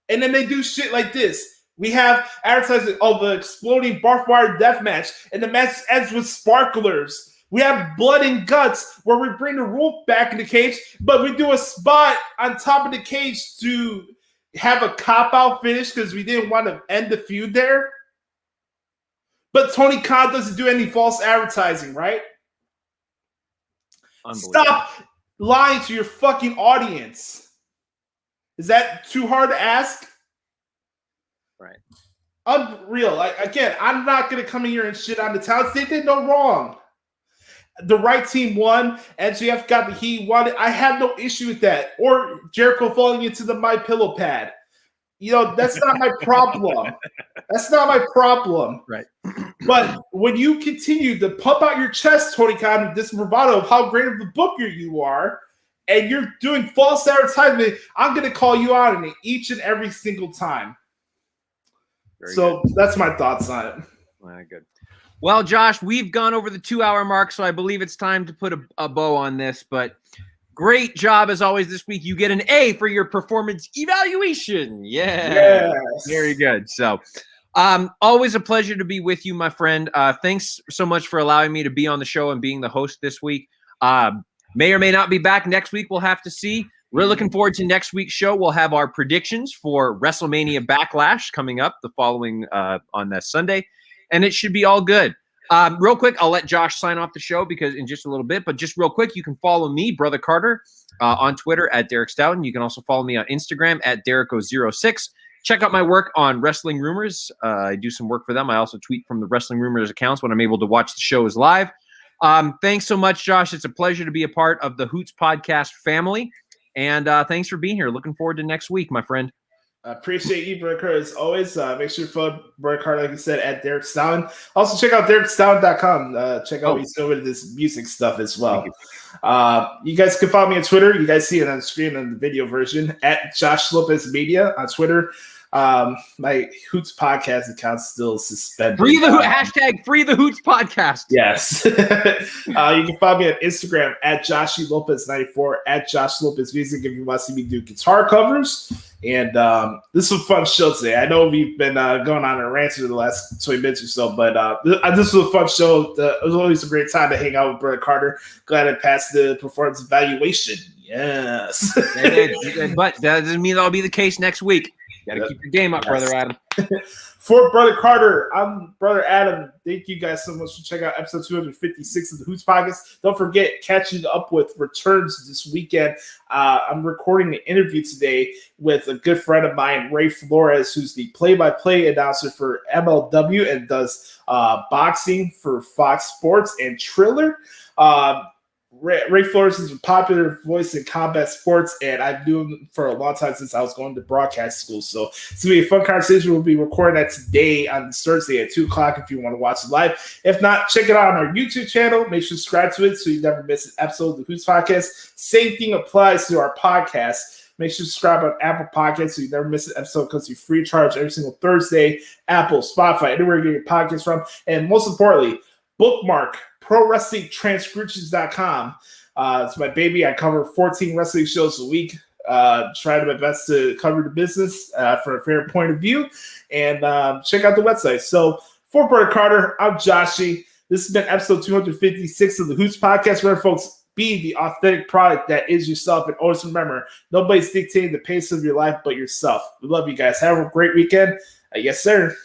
And then they do shit like this. We have advertising of the exploding barbed wire death match, and the match ends with sparklers. We have blood and guts where we bring the wolf back in the cage, but we do a spot on top of the cage to have a cop-out finish because we didn't want to end the feud there. But Tony Khan doesn't do any false advertising, right? Stop lying to your fucking audience. Is that too hard to ask? Right. Unreal. Again, I'm not going to come in here and shit on the talents. They did no wrong. The right team won. MJF got the heat, won it. I have no issue with that. Or Jericho falling into the My Pillow pad. You know, that's not my problem. That's not my problem. Right. But when you continue to pump out your chest, Tony Khan, with this bravado of how great of a booker you are, and you're doing false advertisement, I'm going to call you out on it each and every single time. Very good. That's my thoughts on it. Very good. Well, Josh, we've gone over the 2-hour mark, so I believe it's time to put a bow on this. But great job, as always, this week. You get an A for your performance evaluation. Yeah. Yes. Very good. So always a pleasure to be with you, my friend. Thanks so much for allowing me to be on the show and being the host this week. May or may not be back next week. We'll have to see. We're looking forward to next week's show. We'll have our predictions for WrestleMania Backlash coming up the following on that Sunday. And it should be all good. Real quick, I'll let Josh sign off the show because in just a little bit. But just real quick, you can follow me, Brother Carter, on Twitter at Derek Stoughton. You can also follow me on Instagram at Derrico06. Check out my work on Wrestling Rumors. I do some work for them. I also tweet from the Wrestling Rumors accounts when I'm able to watch the shows live. Thanks so much, Josh. It's a pleasure to be a part of the Hoots podcast family. And thanks for being here. Looking forward to next week, my friend. I appreciate you, Brother Carter, as always. Make sure you follow Brother Carter, like you said, at Derek Stoughton. Also, check out DerekStoughton.com. Check out what he's doing with this music stuff as well. You guys can follow me on Twitter. You guys see it on the screen in the video version at Josh Lopez Media on Twitter. My Hoots podcast account's still suspended. Hashtag free the Hoots podcast. Yes. You can follow me on Instagram at Joshie Lopez 94 at Josh Lopez Music if you want to see me do guitar covers. And this was a fun show today. I know we've been going on a rant for the last 20 minutes or so, but this was a fun show. It was always a great time to hang out with Brother Carter. Glad I passed the performance evaluation. Yes. But that doesn't mean that'll be the case next week. You got to keep your game up, Brother Adam. For Brother Carter, I'm Brother Adam. Thank you guys so much for checking out episode 256 of the Hoots Podcast. Don't forget, catching up with returns this weekend. I'm recording an interview today with a good friend of mine, Ray Flores, who's the play-by-play announcer for MLW and does boxing for Fox Sports and Triller. Ray Flores is a popular voice in combat sports, and I've known him for a long time since I was going to broadcast school. So it's going to be a fun conversation. We'll be recording that today on Thursday at 2 o'clock if you want to watch it live. If not, check it out on our YouTube channel. Make sure to subscribe to it so you never miss an episode of the Hoots Podcast. Same thing applies to our podcast. Make sure to subscribe on Apple Podcasts so you never miss an episode because you're free of charge every single Thursday. Apple, Spotify, anywhere you get your podcasts from. And most importantly, Bookmark. ProWrestlingTranscriptions.com. It's my baby. I cover 14 wrestling shows a week. Trying my best to cover the business from a fair point of view. And check out the website. So for Brother Carter, I'm Joshie. This has been episode 256 of the Hoots Podcast, where folks be the authentic product that is yourself. And always remember, nobody's dictating the pace of your life but yourself. We love you guys. Have a great weekend. Yes, sir.